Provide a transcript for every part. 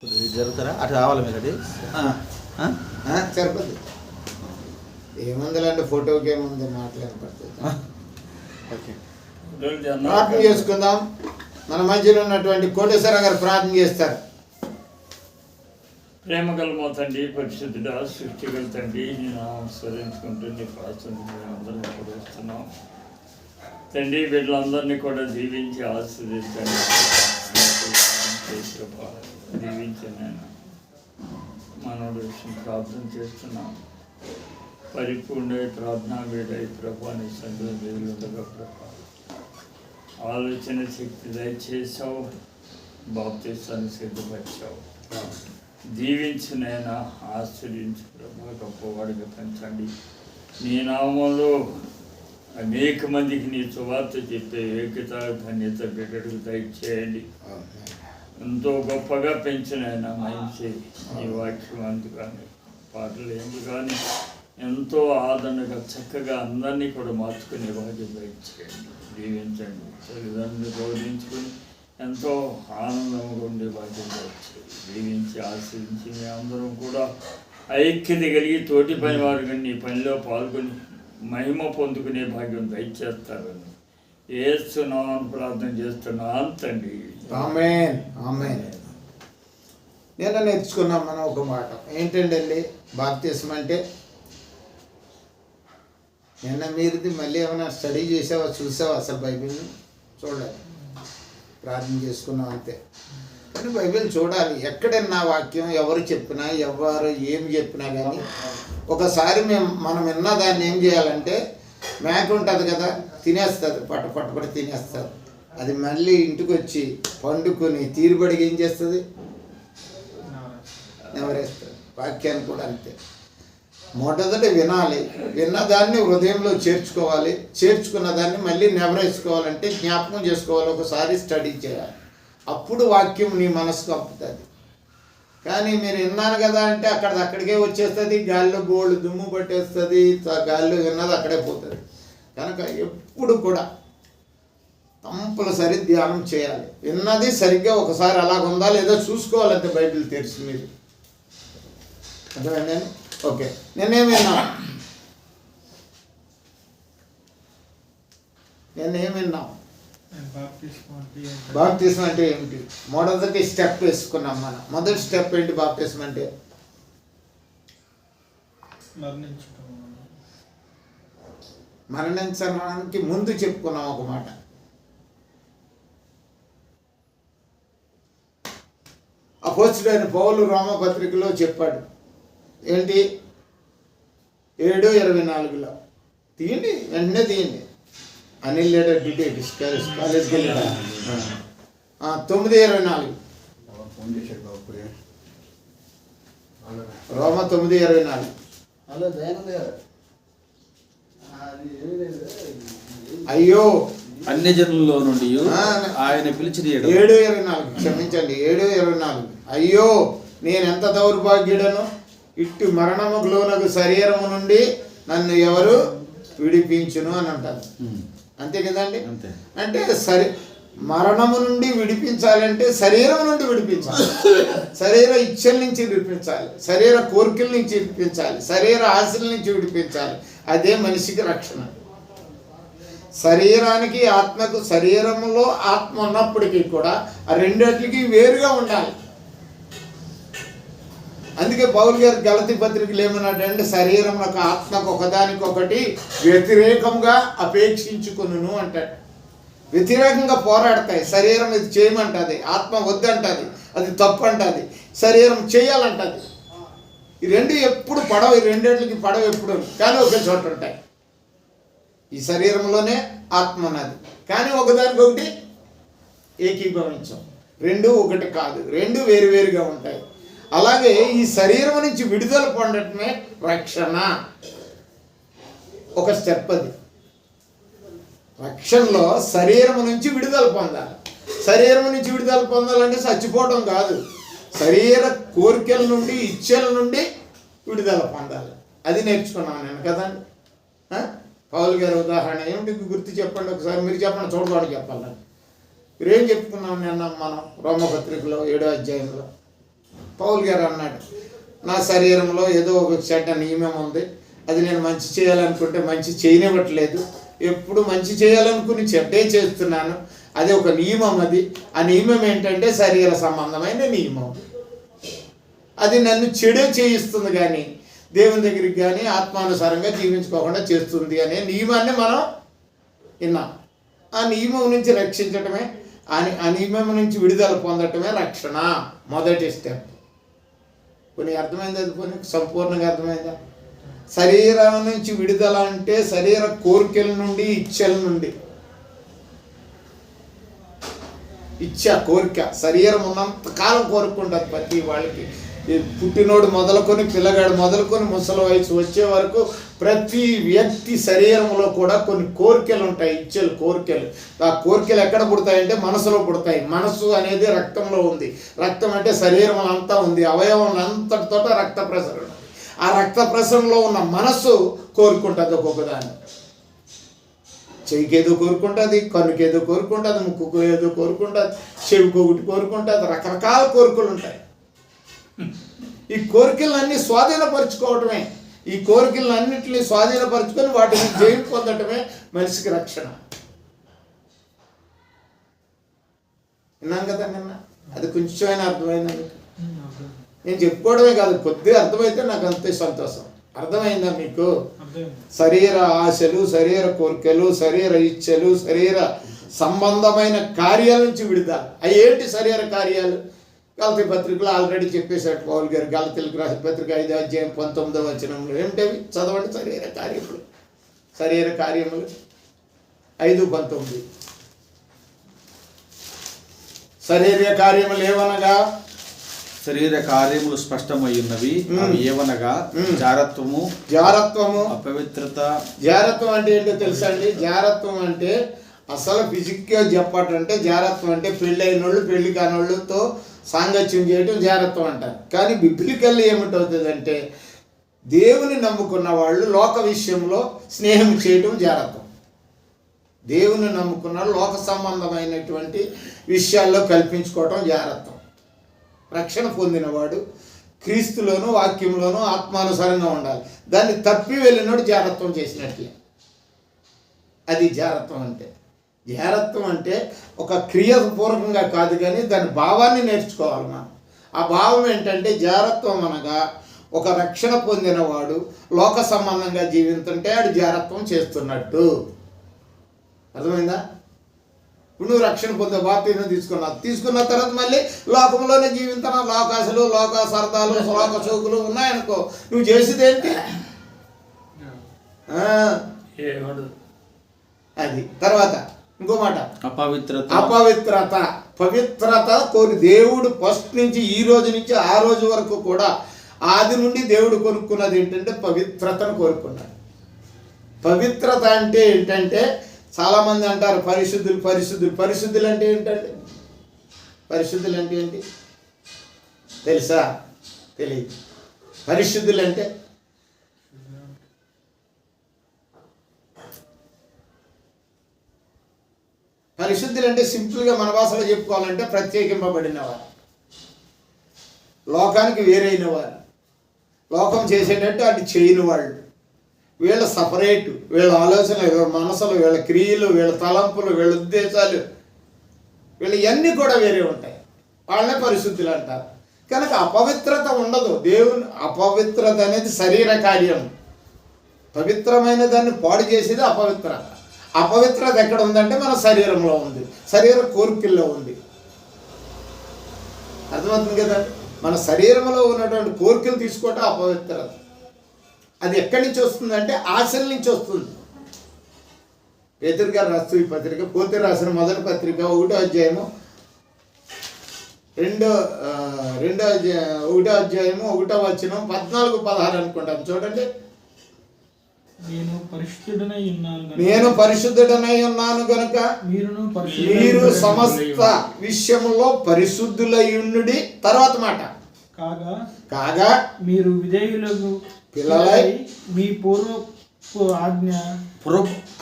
జరుగుతారా అటు రావాలి మీరు అది సరిపోద్ది. ఏముందంటే ఫోటోకి ఏముంది మాట్లాడపడుతుంది. ఓకే, ప్రార్థన చేసుకుందాం. మన మధ్యలో ఉన్నటువంటి కోటేశ్వర గారు ప్రార్థన చేస్తారు. ప్రేమ గల మా తండ్రి, పరిశుద్ధుడా, సృష్టిగల తండ్రి, నేను ఆస్వాదించుకుంటూ నీ ప్రార్థన అందరినీ కూడా వస్తున్నాం తండ్రి. వీళ్ళందరినీ కూడా దీవించి ఆస్వాదించండి, దీవించి నేను మనోడు ప్రార్థన చేస్తున్నాం. పరిపూర్ణ ప్రార్థన వీడై ప్రభాని సందు దేవులుండగా ప్రభా ఆలోచన శక్తి దయచేసావు, బాప్తీసాన్ని సిద్ధపరిచావు. దీవించినైనా ఆశ్రయించు ప్రభా, గొప్పవాడిగా పెంచండి. నీ నామంలో అనేక మందికి నీ సువార్త చెప్పే ఏకత ధన్యత బిడ్డకు దయచేయండి. ఎంతో గొప్పగా పెంచినైనా మంచి నీ వాక్యం అందుకని పాటలు ఎందుకు కానీ ఎంతో ఆదరణగా చక్కగా అందరినీ కూడా మార్చుకునే వాక్యం దయచేయండి. దీవించండి. తల్లిదండ్రులు గౌరవించుకొని ఎంతో ఆనందంగా ఉండే భాగ్యం దయచేయండి. దీవించి ఆశ్రయించి మీ అందరం కూడా ఐక్యత కలిగి తోటి పని వారు నీ పనిలో పాల్గొని మహిమ పొందుకునే భాగ్యం దయచేస్తారని యేసునామమున ప్రార్థన చేస్తున్నాను తండ్రి. ఆమేన్, ఆమేన్. నేను నేర్చుకున్నాం మనం ఒక మాట ఏంటండి, బాప్తిస్మం అంటే. నిన్న మీరుది మళ్ళీ ఏమైనా స్టడీ చేసావా, చూసావా? అసలు బైబిల్ని చూడాలి, ప్రార్థన చేసుకున్నాం అంతే. కానీ బైబిల్ చూడాలి. ఎక్కడన్నా వాక్యం ఎవరు చెప్పినా ఎవరు ఏమి చెప్పినా కానీ ఒకసారి మనం విన్న దాన్ని ఏం చేయాలంటే, మేక ఉంటుంది కదా, తినేస్తుంది, పట్టుబడి తినేస్తుంది. అది మళ్ళీ ఇంటికి వచ్చి పండుకొని తీరుబడికి ఏం చేస్తుంది? నెవరేస్తుంది. వాక్యాన్ని కూడా అంతే. మొదట వినాలి, విన్నదాన్ని హృదయంలో చేర్చుకోవాలి, చేర్చుకున్న దాన్ని మళ్ళీ నెవరేసుకోవాలంటే జ్ఞాపకం చేసుకోవాలి, ఒకసారి స్టడీ చేయాలి. అప్పుడు వాక్యం నీ మనసుకు అప్పుతుంది. కానీ మీరు విన్నాను కదా అంటే అక్కడికే వచ్చేస్తుంది, గాలిలో బోల్డ్ దుమ్ము పట్టేస్తుంది, గాలిలో విన్నది అక్కడే పోతుంది. కనుక ఎప్పుడు కూడా కంపల్సరీ ధ్యానం చేయాలి. విన్నది సరిగ్గా ఒకసారి అలాగుందా లేదా చూసుకోవాలంటే బైబిల్ తెరిచి మీరు. అర్థమైందండి? ఓకే, నేనేం విన్నా బాప్తిస్మం అంటే ఏమిటి? మొదటి స్టెప్ వేసుకున్నాం మనం. మొదటి స్టెప్ ఏంటి బాప్తిస్మం అంటే? మరణించడానికి ముందు చెప్పుకున్నాం ఒక మాట. అపోస్తలుడైన పౌలు రోమపత్రికలో చెప్పాడు. ఏంటి? 7:24 తీయండి, వెంటనే తీయండి. అనిల్ లేటర్ డీటెయిల్స్ కాలేజ్కి వెళ్ళా. 9:24 రోమ 9:24. అయ్యో అన్ని జనులలో నుండి ఆయన పిలిచిన 7:24 క్షమించండి, 7:24. అయ్యో నేనెంత దౌర్భాగ్యుడను, ఇట్టు మరణముకు లోనగు శరీరము నుండి నన్ను ఎవరు విడిపించును అని అంటారు. అంతే కదండి? అంటే మరణము నుండి విడిపించాలంటే శరీరం నుండి విడిపించాలి, శరీర ఇచ్చల నుంచి విడిపించాలి, శరీర కోరికల నుంచి విడిపించాలి, శరీర ఆశల నుంచి విడిపించాలి. అదే మనిషికి రక్షణ. శరీరానికి ఆత్మకు, శరీరంలో ఆత్మ ఉన్నప్పటికీ కూడా ఆ రెండిటికి వేరుగా ఉండాలి. అందుకే పౌలు గారు గలతీ పత్రికలు ఏమన్నాడంటే, శరీరమునకు ఆత్మకు ఒకదానికొకటి వ్యతిరేకంగా అపేక్షించుకొనును అంటాడు. వ్యతిరేకంగా పోరాడతాయి. శరీరం ఇది చేయమంటుంది, ఆత్మ వద్దంటుంది, అది తప్పు అంటుంది, శరీరం చేయాలంటుంది. ఈ రెండు ఎప్పుడు పడవ, ఈ రెండింటికి పడవ ఎప్పుడు కానీ ఒకే చోట ఉంటాయి. ఈ శరీరంలోనే ఆత్మ ఉన్నది, కానీ ఒకదానికొకటి ఏకీభవించం. రెండు ఒకటి కాదు, రెండు వేరువేరుగా ఉంటాయి. అలాగే ఈ శరీరం నుంచి విడుదల పొందటమే రక్షణ. ఒక స్టెప్ అది. రక్షణలో శరీరం నుంచి విడుదల పొందాలి. శరీరం నుంచి విడుదల పొందాలంటే చచ్చిపోవడం కాదు, శరీర కోరికల నుండి, ఇచ్చల నుండి విడుదల పొందాలి. అది నేర్చుకున్నాను నేను కదండి. పౌలు గారి ఉదాహరణ ఏమిటి గుర్తు చెప్పండి ఒకసారి. మీరు చెప్పండి, చూడడానికి చెప్పాలి. మీరేం చెప్పుకున్నాం నిన్న మనం రోమపత్రికలో 7వ అధ్యాయంలో? పౌలు గారు అన్నాడు, నా శరీరంలో ఏదో ఒక చెడ్డ నియమం ఉంది, అది నేను మంచి చేయాలనుకుంటే మంచి చేయనివ్వట్లేదు, ఎప్పుడు మంచి చేయాలనుకుని చెడ్డే చేస్తున్నాను, అది ఒక నియమం. అది ఆ నియమం ఏంటంటే శరీర సంబంధమైన నియమం. అది నన్ను చెడే చేయిస్తుంది కానీ దేవుని దగ్గరికి కానీ ఆత్మానుసారంగా జీవించుకోకుండా చేస్తుంది అనే నియమాన్ని మనం విన్నాం. ఆ నియమం నుంచి రక్షించటమే, ఆ నియమం నుంచి విడుదల పొందటమే రక్షణ మొదటి స్టెప్. కొన్ని అర్థమైంది, అది కొన్ని సంపూర్ణంగా అర్థమైందా? శరీరం నుంచి విడుదల అంటే శరీర కోరికల నుండి, ఇచ్చల నుండి. ఇచ్చ కోరిక శరీరం ఉన్నంత కాలం కోరుకుంటుంది ప్రతి వాళ్ళకి. పుట్టినోడు మొదలుకొని పిల్లగాడు మొదలుకొని ముసలి వయసు వచ్చే వరకు ప్రతి వ్యక్తి శరీరంలో కూడా కొన్ని కోరికలు ఉంటాయి, ఇచ్చలు కోరికలు. ఆ కోరికలు ఎక్కడ పుడతాయంటే మనసులో పుడతాయి. మనసు అనేది రక్తంలో ఉంది. రక్తం అంటే శరీరం అంతా ఉంది, అవయవం అంతటితో రక్త ప్రసరణ. ఆ రక్త ప్రసరణలో ఉన్న మనస్సు కోరుకుంటుంది ఒక్కొక్కదాన్ని. చెయ్యికి ఏదో కోరుకుంటుంది, కన్నుకేదో కోరుకుంటుంది, ముక్కుకు ఏదో కోరుకుంటుంది, చెవికి ఒకటి కోరుకుంటుంది, రకరకాల కోరికలు ఉంటాయి. ఈ కోరికలన్నీ స్వాధీనపరుచుకోవటమే, ఈ కోరికలన్నింటినీ స్వాధీనపరుచుకొని వాటిని జయం పొందటమే మనిషికి రక్షణ. విన్నాను కదా నిన్న, అది కొంచెమైనా అర్థమైందండి. నేను చెప్పుకోవడమే కాదు, కొద్దిగా అర్థమైతే నాకు అంతే సంతోషం. అర్థమైందా మీకు? శరీర ఆశలు, శరీర కోరికలు, శరీర ఇచ్చలు, శరీర సంబంధమైన కార్యాల నుంచి విడుదల. అవి ఏంటి శరీర కార్యాలు? గలతీ పత్రికలో ఆల్రెడీ చెప్పేశాడు పౌలు గారు. గలతీలకు రాసిన పత్రిక 5వ అధ్యాయం 19వ వచనంలో ఏమిటవి చదవండి. శరీర కార్యములు, శరీర కార్యములు 5:19. శరీర కార్యములు ఏవనగా, శరీర కార్యములు స్పష్టమై ఉన్నవి, అవి ఏవనగా జారత్వము, అపవిత్రత. జారత్వం అంటే ఏంటో తెలుసా అండి? జారత్వం అంటే అసలు ఫిజిక్గా చెప్పాలంటే జారత్వం అంటే పెళ్ళి అయినోళ్ళు పెళ్లి కానోళ్ళతో సాంగత్యం చేయడం జారత్వం అంటారు. కానీ బిబ్లికల్ ఏమిటవుతుందంటే దేవుని నమ్ముకున్న వాళ్ళు లోక విషయంలో స్నేహం చేయడం జారత్వం. దేవుని నమ్ముకున్న లోక సంబంధమైనటువంటి విషయాల్లో కల్పించుకోవటం జారత్వం. రక్షణ పొందినవాడు క్రీస్తులోను వాక్యంలోనూ ఆత్మానుసారంగా ఉండాలి. దాన్ని తప్పి వెళ్ళినోడు జారత్వం చేసినట్లే. అది జారత్వం అంటే. జారత్వం అంటే ఒక క్రియాపూర్వకంగా కాదు, కానీ దాని భావాన్ని నేర్చుకోవాలి మనం. ఆ భావం ఏంటంటే జారత్వం అనగా ఒక రక్షణ పొందినవాడు లోక సంబంధంగా జీవిస్తుంటే ఆడు జారత్వం చేస్తున్నట్టు. అర్థమైందా? ఇప్పుడు నువ్వు రక్షణ పొందే బాప్తిజం తీసుకున్న తర్వాత మళ్ళీ లోకంలోనే జీవిస్తున్నా, లోకాశలు, లోక సరదాలు, లోక సోకులు ఉన్నాయనుకో, నువ్వు చేసేది ఏంటి? అది తర్వాత ఇంకో మాట, అపవిత్రత. పవిత్రత కోరి దేవుడు ఫస్ట్ నుంచి ఈ రోజు నుంచి ఆ రోజు వరకు కూడా ఆది నుండి దేవుడు కొనుక్కున్నది ఏంటంటే పవిత్రతను కోరుకున్నాడు. పవిత్రత అంటే ఏంటంటే చాలామంది అంటారు పరిశుద్ధులు పరిశుద్ధులు. పరిశుద్ధులు అంటే ఏంటంటే, పరిశుద్ధులు అంటే ఏంటి తెలుసా? తెలియదు. పరిశుద్ధులు అంటే పరిశుద్ధులు అంటే సింపుల్గా మన భాషలో చెప్పుకోవాలంటే ప్రత్యేకింపబడినవారు, లోకానికి వేరైన వారు, లోకం చేసేటట్టు అటు చేయని వాళ్ళు. వీళ్ళ సపరేటు, వీళ్ళ ఆలోచనలు, వీళ్ళ మనసులు, వీళ్ళ క్రియలు, వీళ్ళ తలంపులు, వీళ్ళ ఉద్దేశాలు, వీళ్ళ ఇవన్నీ కూడా వేరే ఉంటాయి. వాళ్ళనే పరిశుద్ధులు అంటారు. కనుక అపవిత్రత ఉండదు. దేవుని అపవిత్రత అనేది శరీర కార్యం. పవిత్రమైన దాన్ని పాడు చేసేది అపవిత్రత. అపవిత్రత ఎక్కడ ఉందంటే మన శరీరంలో ఉంది, శరీర కోరికల్లో ఉంది. అర్థమవుతుంది కదా? మన శరీరంలో ఉన్నటువంటి కోరికలు తీసుకోవటం అపవిత్రత. అది ఎక్కడి నుంచి వస్తుందంటే ఆశల నుంచి వస్తుంది. పేతురు గారు రాస్తూ ఈ పత్రిక, పోతే రాసిన మొదటి పత్రిక 1వ అధ్యాయము 1వ అధ్యాయము 1వ వచనం 14-16 అనుకుంటాను. చూడండి. నేను పరిశుద్ధుడనై ఉన్నాను గనుక మీరు సమస్త విషయములో పరిశుద్ధులయుండుడి. తర్వాత మాట, కాగా మీరు విధేయులకు పిల్లలై మీ పూర్వ ఆజ్ఞ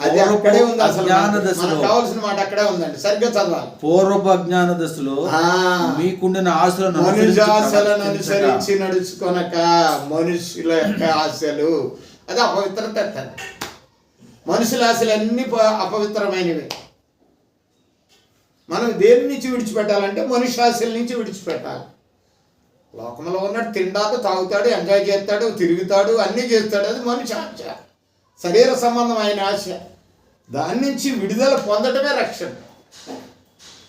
అది అక్కడే ఉంది. అసలు అజ్ఞాన దశలో మనకు కావాల్సిన మాట అక్కడే ఉందండి. సరిగ్గా చదవాలి. పూర్వపు అజ్ఞాన దశలో మీకుండిన ఆశలను మనుషాశలను అనుసరించి నడుచుకొనక మనుషుల యొక్క ఆశలు, అది అపవిత్రత. మనుషుల ఆశలు అన్ని అపవిత్రమైనవి. మనం దేని నుంచి విడిచిపెట్టాలంటే మనుష్యాశల నుంచి విడిచిపెట్టాలి. లోకంలో ఉన్నాడు, తిండాడు, తాగుతాడు, ఎంజాయ్ చేస్తాడు, తిరుగుతాడు, అన్నీ చేస్తాడు. అది మనిషి ఆశ, శరీర సంబంధమైన ఆశ. దాని నుంచి విడుదల పొందటమే రక్షణ.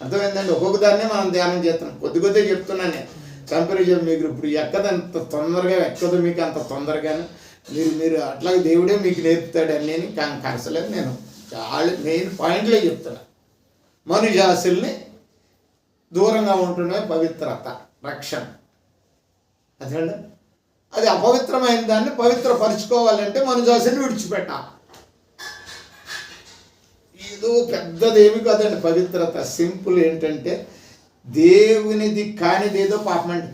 అర్థమైందండి? ఒక్కొక్క దాన్నే మనం ధ్యానం చేస్తున్నాం. కొద్ది కొద్దిగా చెప్తున్నాను నేను. కంపారిజన్ మీకు ఇప్పుడు ఎక్కదంత తొందరగా ఎక్కదు, మీకు అంత తొందరగానే మీరు అట్లాగే దేవుడే మీకు నేర్పుతాడు అని నేను కనసలేదు. నేను చాలా మెయిన్ పాయింట్లే చెప్తున్నా. మనుష ఆశల్ని దూరంగా ఉంటుండే పవిత్రత, రక్షణ. అదేండి, అది అపవిత్రమైన దాన్ని పవిత్రపరుచుకోవాలంటే మనుజాశని విడిచిపెట్టాలి. ఏదో పెద్దదేమి కాదండి పవిత్రత. సింపుల్ ఏంటంటే దేవునిది కానిది ఏదో పాపం అండి.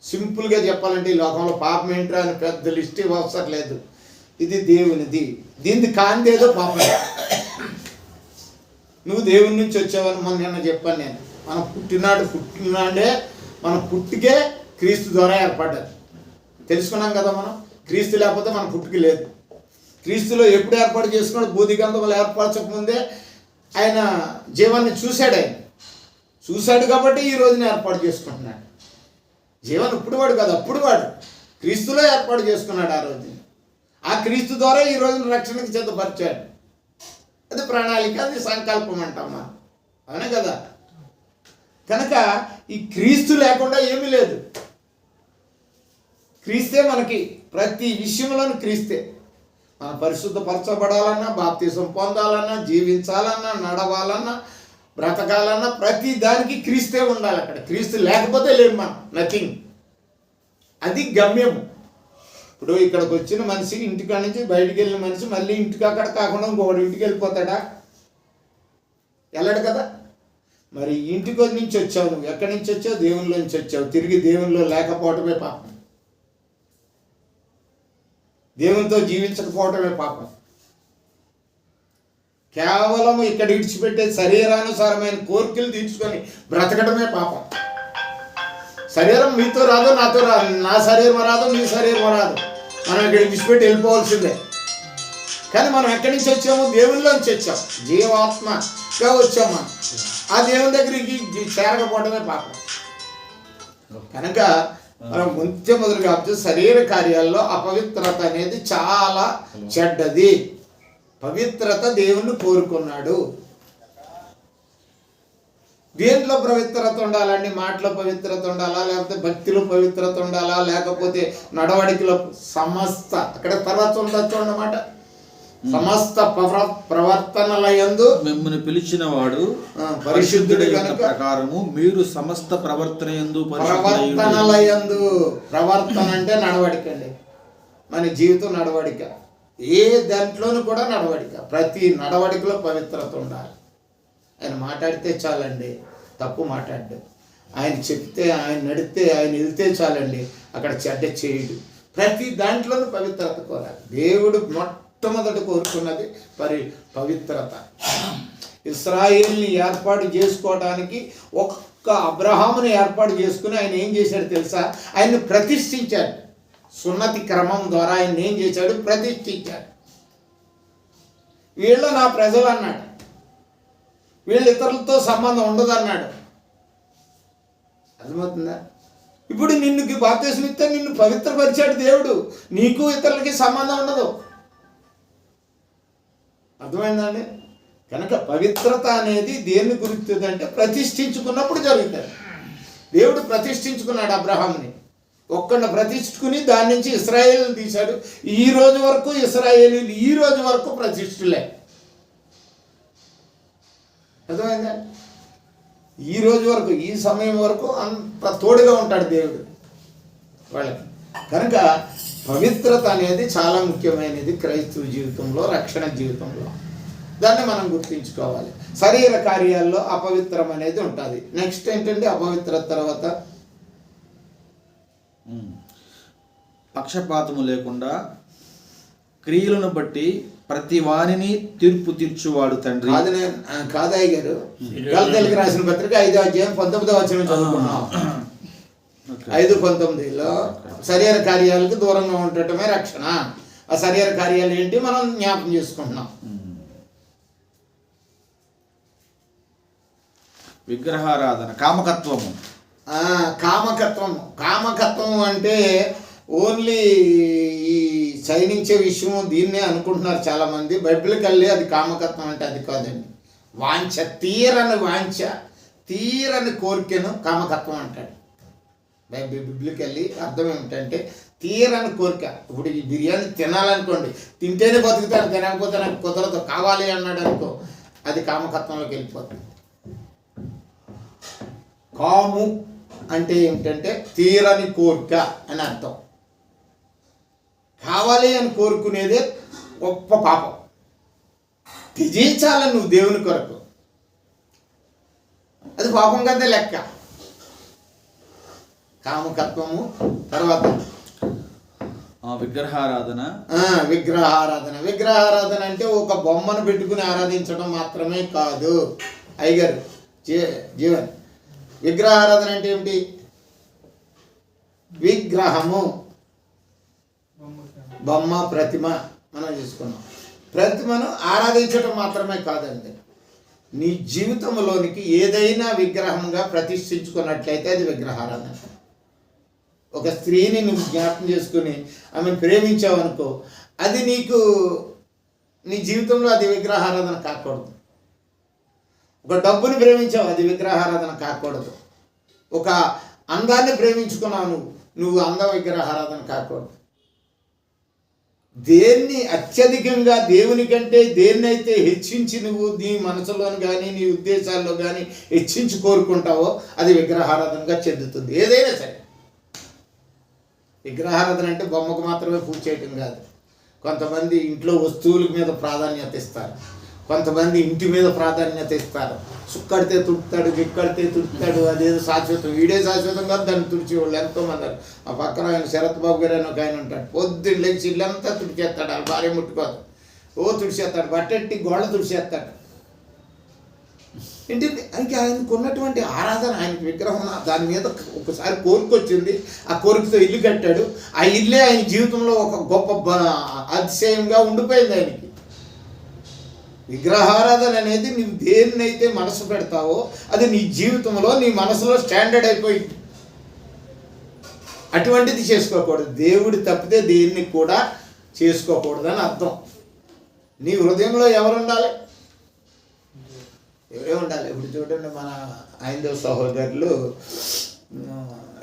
సింపుల్గా చెప్పాలంటే ఈ లోకంలో పాపం ఏంట్రా అని పెద్ద లిస్ట్ అవసరం లేదు. ఇది దేవునిది, దీనిది కానిది ఏదో పాపం. నువ్వు దేవుని నుంచి వచ్చావని నిన్న చెప్పాను నేను. మనం పుట్టినాడే మన పుట్టికే క్రీస్తు ద్వారా ఏర్పడ్డారు. తెలుసుకున్నాం కదా మనం. క్రీస్తు లేకపోతే మన పుట్టుక లేదు. క్రీస్తులో ఎప్పుడు ఏర్పాటు చేసుకున్నాడు? బూదిగంధములు ఏర్పరచకముందే ఆయన జీవాన్ని చూశాడు. చూశాడు కాబట్టి ఈ రోజున ఏర్పాటు చేసుకుంటున్నాడు. జీవన్ ఇప్పుడు వాడు కాదు, అప్పుడు వాడు క్రీస్తులో ఏర్పాటు చేసుకున్నాడు. ఆ రోజున ఆ క్రీస్తు ద్వారా ఈ రోజున రక్షణకు సిద్ధపరిచాడు. అది ప్రణాళిక, అది సంకల్పం అంటామా, అవునే కదా? కనుక ఈ క్రీస్తు లేకుండా ఏమీ లేదు. క్రీస్తే మనకి ప్రతి విషయంలోనూ క్రీస్తే. మనం పరిశుద్ధపరచబడాలన్నా, బాప్తిసం పొందాలన్నా, జీవించాలన్నా, నడవాలన్నా, బ్రతకాలన్నా ప్రతి దానికి క్రీస్తే ఉండాలి. అక్కడ క్రీస్తు లేకపోతే లేము మనం, నథింగ్. అది గమ్యము. ఇప్పుడు ఇక్కడికి వచ్చిన మనిషి, ఇంటికాడ నుంచి బయటికి వెళ్ళిన మనిషి మళ్ళీ ఇంటికి అక్కడ కాకుండా ఇంకొకటి ఇంటికి వెళ్ళిపోతాడా? వెళ్ళడు కదా. మరి ఇంటికి నుంచి వచ్చావు, నువ్వు ఎక్కడి నుంచి వచ్చావు? దేవునిలో నుంచి వచ్చావు. తిరిగి దేవునిలో లేకపోవటమే పాపం. దేవునితో జీవించకపోవటమే పాపం. కేవలం ఇక్కడ విడిచిపెట్టే శరీరానుసారమైన కోరికలు తీర్చుకొని బ్రతకడమే పాపం. శరీరం మీతో రాదు, నాతో రాదు, నా శరీరం రాదు, నీ శరీరం రాదు. మనం ఇక్కడ విడిచిపెట్టి వెళ్ళిపోవాల్సిందే. కానీ మనం ఎక్కడి నుంచి వచ్చాము? దేవునిలోంచి వచ్చాం. జీవాత్మగా వచ్చాం మనం. ఆ దేవుని దగ్గరికి చేరకపోవడమే పాపం. కనుక మనం మొదలుగా శరీర కార్యాల్లో అపవిత్రత అనేది చాలా చెడ్డది. పవిత్రత దేవుణ్ణి కోరుకున్నాడు. దేంట్లో పవిత్రత ఉండాలండి? మాటలో పవిత్రత ఉండాలా, లేకపోతే భక్తిలో పవిత్రత ఉండాలా, లేకపోతే నడవడికలో సమస్త, అక్కడ తర్వాత ఉండొచ్చు అన్నమాట. సమస్త ప్రవర్తనలయందు మిమ్మల్ని పిలిచిన వాడు పరిశుద్ధుడి కనుక ప్రకారము మీరు సమస్త ప్రవర్తనయందు ప్రవర్తనలయందు. ప్రవర్తన అంటే నడవడిక అండి. మన జీవితం నడవడిక. ఏ దాంట్లోనూ కూడా నడవడిక. ప్రతి నడవడికలో పవిత్రత ఉండాలి. ఆయన మాట్లాడితే చాలండి, తప్పు మాట్లాడు. ఆయన చెప్తే, ఆయన నడితే, ఆయన వెళ్తే చాలండి, అక్కడ చెడ్డ చేయడు. ప్రతి దాంట్లోనూ పవిత్రత కోరాలి. దేవుడు మొట్టమొదట కోరుకున్నది పవిత్రత. ఇశ్రాయేలుని ఏర్పాటు చేసుకోవడానికి ఒక్క అబ్రహాముని ఏర్పాటు చేసుకుని ఆయన ఏం చేశాడు తెలుసా? ఆయన్ని ప్రతిష్ఠించాడు. సున్నతి క్రమం ద్వారా ఆయన ఏం చేశాడు? ప్రతిష్ఠించాడు. వీళ్ళు నా ప్రజలు అన్నాడు. వీళ్ళు ఇతరులతో సంబంధం ఉండదు అన్నాడు. అర్థమవుతుందా? ఇప్పుడు నిన్ను బాప్తిసం ఇస్తే నిన్ను పవిత్రపరిచాడు దేవుడు. నీకు ఇతరులకి సంబంధం ఉండదు. అర్థమైందండి? కనుక పవిత్రత అనేది దేన్ని గుర్తుంది అంటే ప్రతిష్ఠించుకున్నప్పుడు జరుగుతుంది. దేవుడు ప్రతిష్ఠించుకున్నాడు అబ్రహాముని. ఒక్కడిని ప్రతిష్ఠించుకుని దాని నుంచి ఇశ్రాయేలుని తీశాడు. ఈ రోజు వరకు ఇశ్రాయేలీలు ఈ రోజు వరకు ప్రతిష్ఠులే. అర్థమైందా? ఈ రోజు వరకు, ఈ సమయం వరకు అంత తోడుగా ఉంటాడు దేవుడు వాళ్ళకి. కనుక పవిత్రత అనేది చాలా ముఖ్యమైనది క్రైస్తవ జీవితంలో, రక్షణ జీవితంలో. దాన్ని మనం గుర్తించుకోవాలి. శరీర కార్యాల్లో అపవిత్రం అనేది ఉంటుంది. నెక్స్ట్ ఏంటంటే అపవిత్రత తర్వాత పక్షపాతము లేకుండా క్రియలను బట్టి ప్రతి వానిని తీర్పు తీర్చువాడు తండ్రి. కాదయ్య గారు, గలతీయులకు రాసిన పత్రిక 5వ అధ్యాయం 19వ వచనం చదువుకున్నాం. 5:19లో శరీర కార్యాలకు దూరంగా ఉండటమే రక్షణ. ఆ శరీర కార్యాలు ఏంటి మనం జ్ఞాపకం చేసుకుంటున్నాం. విగ్రహారాధన, కామకత్వము. కామకత్వం అంటే ఓన్లీ ఈ చైనించే విషయం దీన్నే అనుకుంటున్నారు చాలామంది. బైబిల్కి వెళ్ళి అది కామకత్వం అంటే అది కాదండి. వాంఛ, తీరని కోరికను కామకత్వం అంటాడు. బైబిల్కి వెళ్ళి అర్థం ఏమిటంటే తీరని కోరిక. ఇప్పుడు ఈ బిర్యానీ తినాలనుకోండి, తింటేనే బతుకుతాను, తినకపోతే నాకు కుదరదు, కావాలి అన్నాడు అనుకో, అది కామకత్వంలోకి వెళ్ళిపోతుంది. కాము అంటే ఏమిటంటే తీరని కోరిక అని అర్థం. కావాలి అని కోరుకునేదే గొప్ప పాపం. త్యజించాలని నువ్వు దేవుని కొరకు, అది పాపం కదా లెక్క. కామకత్వము. తర్వాత విగ్రహారాధన. విగ్రహారాధన అంటే ఒక బొమ్మను పెట్టుకుని ఆరాధించడం మాత్రమే కాదు అయ్యగారు. జీవన్, విగ్రహారాధన అంటే ఏమిటి? విగ్రహము, బొమ్మ, ప్రతిమ మనం చూసుకున్నాం. ప్రతిమను ఆరాధించడం మాత్రమే కాదండి, నీ జీవితంలోనికి ఏదైనా విగ్రహంగా ప్రతిష్ఠించుకున్నట్లయితే అది విగ్రహారాధన. ఒక స్త్రీని నువ్వు జ్ఞాపకం చేసుకుని ఆమెను ప్రేమించావనుకో, అది నీకు నీ జీవితంలో అది విగ్రహారాధన కాకూడదు. ఒక డబ్బుని ప్రేమించావు, అది విగ్రహారాధన కాకూడదు. ఒక అందాన్ని ప్రేమించుకున్నావు, నువ్వు అంద విగ్రహారాధన కాకూడదు. దేన్ని అత్యధికంగా దేవుని కంటే దేన్నైతే హెచ్చించి నువ్వు నీ మనసులోని కానీ నీ ఉద్దేశాల్లో కానీ హెచ్చించి కోరుకుంటావో అది విగ్రహారాధనగా చెందుతుంది. ఏదైనా సరే విగ్రహారాధన అంటే బొమ్మకు మాత్రమే పూజ చేయటం కాదు. కొంతమంది ఇంట్లో వస్తువుల మీద ప్రాధాన్యత ఇస్తారు, కొంతమంది ఇంటి మీద ప్రాధాన్యత ఇస్తారు. సుక్కడితే తుడుతాడు, గిక్కడితే తుడుతాడు, అదేదో శాశ్వతం. వీడే శాశ్వతం కాదు, దాన్ని తుడిచేవాళ్ళు ఎంతోమంది. ఆ పక్కన ఆయన శరత్ బాబు గారు అని ఒక ఆయన ఉంటాడు, పొద్దున్న లేచి ఇల్లంతా తుడిచేస్తాడు, వాళ్ళ భార్య ముట్టుకోదు, తుడిచేస్తాడు, బట్టెట్టి గోళ్ళ తుడిచేస్తాడు. ఏంటంటే ఆయనకి ఆయనకు ఉన్నటువంటి ఆరాధన, ఆయనకి విగ్రహం, దాని మీద ఒకసారి కోరిక వచ్చింది, ఆ కోరికతో ఇల్లు కట్టాడు. ఆ ఇల్లే ఆయన జీవితంలో ఒక గొప్ప అతిశయంగా ఉండిపోయింది ఆయనకి. విగ్రహారాధన అనేది నువ్వు దేన్నైతే మనసు పెడతావో అది నీ జీవితంలో నీ మనసులో స్టాండర్డ్ అయిపోయింది. అటువంటిది చేసుకోకూడదు. దేవుడి తప్పితే దేన్ని కూడా చేసుకోకూడదని అర్థం. నీ హృదయంలో ఎవరు ఉండాలి? ఎవరే ఉండాలి. ఇప్పుడు చూడండి, మన హైందవ సహోదరులు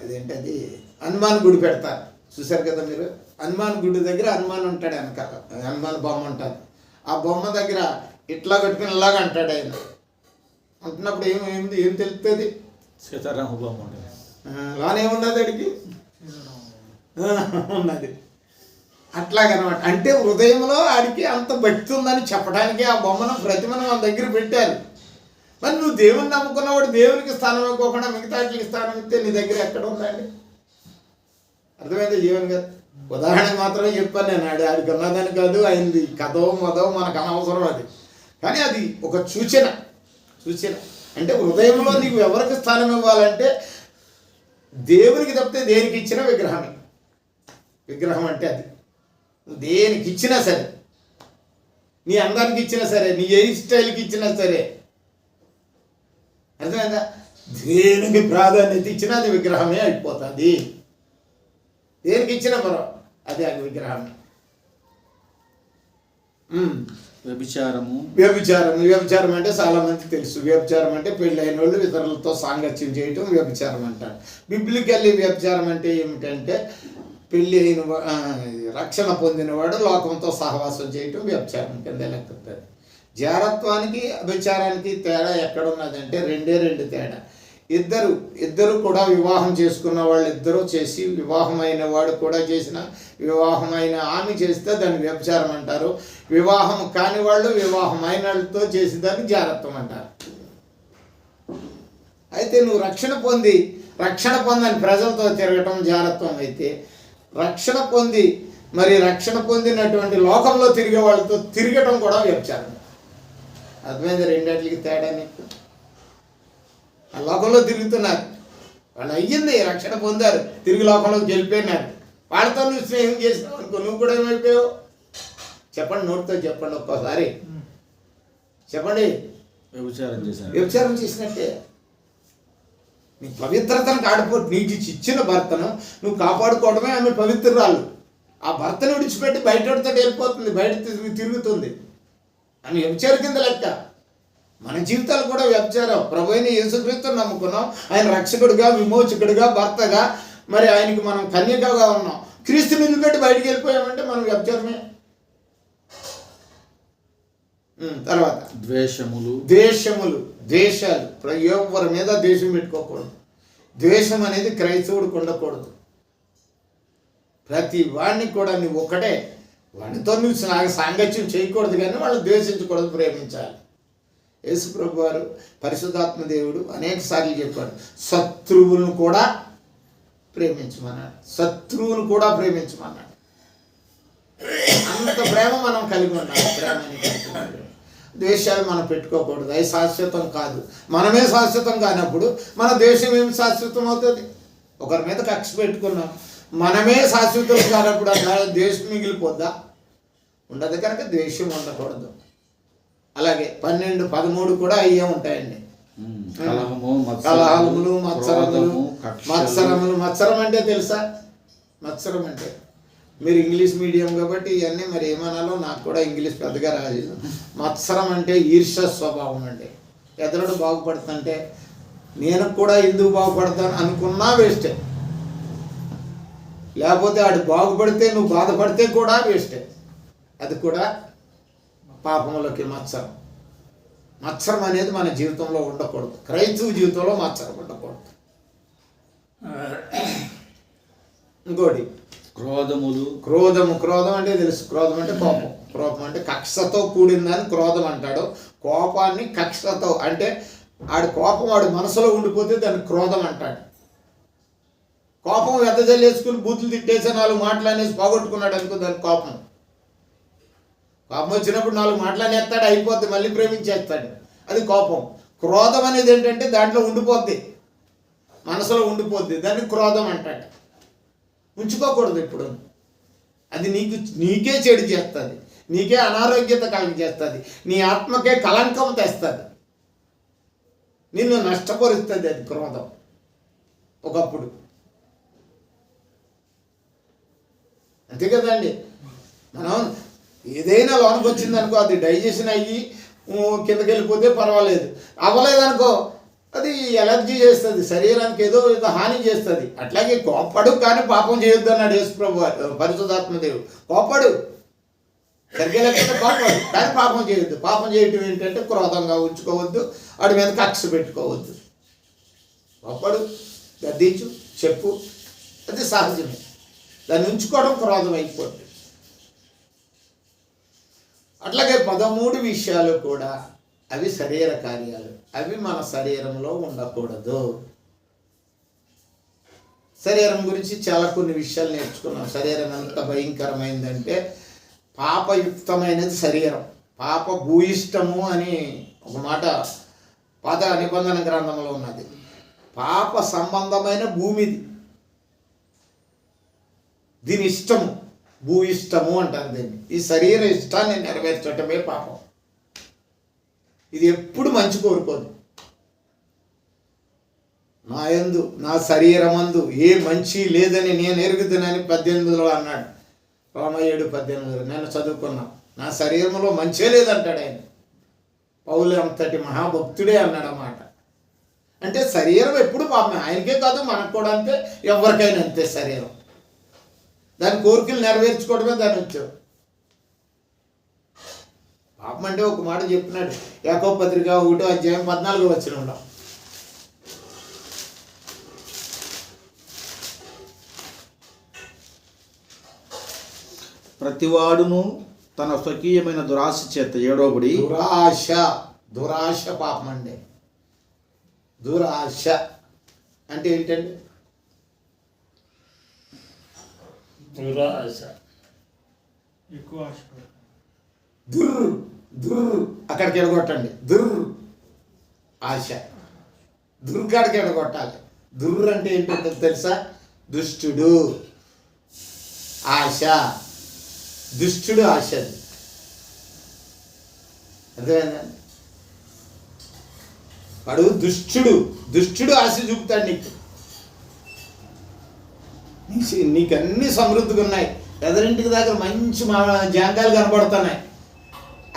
ఇదేంటది హనుమాన్ గుడి పెడతారు, చూసారు కదా మీరు. హనుమాన్ గుడి దగ్గర హనుమాన్ ఉంటాడు, వెనకాల హనుమాన్ బొమ్మ ఉంటుంది. ఆ బొమ్మ దగ్గర ఇట్లా కట్టుకుని ఇలాగ అంటాడు ఆయన. అంటున్నప్పుడు ఏం తెలుస్తుంది? సీతారామ బొమ్మ ఉంటుంది. లానేమున్నది అడిగి ఉన్నది. అట్లాగనమాట. అంటే హృదయంలో ఆడికి అంత భక్తి ఉందని చెప్పడానికి ఆ బొమ్మను, ప్రతిమను మన దగ్గర పెట్టారు. మరి నువ్వు దేవుని నమ్ముకున్నవాడు దేవునికి స్థానం ఇవ్వకుండా మిగతా వాటికి స్థానం ఇస్తే నీ దగ్గర ఎక్కడ ఉందండి? అర్థమైంది జీవన్ గారు? ఉదాహరణ మాత్రమే చెప్పాను నేను. ఆడికి ఉన్నదని కాదు, అయింది కథో మొదో మనకు అనవసరం అది. కానీ అది ఒక సూచన. అంటే హృదయంలో నీకు ఎవరికి స్థానం ఇవ్వాలంటే దేవునికి తప్పితే దేనికి ఇచ్చినా విగ్రహమే. విగ్రహం అంటే అది దేనికి ఇచ్చినా సరే, నీ అందానికి ఇచ్చినా సరే, నీ హెయిర్ స్టైల్కి ఇచ్చినా సరే, అర్థమైందా? దేనికి ప్రాధాన్యత ఇచ్చినా అది విగ్రహమే అయిపోతుంది. దేనికి ఇచ్చినా మరో అది విగ్రహమే. వ్యభిచారం అంటే చాలా మంది తెలుసు. వ్యభిచారం అంటే పెళ్ళైన వాళ్ళు ఇతరులతో సాంగత్యం చేయటం వ్యభిచారం అంటారు. బిబ్లికల్లీ వ్యభిచారం అంటే ఏమిటంటే పెళ్ళి అయిన రక్షణ పొందినవాడు లోకంతో సహవాసం చేయటం వ్యభిచారం కింద లెక్కుతుంది. జారత్వానికి అభిచారానికి తేడా ఎక్కడున్నదంటే రెండు తేడా. ఇద్దరు కూడా వివాహం చేసుకున్న వాళ్ళు ఇద్దరూ చేసి, వివాహమైన వాడు కూడా చేసిన, వివాహమైన ఆమె చేస్తే దాన్ని వ్యభిచారం అంటారు. వివాహం కాని వాళ్ళు వివాహమైన వాళ్ళతో చేసి దాన్ని జారత్వం అంటారు. అయితే నువ్వు రక్షణ పొందని ప్రజలతో తిరగటం జారత్వం అయితే, రక్షణ పొంది మరి రక్షణ పొందినటువంటి లోకంలో తిరిగే వాళ్ళతో తిరగటం కూడా వ్యభిచారం. అర్థమైంది రెండింటికి తేడా నీకు? ఆ లోకంలో తిరుగుతున్నారు, వాళ్ళు అయ్యింది, రక్షణ పొందారు, తిరిగి లోకంలోకి వెళ్ళిపోయినారు. వాళ్ళతో నువ్వు స్నేహం చేసినావు అనుకో, నువ్వు కూడా ఏమైపోయావు? చెప్పండి, నోటితో చెప్పండి ఒక్కోసారి చెప్పండి. వ్యభిచారం చేశాను. వ్యభిచారం చేసినట్టే. నీ పవిత్రతను కాడిపోటు, నీకు ఇచ్చిన భర్తను నువ్వు కాపాడుకోవడమే ఆమె పవిత్రురాలు. ఆ భర్తను విడిచిపెట్టి బయటతో వెళ్ళిపోతుంది, బయట తిరుగుతుంది అని వ్యభిచార కింద లెక్క. మన జీవితాలు కూడా వ్యభిచారం. ప్రభు అయిన యేసుక్రీస్తుని నమ్ముకున్నాం, ఆయన రక్షకుడిగా, విమోచకుడిగా, భర్తగా, మరి ఆయనకి మనం కన్యకగా ఉన్నాం. క్రీస్తుని నిలబెట్టి బయటికి వెళ్ళిపోయామంటే మనం వ్యభిచారమే. తర్వాత ద్వేషములు, ద్వేషాలు. ఎవరి మీద ద్వేషం పెట్టుకోకూడదు. ద్వేషం అనేది క్రైస్తవుడికి ఉండకూడదు. ప్రతి వాడిని కూడా నువ్వు ఒక్కటే, వాడితో నువ్వు సాంగత్యం చేయకూడదు, కానీ వాళ్ళు ద్వేషించకూడదు, ప్రేమించాలి. యేసు ప్రభు వారు పరిశుద్ధాత్మ దేవుడు అనేక సార్లు చెప్పాడు, శత్రువులను కూడా ప్రేమించమన్నాడు. అంత ప్రేమ మనం కలిగి ఉండాలి. ప్రేమ ద్వేషాలు మనం పెట్టుకోకూడదు, అవి శాశ్వతం కాదు. మనమే శాశ్వతం కానప్పుడు మన దేశం ఏమి శాశ్వతం అవుతుంది? ఒకరి మీద కక్ష పెట్టుకున్నాం, మనమే శాశ్వతం కానప్పుడు ఆ దేశం మిగిలిపోద్దా? ఉండదు. కనుక ద్వేషం ఉండకూడదు. అలాగే 12, 13 కూడా అయ్యే ఉంటాయండి. కలహములు, మత్సరములు. మత్సరం అంటే తెలుసా? మత్సరం అంటే మీరు ఇంగ్లీష్ మీడియం కాబట్టి ఇవన్నీ మరి ఏమనాలో నాకు కూడా ఇంగ్లీష్ పెద్దగా రాలేదు. మత్సరం అంటే ఈర్ష్య స్వభావం అండి. ఎదురుడు బాగుపడుతుంటే నేను కూడా ఎందుకు బాగుపడతాను అనుకున్నా వేస్టే, లేకపోతే ఆడు బాగుపడితే నువ్వు బాధపడితే కూడా వేస్టే. అది కూడా పాపంలోకి మత్సరం అనేది మన జీవితంలో ఉండకూడదు. క్రైస్తవ జీవితంలో మత్సరం ఉండకూడదు. ఇంకోటి క్రోధం అంటే తెలుసు. క్రోధం అంటే కోపం అంటే కక్షతో కూడిందని క్రోధం అంటాడు. కోపాన్ని కక్షతో అంటే ఆడి కోపం వాడి మనసులో ఉండిపోతే దాన్ని క్రోధం అంటాడు. కోపం వెదజల్లేసుకుని బూతులు తిట్టేసి 4 మాటలు అనేసి పోగొట్టుకున్నాడు అనుకో, దాని కోపం వచ్చినప్పుడు 4 మాటలు అనేస్తాడు, అయిపోద్ది, మళ్ళీ ప్రేమించేస్తాడు. అది కోపం. క్రోధం అనేది ఏంటంటే దాంట్లో ఉండిపోద్ది, మనసులో ఉండిపోద్ది, దాన్ని క్రోధం అంటాడు. ఉంచుకోకూడదు ఎప్పుడు. అది నీకే చెడు చేస్తుంది, నీకే అనారోగ్యత కలిగజేస్తుంది, నీ ఆత్మకే కలంకం తెస్తుంది, నిన్ను నష్టపరుస్తుంది. అది క్రోధం ఒకప్పుడు. అంతే కదండి. మనం ఏదైనా లోనికి వచ్చిందనుకో, అది డైజెషన్ అయ్యి కిందకి వెళ్ళిపోతే పర్వాలేదు, అవ్వలేదనుకో అది ఎలర్జీ చేస్తుంది, శరీరానికి ఏదో హాని చేస్తుంది. అట్లాగే కోపడు కానీ పాపం చేయొద్దు అన్నాడు యేసు ప్రభు పరిశుద్ధాత్మదేవుడు. కోపడు సరిగ్గా లేకపోతే కోపడు కానీ పాపం చేయొద్దు. పాపం చేయటం ఏంటంటే క్రోధంగా ఉంచుకోవద్దు, వాడి మీద కక్ష పెట్టుకోవద్దు. కోపడు, గద్దించు, చెప్పు, అది సహజమే. దాన్ని ఉంచుకోవడం క్రోధం అయిపోతుంది. అట్లాగే 13 విషయాలు కూడా అవి శరీర కార్యాలు, అవి మన శరీరంలో ఉండకూడదు. శరీరం గురించి చాలా కొన్ని విషయాలు నేర్చుకున్నాం. శరీరం ఎంత భయంకరమైందంటే పాపయుక్తమైనది శరీరం. పాప భూయిష్టము అని ఒక మాట పాత నిబంధన గ్రంథంలో ఉన్నది. పాప సంబంధమైన భూమిది, దీని ఇష్టము, భూ ఇష్టము అంటారు దీన్ని. ఈ శరీర ఇష్టాన్ని నెరవేర్చటమే పాపం. ఇది ఎప్పుడు మంచి కోరుకోదు. నా యందు, నా శరీరమందు ఏ మంచి లేదని నేను ఎరుగుతున్నానని 18లో అన్నాడు. రోమా 7:18 నేను చదువుకున్నా. నా శరీరంలో మంచే లేదంటాడు ఆయన. పౌలు అంతటి మహాభక్తుడే అన్నాడు అన్నమాట. అంటే శరీరం ఎప్పుడు పాపమే. ఆయనకే కాదు, మనకు కూడా అంతే, ఎవరికైనా అంతే. శరీరం దాని కోరికలు నెరవేర్చుకోవడమే దాని వచ్చావు. పాపం అంటే ఒక మాట చెప్పినాడు యాకోబు పత్రిక 1:14 ప్రతివాడును తన స్వకీయమైన దురాశ చేత ఏడవబడి. దురాశ పాపం అండి. దురాశ అంటే ఏంటండి? ఎక్కువ ఆశపడతాను. దుర్రు దుర్రు అక్కడికి ఎడగొట్టండి. దుర్రు ఆశ, దుర్గాడికి ఎడగొట్టాలి. దుర్రు అంటే ఏంటంటే తెలుసా? దుష్టుడు, ఆశ, దుష్టుడు ఆశ. అది అర్థమైందండి? వాడు దుష్టుడు, దుష్టుడు ఆశ చూపుతాడు నీకు. నీకు అన్ని సమృద్ధిగా ఉన్నాయి, ఎదరింటికి దగ్గర మంచి మా జాంకాయలు కనపడుతున్నాయి.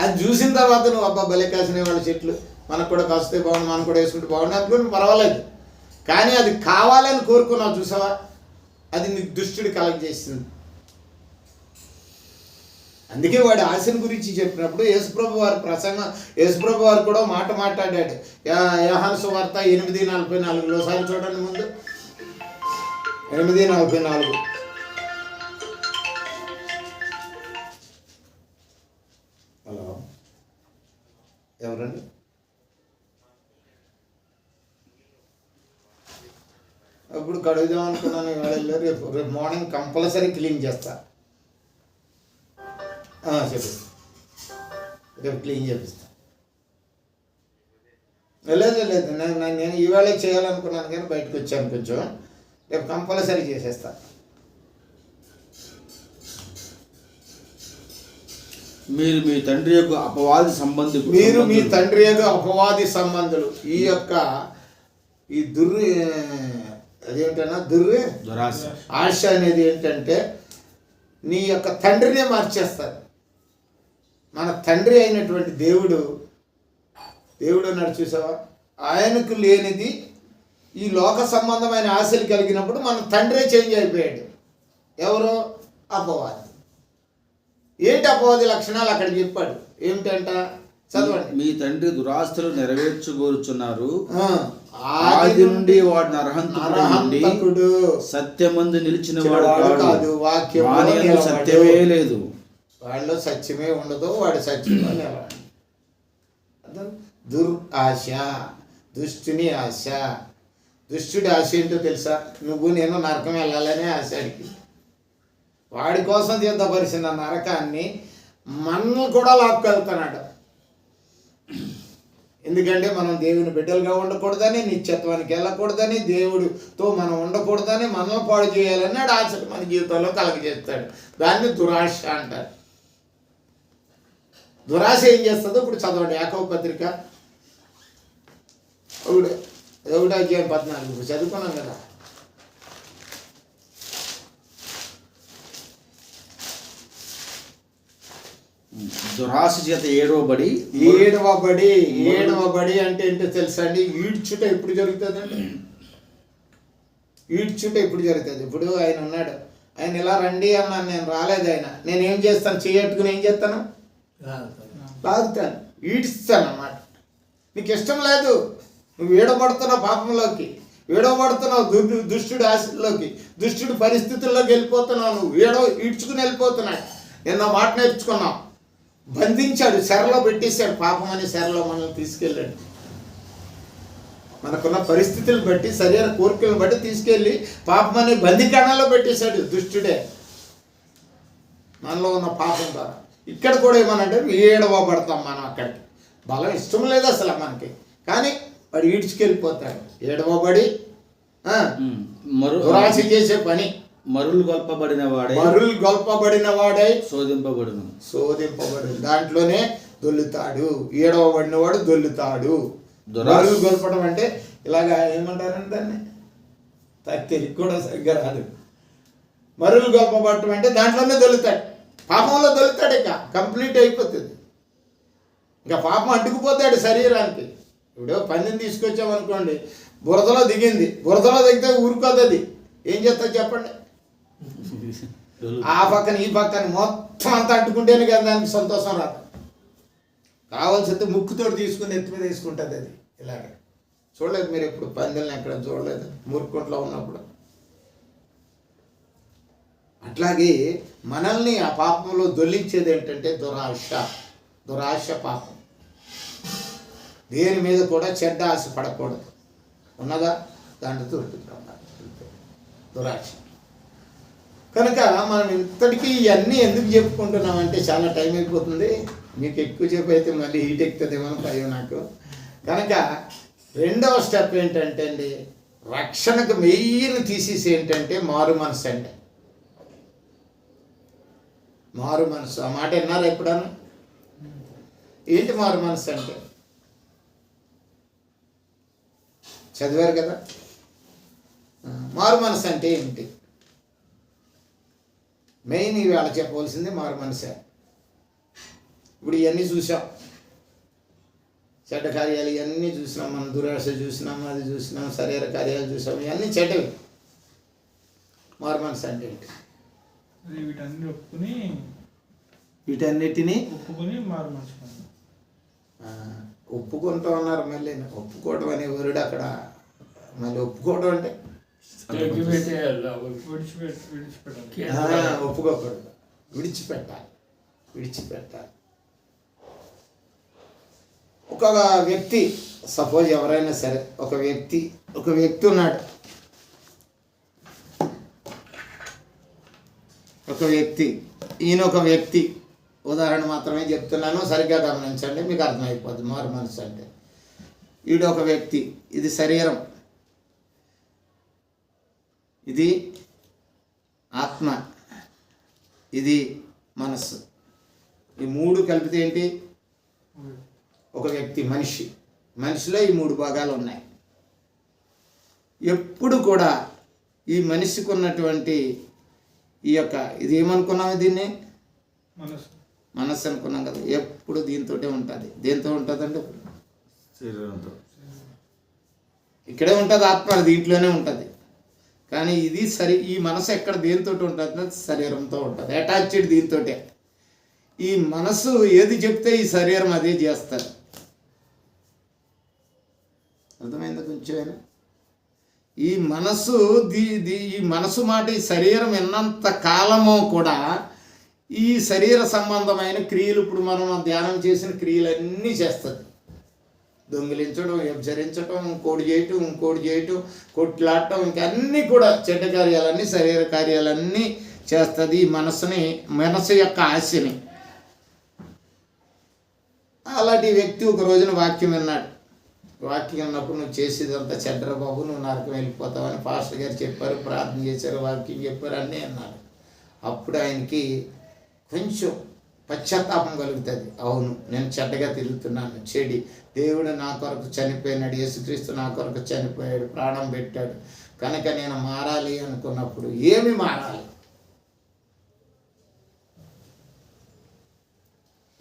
అది చూసిన తర్వాత నువ్వు అబ్బా భలే కాసిన వాళ్ళ చెట్లు, మనకు కూడా కాస్తే బాగుండు, మనం కూడా వేసుకుంటే బాగుండు అనుకుని పర్వాలేదు. కానీ అది కావాలని కోరుకున్నావు చూసావా, అది నీకు దుష్టుడు కలెక్ట్ చేసింది. అందుకే వాడి ఆశను గురించి చెప్పినప్పుడు యేసుప్రభు వారి ప్రసంగం, యేసుప్రభు వారు కూడా మాట మాట్లాడాడు. యోహాను సువార్త 8:44 ఒకసారి చూడండి. ముందు 8:44. హలో, ఎవరండి? అప్పుడు కడుగుదాం అనుకున్నాను, ఇవాళ రేపు మార్నింగ్ కంపల్సరీ క్లీన్ చేస్తా. చెప్పు, రేపు క్లీన్ చేపిస్తా. లేదు నేను ఈవేళ చేయాలనుకున్నాను కానీ బయటకు వచ్చాను కొంచెం. రేపు కంపల్సరీ చేసేస్తా. మీరు మీ తండ్రి యొక్క అపవాది సంబంధికులు. మీరు మీ తండ్రి యొక్క అపవాది సంబంధులు. ఈ యొక్క ఈ అదేంటన్నా దురాశ, ఆశ అనేది ఏంటంటే నీ యొక్క తండ్రినే మార్చేస్తారు. మన తండ్రి అయినటువంటి దేవుడు అన్నాడు చూసావా, ఆయనకు లేనిది ఈ లోక సంబంధమైన ఆశలు కలిగినప్పుడు మన తండ్రే చేంజ్ అయిపోయాడు. ఎవరు? అపవాది. ఏంటి అపవాది లక్షణాలు అక్కడ చెప్పాడు. ఏమిటంట? చదవండి. మీ తండ్రి దురాస్తులు నెరవేర్చుకోరుచున్నారు, ఆది నుండి వాడు నరహంతకుడు, సత్యమందు నిలిచిన వాడు కాదు, వాక్యము సత్యమే లేదు. వాళ్ళలో సత్యమే ఉండదు, వాడు సత్యంలో నిలబడి. దురాశ, దుష్టుని ఆశ. దుష్టుడి ఆశ ఏంటో తెలుసా? నువ్వు నేను నరకం వెళ్ళాలనే ఆశడికి. వాడి కోసం తీర్థపరిచిన నరకాన్ని మనల్ని కూడా లాక్కెళ్తున్నాడు. ఎందుకంటే మనం దేవుని బిడ్డలుగా ఉండకూడదని, నిత్యత్వానికి వెళ్ళకూడదని, దేవుడితో మనం ఉండకూడదని, మనల్ని పాడు చేయాలని ఆడు ఆశలు మన జీవితంలో కలగజేస్తాడు. దాన్ని దురాశ అంటారు. దురాశ ఏం చేస్తుందో ఇప్పుడు చదవండి. యాకోబు పత్రిక 1:14 ఇప్పుడు చదువుకున్నాం కదా. దురాశ చేత ఏడవబడి అంటే ఏంటో తెలుసా అండి? ఈడ్చుట ఎప్పుడు జరుగుతుందండి? ఈడ్చుట ఎప్పుడు జరుగుతుంది? ఇప్పుడు ఆయన ఉన్నాడు, ఆయన ఇలా రండి అన్నాను, నేను రాలేదు. ఆయన నేనేం చేస్తాను? చేయట్టుకుని ఏం చేస్తాను? లాగుతాను, ఈడ్స్తాను అన్నమాట. నీకు ఇష్టం లేదు, నువ్వు ఏడబడుతున్నావు పాపంలోకి, ఏడవబడుతున్నావు దుష్టుడు ఆశల్లోకి, దుష్టుడు పరిస్థితుల్లోకి వెళ్ళిపోతున్నావు. నువ్వు ఈడ్చుకుని వెళ్ళిపోతున్నాడు. నిన్న మాట నేర్చుకున్నావు. బంధించాడు, శరలో పెట్టేశాడు. పాపం అనే శరలో మనల్ని తీసుకెళ్ళాడు. మనకున్న పరిస్థితులను బట్టి, శరీర కోరికలను బట్టి తీసుకెళ్ళి పాపం అనే బందికాణాల్లో పెట్టేశాడు దుష్టుడే, మనలో ఉన్న పాపం ద్వారా. ఇక్కడ కూడా ఏమనంటే ఏడవబడతాం మనం. అక్కడికి బలం ఇష్టం లేదు అసలు మనకి, కానీ వాడు ఈడ్చుకెళ్ళిపోతాడు. ఏడవబడి దురాశ చేసే పని. మరులు గొల్పబడిన వాడై శోధింపబడు దాంట్లోనే దొల్లుతాడు. ఏడవబడిన వాడు దొల్లుతాడు. మరులు గొల్పడం అంటే ఇలాగా ఏమంటారంటే దాన్ని తెలియక కూడా సరిగ్గా రాదు. మరులు గొల్పబడటం అంటే దాంట్లోనే దొల్లుతాడు, పాపంలో దొల్లుతాడు. ఇక కంప్లీట్ అయిపోతుంది. ఇంకా పాపం అడ్డుకుపోతాడు శరీరానికి. ఇప్పుడు పందిని తీసుకొచ్చామనుకోండి, బురదలో దిగింది, బురదలో దిగితే ఊరుకోతుంది. ఏం చేస్తుంది చెప్పండి? ఆ పక్కన ఈ పక్కన మొత్తం అంతా అడ్డుకుంటేనే కదా దానికి సంతోషం రాదు. కావాల్సింది ముక్కుతోటి తీసుకుని ఎత్తి మీద వేసుకుంటుంది అది. ఇలాగే చూడలేదు మీరు ఎప్పుడు పందిల్ని? ఎక్కడ చూడలేదు మురుక్కుంట్లో ఉన్నప్పుడు. అట్లాగే మనల్ని ఆ పాపంలో దొల్లించేది ఏంటంటే దురాశ పాపం. దేని మీద కూడా చెడ్డ ఆశ పడకూడదు. ఉన్నదా? దాంట్లో దొరుకుతుంది దురాశ. కనుక మనం ఇంతటికీ ఇవన్నీ ఎందుకు చెప్పుకుంటున్నామంటే చాలా టైం అయిపోతుంది, మీకు ఎక్కువ చెప్పి అయితే మళ్ళీ హీట్ ఎక్కుతుందేమో భయం నాకు. కనుక రెండవ స్టెప్ ఏంటంటే అండి, రక్షణకు మెయిన్ తీసేసి ఏంటంటే మారు మనసు అంటే. మారు మనసు, ఆ మాట విన్నారా ఎప్పుడన్నా? ఏంటి మారు మనసు అంటే? చదివారు కదా. మారు మనసు అంటే ఏంటి? మెయిన్ ఇవాళ చెప్పవలసింది మారు మనసే. ఇప్పుడు ఇవన్నీ చూసాం, చెడ్డ కార్యాలు ఇవన్నీ చూసినాం, మనం దురాశ చూసినాం, అది చూసినాం, శరీర కార్యాలు చూసాం, ఇవన్నీ చెడ్డవి. మారు మనసు అంటే ఏంటి? వీటన్నిటినీ మారు మనసు. ఒప్పుకుంటూ ఉన్నారు. మళ్ళీ ఒప్పుకోవడం అనే వరుడు అక్కడ, మళ్ళీ ఒప్పుకోవడం అంటే ఒప్పుకోకూడదు, విడిచిపెట్టాలి. ఒక వ్యక్తి, సపోజ్ ఎవరైనా సరే, ఒక వ్యక్తి ఉన్నాడు. ఈయన ఒక వ్యక్తి, ఉదాహరణ మాత్రమే చెప్తున్నాను, సరిగ్గా గమనించండి, మీకు అర్థమైపోద్ది మారు మనసు అంటే. ఈడు ఒక వ్యక్తి, ఇది శరీరం, ఇది ఆత్మ, ఇది మనస్సు. ఈ మూడు కలిపితే ఏంటి? ఒక వ్యక్తి, మనిషిలో ఈ మూడు భాగాలు ఉన్నాయి. ఎప్పుడు కూడా ఈ మనిషికి ఉన్నటువంటి ఈ యొక్క, ఇది ఏమనుకున్నాము, దీన్ని మనస్సు అనుకున్నాం కదా, ఎప్పుడు దీంతోటే ఉంటుంది. దేంతో ఉంటుందంటే శరీరంతో. ఇక్కడే ఉంటుంది ఆత్మ, దీంట్లోనే ఉంటుంది. కానీ ఇది ఈ మనసు ఎక్కడ దేంతో ఉంటుంది? శరీరంతో ఉంటుంది, అటాచ్డ్ దీంతోటే. ఈ మనసు ఏది చెప్తే ఈ శరీరం అదే చేస్తారు. అర్థమైందా కొంచెం? ఈ మనసు ఈ మనసు మాట, ఈ శరీరం ఎన్నంత కాలమో కూడా ఈ శరీర సంబంధమైన క్రియలు, ఇప్పుడు మనం ధ్యానం చేసిన క్రియలన్నీ చేస్తుంది. దొంగిలించడం, వ్యభిచరించడం, ఇంకోటి చేయటం, కొట్లాడటం, ఇంకా అన్నీ కూడా చెడ్డ కార్యాలన్నీ, శరీర కార్యాలన్నీ చేస్తుంది ఈ మనసు యొక్క ఆశని. అలాంటి వ్యక్తి ఒక రోజున వాక్యం విన్నాడు. వాక్యం విన్నప్పుడు, నువ్వు చేసేదంతా చెడ్డరా బాబు, నువ్వు నరకం వెళ్ళిపోతావని పాస్టర్ గారు చెప్పారు, ప్రార్థన చేశారు, వాక్యం చెప్పారు, అన్నీ అన్నాడు. అప్పుడు ఆయనకి కొంచెం పశ్చాత్తాపం కలుగుతుంది. అవును, నేను చెడ్డగా తిరుగుతున్నాను, చెడి. దేవుడు నా కొరకు చనిపోయినాడు, యేసుక్రీస్తు నా కొరకు చనిపోయాడు, ప్రాణం పెట్టాడు, కనుక నేను మారాలి అనుకున్నప్పుడు ఏమి మారాలి?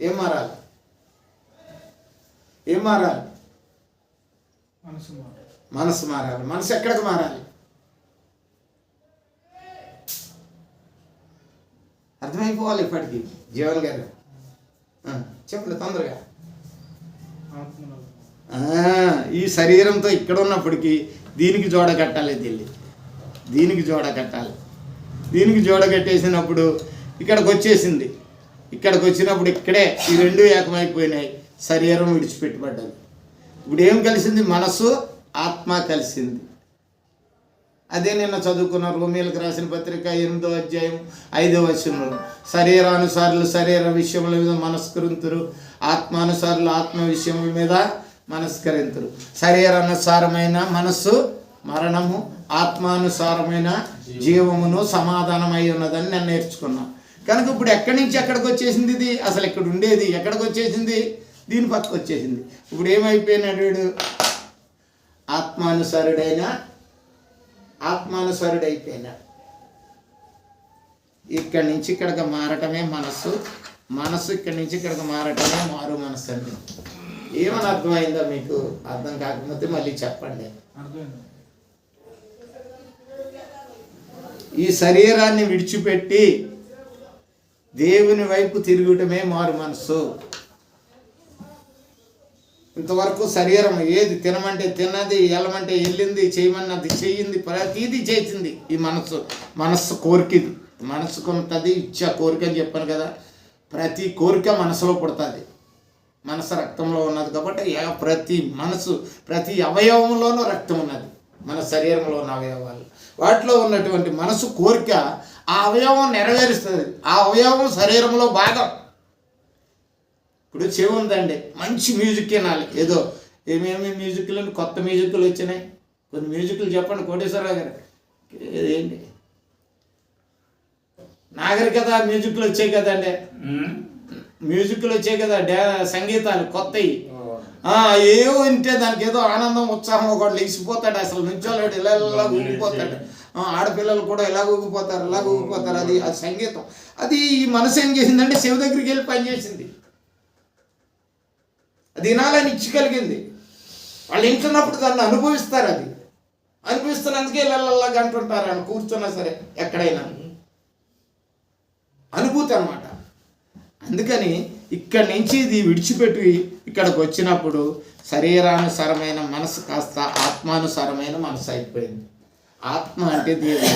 ఏం మారాలి? మనసు మారాలి. మనసు ఎక్కడికి మారాలి? అర్థమైపోవాలి ఇప్పటికీ. జీవన్ గారు చెప్పండి తొందరగా. ఈ శరీరంతో ఇక్కడ ఉన్నప్పటికీ దీనికి జోడ కట్టాలి, దీనికి జోడ కట్టాలి. దీనికి జోడ కట్టేసినప్పుడు ఇక్కడికి వచ్చేసింది. ఇక్కడికి వచ్చినప్పుడు ఇక్కడే ఈ రెండు ఏకమైపోయినాయి, శరీరం విడిచిపెట్టుబడ్డది. ఇప్పుడు ఏం కలిసింది? మనసు ఆత్మ కలిసింది. అదే నిన్న చదువుకున్న రోమీయులకు రాసిన పత్రిక 8వ అధ్యాయం 5వ వచనంలో, శరీరానుసారులు శరీర విషయముల మీద మనస్కరింతురు, ఆత్మానుసారులు ఆత్మ విషయముల మీద మనస్కరింతురు. శరీరానుసారమైన మనస్సు మరణము, ఆత్మానుసారమైన జీవమును సమాధానమై ఉన్నదని నేను నేర్చుకున్నాను. కనుక ఇప్పుడు ఎక్కడి నుంచి ఎక్కడికి వచ్చేసింది ఇది? అసలు ఇక్కడ ఉండేది ఎక్కడికి వచ్చేసింది? దీని పక్కకు వచ్చేసింది. ఇప్పుడు ఏమైపోయినాడు వీడు? ఆత్మానుసారుడైపోయినాడు. ఇక్కడి నుంచి ఇక్కడికి మారటమే మనస్సు, మనస్సు ఇక్కడి నుంచి ఇక్కడికి మారటమే మారు మనస్సు అండి. ఏమని అర్థమైందా మీకు? అర్థం కాకపోతే మళ్ళీ చెప్పండి. ఈ శరీరాన్ని విడిచిపెట్టి దేవుని వైపు తిరుగుటమే మారు మనస్సు. ఇంతవరకు శరీరం ఏది తినమంటే తిన్నది, వెళ్ళమంటే వెళ్ళింది, చేయమన్నది చెయ్యింది, ప్రతిదీ చేసింది. ఈ మనస్సు కోరికది, మనసుకు ఉంటుంది ఇచ్చా కోరిక అని చెప్పాను కదా. ప్రతి కోరిక మనసులో పుడుతుంది, మనసు రక్తంలో ఉన్నది కాబట్టి ప్రతి అవయవంలోనూ రక్తం ఉన్నది. మన శరీరంలో ఉన్న అవయవాలు, వాటిలో ఉన్నటువంటి మనసు కోరిక ఆ అవయవం నెరవేరుస్తుంది. ఆ అవయవం శరీరంలో భాగం. ఇప్పుడు చెవి ఉందండి, మంచి మ్యూజిక్ వినాలి. ఏదో ఏమేమి మ్యూజిక్లు, కొత్త మ్యూజిక్లు వచ్చినాయి. కొన్ని మ్యూజిక్లు చెప్పండి కోటేశ్వరరావు గారు. ఏంటి నాగరికత మ్యూజిక్లు వచ్చాయి కదండి, మ్యూజిక్లు వచ్చాయి కదా, సంగీతాలు కొత్తవి. ఏవో వింటే దానికి ఏదో ఆనందం, ఉత్సాహం. ఒకటి లేచిపోతాడు, అసలు నుంచోలేడు, ఇలా ఊగిపోతాడు. ఆడపిల్లలు కూడా ఇలా ఊగిపోతారు. అది సంగీతం. అది ఈ మనసు ఏం చేసిందంటే శివ దగ్గరికి వెళ్ళి పనిచేసింది. అది వినాలని ఇచ్చగలిగింది. వాళ్ళు వింటున్నప్పుడు దాన్ని అనుభవిస్తారు. అది అనుభవిస్తున్నందుకే ఇళ్ళల్లా అంటుంటారు. అని కూర్చున్నా సరే ఎక్కడైనా అనుభూతి అన్నమాట. అందుకని ఇక్కడి నుంచి ఇది విడిచిపెట్టి ఇక్కడికి వచ్చినప్పుడు శరీరానుసారమైన మనసు కాస్త ఆత్మానుసారమైన మనసు అయిపోయింది. ఆత్మ అంటే దేవుడు,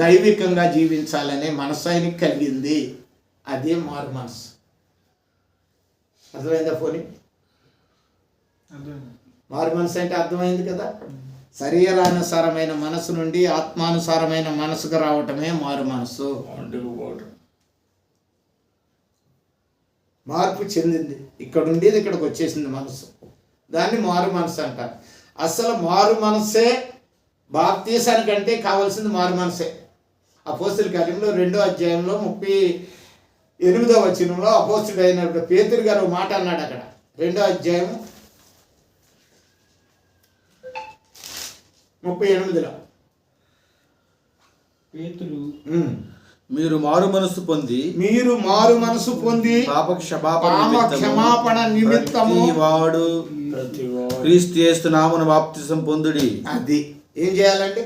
దైవికంగా జీవించాలనే మనసు ఆయనకి కలిగింది. అదే మారు మనసు. అర్థమైందా పోనీ? మారు మనసు అంటే అర్థమైంది కదా. శరీరానుసారమైన మనసు నుండి ఆత్మానుసారమైన మనసుకు రావటమే మారు మనసు. మార్పు చెందింది, ఇక్కడ ఉండేది ఇక్కడికి వచ్చేసింది మనసు. దాన్ని మారు మనసు అంటారు. అసలు మారు మనసే బాప్తీసానికంటే కావాల్సింది మారు మనసే. అపోస్తుల కార్యంలో 2వ అధ్యాయంలో 38వ వచనంలో అపోస్తుడు అయినప్పుడు పేతురు గారు మాట అన్నాడు. అక్కడ 2వ అధ్యాయం 38లో పేతురు మీరు మారు మనసు పొంది పాప క్షమాపణ నిమిత్తము వాడు క్రీస్తు యేసు నామమున బాప్తిసం పొందుడి. అది ఏం చేయాలంటే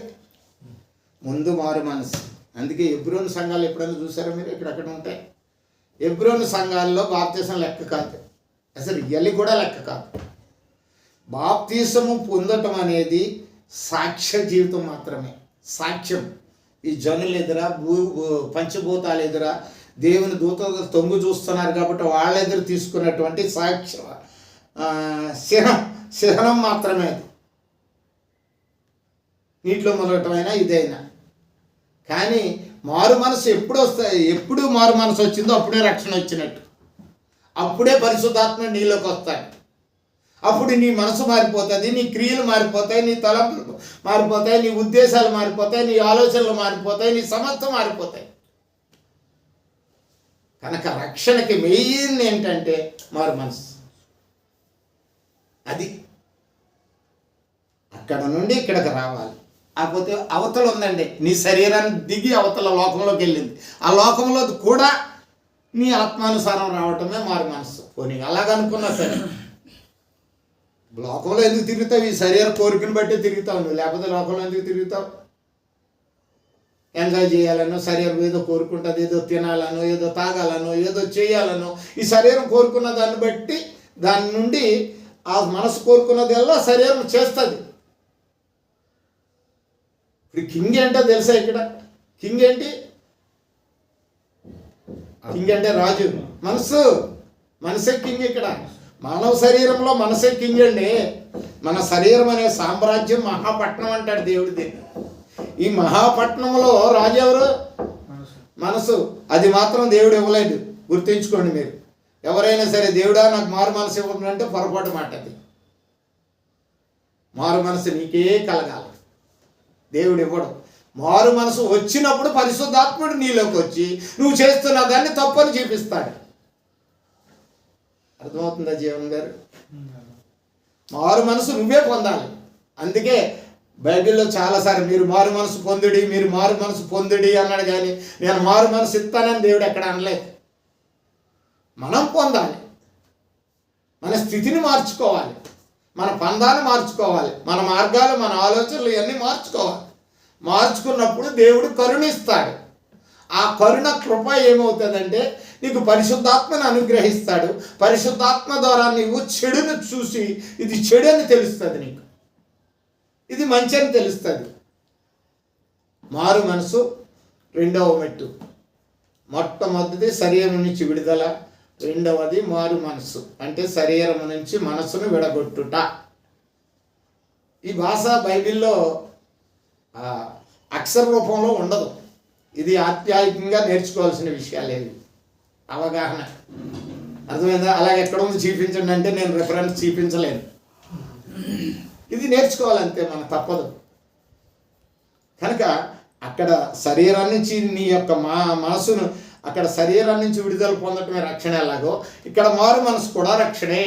ముందు మారు మనసు. అందుకే ఎబ్రోను సంఘాలు ఎప్పుడైనా చూసారా మీరు? ఇక్కడక్కడ ఉంటాయి. ఎబ్రోను సంఘాల్లో బాప్తిసం లెక్క కాదు, అసలు రియల్లీ కూడా లెక్క కాదు. బాప్తిసము పొందటం అనేది సాక్ష్య జీవితం మాత్రమే. సాక్ష్యం ఈ జనులు ఎదురా, పంచభూతాలు ఎదురా, దేవుని దూతలు తొంగు చూస్తున్నారు కాబట్టి వాళ్ళ ఎదురు తీసుకున్నటువంటి సాక్ష్య శిహనం మాత్రమే. నీటిలో మొదలటమైనా ఇదైనా కానీ మారు మనసు ఎప్పుడు మారు మనసు వచ్చిందో అప్పుడే రక్షణ వచ్చినట్టు. అప్పుడే పరిశుద్ధాత్మ నీలోకి వస్తాడు. అప్పుడు నీ మనసు మారిపోతుంది, నీ క్రియలు మారిపోతాయి, నీ తలంపులు మారిపోతాయి, నీ ఉద్దేశాలు మారిపోతాయి, నీ ఆలోచనలు మారిపోతాయి, నీ సమస్తం మారిపోతాయి. కనుక రక్షణకి మెయిన్ ఏంటంటే మారు మనసు. అది అక్కడ నుండి ఇక్కడికి రావాలి. కాకపోతే అవతల ఉందండి, నీ శరీరాన్ని దిగి అవతల లోకంలోకి వెళ్ళింది. ఆ లోకంలో కూడా నీ ఆత్మానుసారం రావటమే మారు మనసు. పోనీ అలాగనుకున్నా సరే లోకంలో ఎందుకు తిరుగుతావు? ఈ శరీర కోరికను బట్టి తిరుగుతావు నువ్వు, లేకపోతే లోకంలో ఎందుకు తిరుగుతావు? ఎంజాయ్ చేయాలనో, శరీరం ఏదో కోరుకుంటుంది, ఏదో తినాలనో, ఏదో తాగాలనో, ఏదో చేయాలనో, ఈ శరీరం కోరుకున్న దాన్ని బట్టి దాని నుండి ఆ మనసు కోరుకున్నదల్లా శరీరం చేస్తుంది. ఇప్పుడు కింగ్ ఏంటో తెలుసా? ఇక్కడ కింగ్ ఏంటి? కింగ్ అంటే రాజు. మనసే కింగ్. ఇక్కడ మానవ శరీరంలో మనసే కింగ్ అండి. మన శరీరం అనే సామ్రాజ్యం మహాపట్నం అంటాడు దేవుడిది. ఈ మహాపట్నంలో రాజు ఎవరు? మనసు. అది మాత్రం దేవుడు ఇవ్వలేదు, గుర్తుంచుకోండి మీరు. ఎవరైనా సరే దేవుడా నాకు మారు మనసు ఇవ్వడం అంటే పొరపాటు మాట. అది మారు మనసు నీకే కలగాలి, దేవుడు ఇవ్వడం. మారు మనసు వచ్చినప్పుడు పరిశుద్ధాత్ముడు నీలోకి వచ్చి నువ్వు చేస్తున్న దాన్ని తప్పని చూపిస్తాడు. అర్థమవుతుందా జీవన్ గారు? మారు మనసు నువ్వే పొందాలి. అందుకే బైబిల్లో చాలాసార్లు మీరు మారు మనసు పొందుడి అన్నాడు. కానీ నేను మారు మనసు ఇస్తానని దేవుడు ఎక్కడ అనలేదు. మనం పొందాలి, మన స్థితిని మార్చుకోవాలి, మన పందాన్ని మార్చుకోవాలి, మన మార్గాలు, మన ఆలోచనలు ఇవన్నీ మార్చుకోవాలి. మార్చుకున్నప్పుడు దేవుడు కరుణిస్తాడు. ఆ కరుణ కృప ఏమవుతుందంటే నీకు పరిశుద్ధాత్మను అనుగ్రహిస్తాడు. పరిశుద్ధాత్మ ద్వారా నీవు చెడును చూసి ఇది చెడు అని తెలుస్తుంది, నీకు ఇది మంచి అని తెలుస్తుంది. మారు మనసు రెండవ మెట్టు. మొట్టమొదటిది శరీరం నుంచి విడుదల, రెండవది మారు మనసు అంటే శరీరం నుంచి మనసును విడగొట్టుట. ఈ భాష బైబిల్లో అక్షర రూపంలో ఉండదు. ఇది ఆప్యాయంగా నేర్చుకోవాల్సిన విషయాలు ఏవి, అవగాహన. అర్థమైందా? అలాగే ఎక్కడ ఉంది చూపించండి అంటే నేను రిఫరెన్స్ చూపించలేను. ఇది నేర్చుకోవాలంతే, మనకు తప్పదు. కనుక అక్కడ శరీరం నుంచి నీ యొక్క మనసును, అక్కడ శరీరం నుంచి విడుదల పొందటమే రక్షణ ఎలాగో ఇక్కడ మారు మనసు కూడా రక్షణే.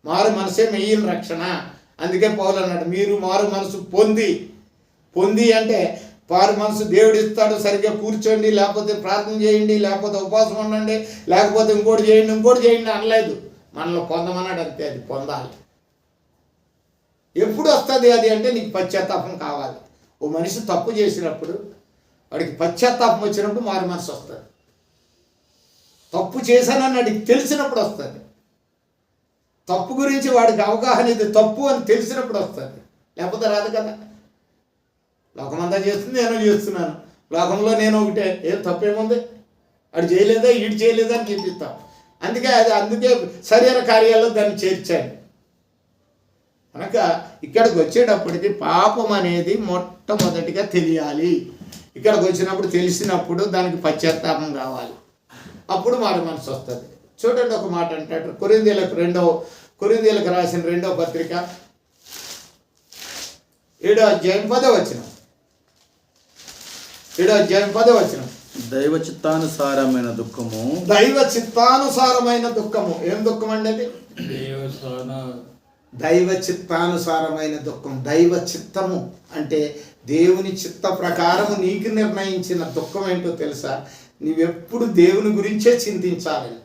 మారు మనసే మెయిన్ రక్షణ. అందుకే పౌలు అన్నాడు, మీరు మారు మనసు పొంది అంటే మారు మనసు దేవుడు ఇస్తాడు. సరిగ్గా కూర్చోండి, లేకపోతే ప్రార్థన చేయండి, లేకపోతే ఉపవాసం ఉండండి, లేకపోతే ఇంకోటి చేయండి అనలేదు. మనలో పొందమన్నాడు, అంతే. అది పొందాలి. ఎప్పుడు వస్తుంది అది అంటే నీకు పశ్చాత్తాపం కావాలి. ఓ మనిషి తప్పు చేసినప్పుడు వాడికి పశ్చాత్తాపం వచ్చినప్పుడు మారు మనసు వస్తుంది. తప్పు చేశానని వాడికి తెలిసినప్పుడు వస్తుంది. తప్పు గురించి వాడికి అవగాహన, ఇది తప్పు అని తెలిసినప్పుడు వస్తుంది, లేకపోతే రాదు కదా. లోకమంతా చేస్తుంది, నేను చేస్తున్నాను, లోకంలో నేను ఒకటే, ఏం తప్పేముంది, వాడు చేయలేదా ఈడు చేయలేదా అని చూపిస్తాం. అందుకే శరీర కార్యాల్లో దాన్ని చేర్చాను. కనుక ఇక్కడికి వచ్చేటప్పటికి పాపం అనేది మొట్టమొదటిగా తెలియాలి. ఇక్కడికి వచ్చినప్పుడు తెలిసినప్పుడు దానికి పశ్చాత్తాపం కావాలి, అప్పుడు మారు మనసు వస్తుంది. చూడండి, ఒక మాట అంటాడు, కొరింథీయులకు రాసిన 2వ పత్రిక 7వ అధ్యాయం 10వ వచనం. 7వ అధ్యాయం 10వ వచనం. దైవ చిత్తానుసారమైన దుఃఖము. దైవ చిత్తానుసారమైన దుఃఖము. ఏం దుఃఖం అండి అది? దైవ చిత్తానుసారమైన దుఃఖం. దైవ చిత్తము అంటే దేవుని చిత్త ప్రకారము నీకు నిర్ణయించిన దుఃఖం ఏంటో తెలుసా? నీవెప్పుడు దేవుని గురించే చింతించాలని.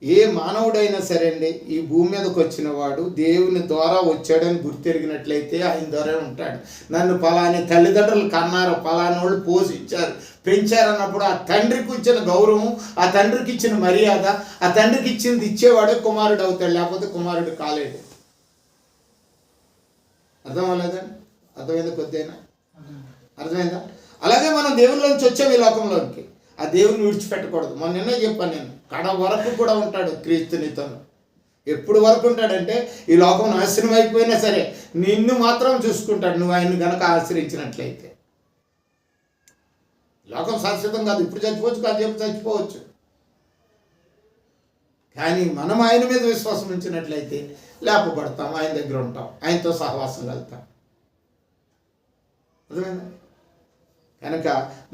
ఏ మానవుడైనా సరే అండి, ఈ భూమి మీదకి వచ్చిన వాడు దేవుని ద్వారా వచ్చాడని గుర్తెరిగినట్లయితే ఆయన ద్వారా ఉంటాడు. నన్ను పలాని తల్లిదండ్రులు కన్నారు, పలాని వాళ్ళు పోషించారు, పెంచారన్నప్పుడు ఆ తండ్రికి ఇచ్చిన గౌరవం, ఆ తండ్రికి ఇచ్చిన మర్యాద, ఆ తండ్రికి ఇచ్చింది ఇచ్చేవాడే కుమారుడు అవుతాడు, లేకపోతే కుమారుడు కాలేడు. అర్థం అవ్వలేదండి? అర్థమైందా? కొద్దిగా అర్థమైందా? అలాగే మనం దేవునిలోంచి వచ్చాము ఈ లోకంలోకి. ఆ దేవుని విడిచిపెట్టకూడదు. నిన్నే చెప్పాను నేను, కడ వరకు కూడా ఉంటాడు క్రీస్తు నీతోను. ఎప్పుడు వరకు ఉంటాడంటే ఈ లోకం నాశనం అయిపోయినా సరే నిన్ను మాత్రం చూసుకుంటాడు, నువ్వు ఆయన్ని గనక ఆశ్రయించినట్లయితే. లోకం శాశ్వతం కాదు, ఇప్పుడు చచ్చిపోవచ్చు, కాదు చెప్పి చచ్చిపోవచ్చు. కానీ మనం ఆయన మీద విశ్వాసం ఉంచినట్లయితే లేపబడతాం, ఆయన దగ్గర ఉంటాం, ఆయనతో సహవాసం వెళ్తాం. అర్థమైందా? కనుక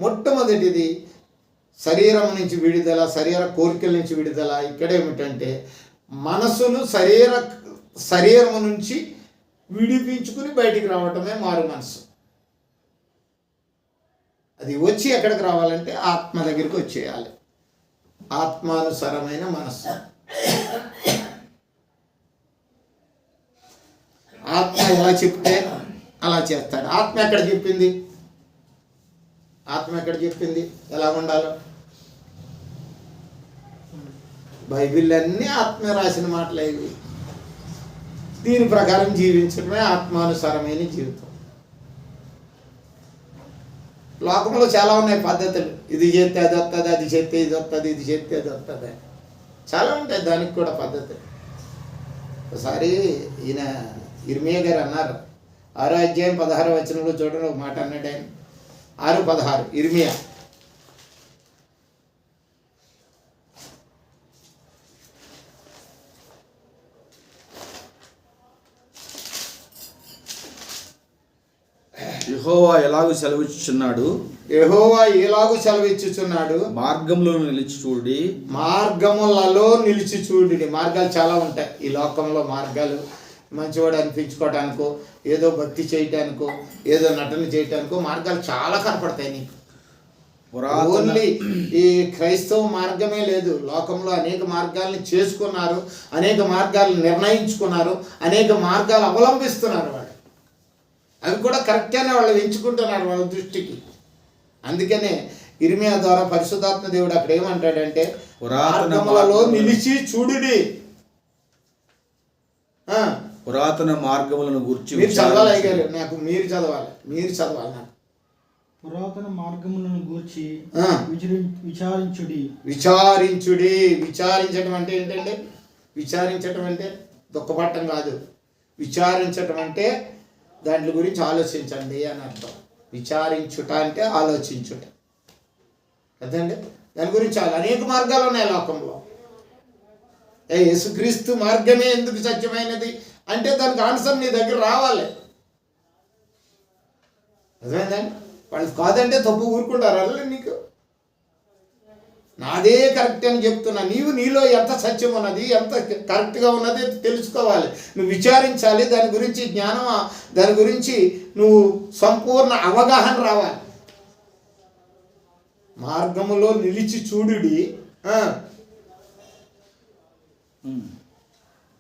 మొట్టమొదటిది శరీరం నుంచి విడుదల, శరీర కోరికల నుంచి విడుదల. ఇక్కడ ఏమిటంటే మనసును శరీరము నుంచి విడిపించుకుని బయటికి రావటమే మారు మనసు. అది వచ్చి ఎక్కడికి రావాలంటే ఆత్మ దగ్గరికి వచ్చేయాలి. ఆత్మానుసారమైన మనస్సు. ఆత్మ ఎలా చెప్తే అలా చేస్తాడు. ఆత్మ ఎక్కడ చెప్పింది? ఆత్మ ఎక్కడ చెప్పింది ఎలా ఉండాలో? బైబిల్ అన్నీ ఆత్మ రాసిన మాటలు ఇవి. దీని ప్రకారం జీవించడమే ఆత్మానుసారమైన జీవితం. లోకంలో చాలా ఉన్నాయి పద్ధతులు, ఇది చేస్తే అది వస్తుంది, అది చేస్తే ఇది వస్తుంది, ఇది చేస్తే అది వస్తుంది, చాలా ఉంటాయి దానికి కూడా పద్ధతులు. ఒకసారి ఈయన ఇర్మియా గారు అన్నారు, 6వ అధ్యాయం 16వ వచనంలో చూడండి, ఒక మాట అన్నాడు ఆయన. 6:16 ఇర్మియా. యెహోవా ఎలాగూ సెలవిచ్చుచున్నాడు, యెహోవా ఎలాగూ సెలవిచ్చుచున్నాడు, మార్గంలో నిలిచి చూడి. మార్గములలో నిలిచి చూడి. మార్గాలు చాలా ఉంటాయి ఈ లోకంలో. మార్గాలు మంచివాడు అనిపించుకోవటానికో, ఏదో భక్తి చేయటానికో, ఏదో నటన చేయటానికో మార్గాలు చాలా కనపడతాయి నీకు. ఓన్లీ ఈ క్రైస్తవ మార్గమే లేదు, లోకంలో అనేక మార్గాల్ని చేసుకున్నారు, అనేక మార్గాలు నిర్ణయించుకున్నారు, అనేక మార్గాలు అవలంబిస్తున్నారు వాళ్ళు. అవి కూడా కరెక్ట్గానే వాళ్ళు ఎంచుకుంటున్నారు వాళ్ళ దృష్టికి. అందుకనే ఇర్మియా ద్వారా పరిశుద్ధాత్మ దేవుడు అక్కడ ఏమంటాడంటే, మార్గములలో నిలిచి చూడుడి. పురాతన మార్గములను గురించి మీరు చదవాలి అయ్యారు, నాకు మీరు చదవాలి నాకు. పురాతన మార్గములను గూర్చి విచారించుడి. విచారించడం అంటే ఏంటంటే, విచారించడం అంటే దుఃఖపడటం కాదు. విచారించడం అంటే దాంట్లో గురించి ఆలోచించండి అని అర్థం. విచారించుట అంటే ఆలోచించుట కదండి. దాని గురించి అనేక మార్గాలు ఉన్నాయి లోకంలో. యేసుక్రీస్తు మార్గమే ఎందుకు సత్యమైనది అంటే దానికి ఆన్సర్ నీ దగ్గర రావాలి. అర్థమైందండి. వాళ్ళు కాదంటే తప్పు ఊరుకుంటారు. అలా నీకు నాదే కరెక్ట్ అని చెప్తున్నా. నీలో ఎంత సత్యం ఉన్నది, ఎంత కరెక్ట్గా ఉన్నది తెలుసుకోవాలి. నువ్వు విచారించాలి. దాని గురించి జ్ఞానం, దాని గురించి నువ్వు సంపూర్ణ అవగాహన రావాలి. మార్గములో నిలిచి చూడుడి.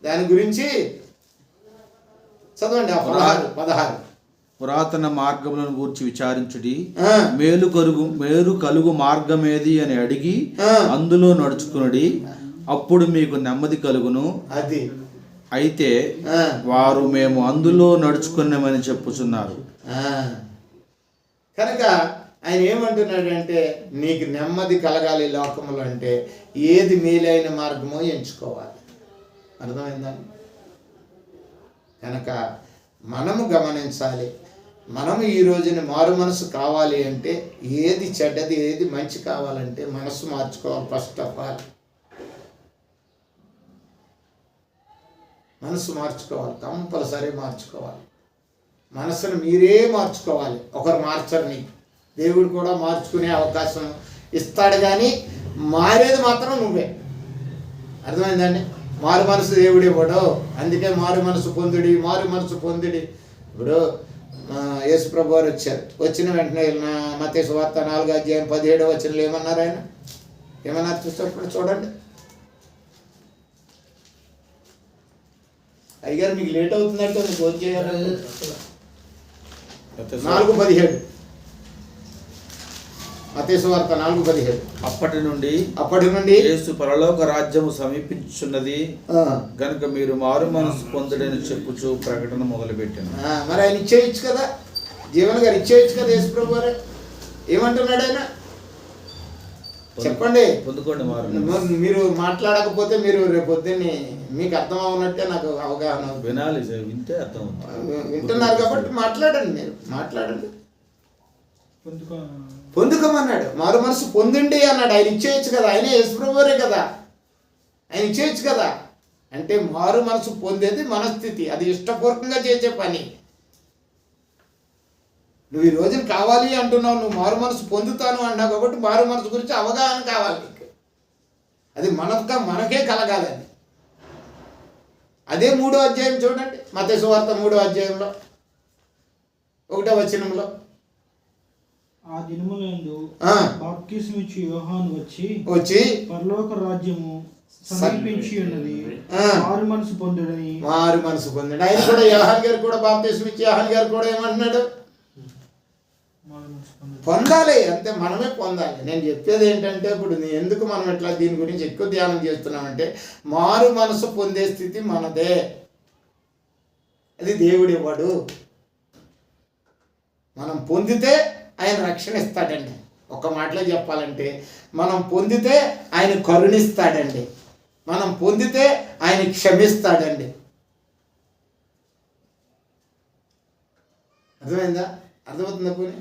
దాని గురించి చదవండి. 16 పురాతన మార్గములను గూర్చి విచారించుడి, మేలు కలుగు మార్గమేది అని అడిగి అందులో నడుచుకునుడి, అప్పుడు మీకు నెమ్మది కలుగును. అది అయితే వారు మేము అందులో నడుచుకున్నామని చెప్పుచున్నారు. కనుక ఆయన ఏమంటున్నాడంటే నీకు నెమ్మది కలగాలి లోకములు అంటే ఏది మేలైన మార్గమో ఎంచుకోవాలి. అర్థమైందా? కనుక మనము గమనించాలి. మనము ఈ రోజున మారు మనసు కావాలి అంటే ఏది చెడ్డది ఏది మంచి కావాలంటే మనసు మార్చుకోవాలి. ఫస్ట్ ఆఫ్ ఆల్ మనసు మార్చుకోవాలి. కంపల్సరీ మార్చుకోవాలి. మనసును మీరే మార్చుకోవాలి. ఒకరు మార్చరు. నీకు దేవుడు కూడా మార్చుకునే అవకాశం ఇస్తాడు, కానీ మారేది మాత్రం నువ్వే. అర్థమైందండి? మారు మనసు దేవుడు ఇవ్వడు. అందుకే మారు మనసు పొందుడి, మారు మనసు పొందుడి. ఇప్పుడు యేసు ప్రభు వారు వచ్చారు. వచ్చిన వెంటనే మత్తయి సువార్త 4:17 ఏమన్నారు? ఆయన ఏమన్నారు చూసేటప్పుడు చూడండి. అయ్యారు మీకు లేట్ అవుతుందంటే నేను ఫోన్ చేయాలి. 4:17 మత్తయి సువార్త 4:17. అప్పటి నుండి యేసు పరలోక రాజ్యము సమీపించున్నది గనుక మీరు మారు మనసు పొందుడని చెప్పుచు ప్రకటన మొదలుపెట్టాను. మరి ఆయన ఇచ్చేయచ్చు కదా, జీవన్ గారు ఇచ్చేయచ్చు కదా. యేసు ప్రభు వారు ఏమంటున్నాడు? ఆయన చెప్పండి. పొందుకోండి మారు. మీరు మాట్లాడకపోతే మీరు రేపు పొద్దున్నే మీకు అర్థం అవునట్టే నాకు అవగాహన. వినాలి, వింటే అర్థం. వింటున్నారు కాబట్టి మాట్లాడండి. మీరు మాట్లాడండి. పొందుకోమన్నాడు. మారు మనసు పొందండి అన్నాడు. ఆయన ఇచ్చేయచ్చు కదా. ఆయనే యేసుప్రభువే కదా. ఆయన ఇచ్చేయచ్చు కదా. అంటే మారు మనసు పొందేది మనస్థితి. అది ఇష్టపూర్వకంగా చేసే పని. నువ్వు ఈ రోజున కావాలి అంటున్నావు, నువ్వు మారు మనసు పొందుతాను అన్నావు కాబట్టి మారు మనసు గురించి అవగాహన కావాలి నీకు. అది మనకే కలగాలి. అది అదే 3వ అధ్యాయం చూడండి. మత్తయి సువార్త 3వ అధ్యాయంలో 1వ వచనంలో, ఆ దినములందు బాప్తిస్మము ఇచ్చు యోహాను వచ్చి పరలోక రాజ్యము సమీపించి ఉన్నది, మారు మనసు పొందుడని. మారు మనసు పొందుడు. ఆయన కూడా యోహాను గారు కూడా బాప్తిస్మము ఇచ్చి యోహాను గారు కూడా ఏమంటున్నాడు? పొందాలి. అంతే, మనమే పొందాలి. నేను చెప్పేది ఏంటంటే ఇప్పుడు ఎందుకు మనం ఇట్లా దీని గురించి ఎక్కువ ధ్యానం చేస్తున్నామంటే మారు మనసు పొందే స్థితి మనదే. అది దేవుడు ఇవ్వడు. మనం పొందితే ఆయన రక్షణ ఇస్తాడండి. ఒక మాటలో చెప్పాలంటే మనం పొందితే ఆయన కరుణిస్తాడండి. మనం పొందితే ఆయన క్షమిస్తాడండి. అర్థమైందా? అర్థమవుతుందా? పోనీ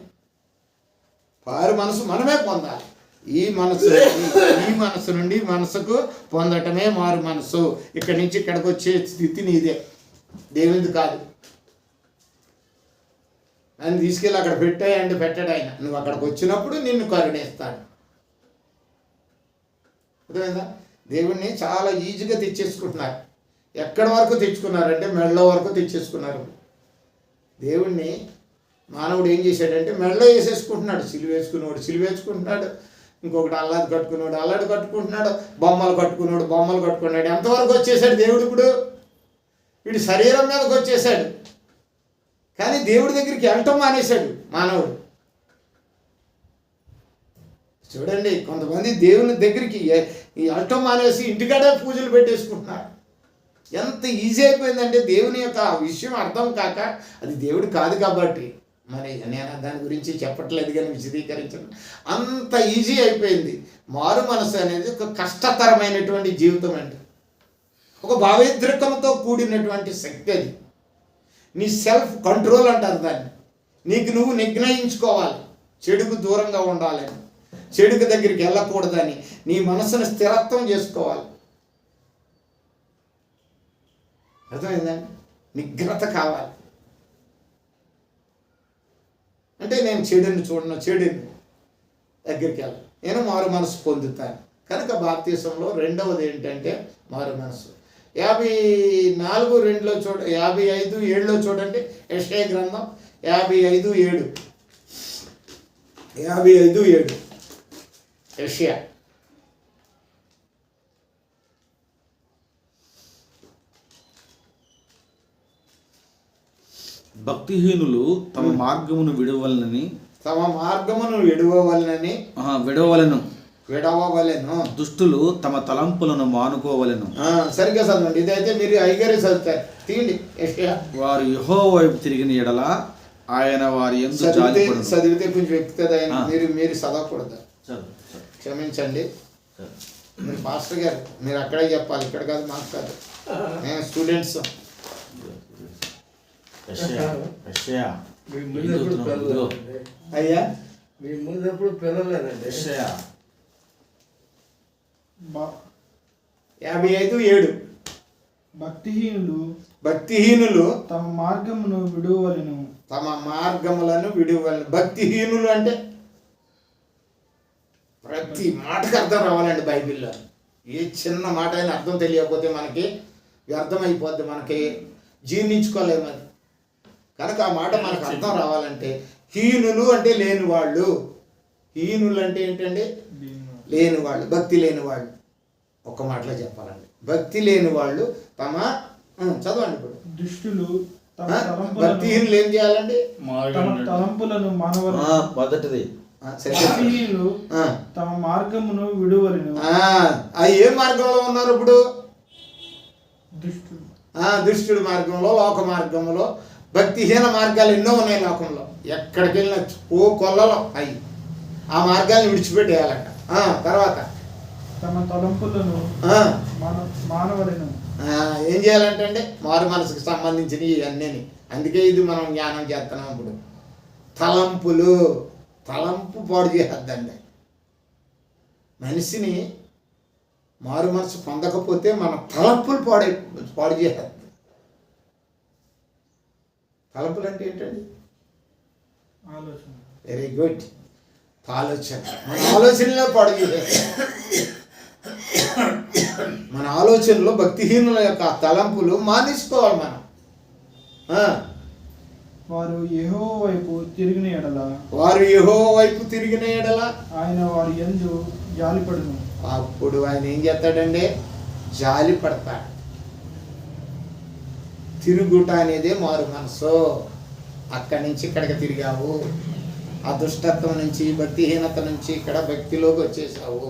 వారి మనసు మనమే పొందాలి. ఈ మనసు నుండి మనసుకు పొందటమే మారు మనసు. ఇక్కడి నుంచి ఇక్కడికి వచ్చే స్థితి నీదే, దేవునిది కాదు. ఆయన తీసుకెళ్ళి అక్కడ పెట్టాయండి, పెట్టాడు ఆయన. నువ్వు అక్కడికి వచ్చినప్పుడు నిన్ను కరుణిస్తాడు. అర్థమైందా? దేవుణ్ణి చాలా ఈజీగా తెచ్చేసుకుంటున్నారు. ఎక్కడి వరకు తెచ్చుకున్నారంటే మెడలో వరకు తెచ్చేసుకున్నారు. దేవుణ్ణి మానవుడు ఏం చేశాడంటే మెడలో వేసేసుకుంటున్నాడు. సిలువేసుకుంటున్నాడు. ఇంకొకటి అల్లాది కట్టుకున్నాడు, అల్లాడు కట్టుకుంటున్నాడు. బొమ్మలు కట్టుకున్నాడు. ఎంతవరకు వచ్చేసాడు దేవుడు? ఇప్పుడు వీడి శరీరం మీదకి వచ్చేసాడు. కానీ దేవుడి దగ్గరికి వెళ్ళటం మానేశాడు మానవుడు. చూడండి, కొంతమంది దేవుని దగ్గరికి వెళ్ళటం మానేసి ఇంటికాడే పూజలు పెట్టేసుకుంటున్నారు. ఎంత ఈజీ అయిపోయిందంటే దేవుని యొక్క విషయం అర్థం కాక, అది దేవుడు కాదు కాబట్టి. మరి నేను దాని గురించి చెప్పట్లేదు కానీ విశదీకరించడం అంత ఈజీ అయిపోయింది. మారు మనసు అనేది ఒక కష్టతరమైనటువంటి జీవితం అండి. ఒక భావోద్రేకంతో కూడినటువంటి శక్తి అది. నీ సెల్ఫ్ కంట్రోల్ అంటారు దాన్ని. నీకు నువ్వు నిర్ణయించుకోవాలి, చెడుకు దూరంగా ఉండాలని, చెడుకు దగ్గరికి వెళ్ళకూడదని నీ మనసును స్థిరత్వం చేసుకోవాలి. అర్థమైందండి? నిగ్రత కావాలి. అంటే నేను చెడుని చూడను, చెడుని దగ్గరికి వెళ్ళను, నేను మారు మనసు పొందుతాను. కనుక బాప్తీసంలో రెండవది ఏంటంటే మారు మనసు. 54:2 చూడ 55:7 చూడండి. యెషయా గ్రంథం 55:7. 55:7 యెషయా. భక్తిహీనులు తమ మార్గమును విడవలనని విడవవలెను. దుష్టులు తమ తలంపులను మానుకోవలెను. సరిగ్గా చదవండి. ఇదైతే మీరు ఐగరే చదువుతారు. తీయండి యెషయా. వారు యెహోవా వైపు తిరిగిన ఎడల ఆయన వారి యందు జాలిపడును. చదివితే కొంచెం వ్యక్తిగత మీరు చదవకూడదు. క్షమించండి, మీరు పాస్టర్ గారు, మీరు అక్కడే చెప్పాలి, ఇక్కడ కాదు, మాకు కాదు. మేము స్టూడెంట్స్. అయ్యా మీ ముందు ఎప్పుడు పిల్లలేదండి. 55:7 భక్తిహీనులు తమ మార్గమును విడువవలెను. తమ మార్గములను విడువలను. భక్తిహీనులు అంటే ప్రతి మాటకు అర్థం రావాలండి బైబిల్లో. ఏ చిన్న మాట అయినా అర్థం తెలియకపోతే మనకి వ్యర్థమైపోద్ది, మనకి జీర్ణించుకోలేము అది. కనుక ఆ మాట మనకు అర్థం రావాలంటే హీనులు అంటే లేని వాళ్ళు. హీనులు అంటే ఏంటండి? లేని వాళ్ళు, భక్తి లేని వాళ్ళు. ఒక్క మాటలో చెప్పాలండి, భక్తి లేని వాళ్ళు తమ చదవండి ఇప్పుడు. దుష్టులు భక్తిహీనులు ఏం చేయాలండి? తమ తలంపులను మానవలెను. మొదటిది భక్తిహీనులు తమ మార్గమును విడువలెను. ఏ మార్గంలో ఉన్నారు ఇప్పుడు? దుష్టులు. దుష్టుడి మార్గంలో, లోక మార్గంలో. భక్తిహీన మార్గాలు ఎన్నో ఉన్నాయి లోకంలో. ఎక్కడికి వెళ్ళినా కొల్లలో అవి ఆ మార్గాన్ని విడిచిపెట్టేయాలంట. తర్వాత తమ తలంపులను మానవలెను. ఏం చేయాలంటే అండి, మారు మనసుకు సంబంధించినవి ఇవన్నీ. అందుకే ఇది మనం జ్ఞానం చేస్తున్నాం. ఇప్పుడు తలంపు పాడు చేయొద్దండి. మనిషిని మారు మనసు పొందకపోతే మన తలంపులు పాడు చేయొద్దు. తలంపులు అంటే ఏంటండి? ఆలోచన. Very good. ఆలోచన. మన ఆలోచనలో పాడు చేయాలి. మన ఆలోచనలో భక్తిహీనుల యొక్క తలంపులు మానేసుకోవాలి మనం. వారు యెహోవా వైపు తిరిగిన ఎడల ఆయన వారి యందు జాలిపడును. అప్పుడు ఆయన ఏం చేస్తాడండి? జాలి పడతాడు. తిరుగుట అనేది మారు మనసు. అక్కడి నుంచి ఇక్కడికి తిరిగావు, ఆ దుష్టత్వం నుంచి, భక్తిహీనత నుంచి ఇక్కడ భక్తిలోకి వచ్చేసావు.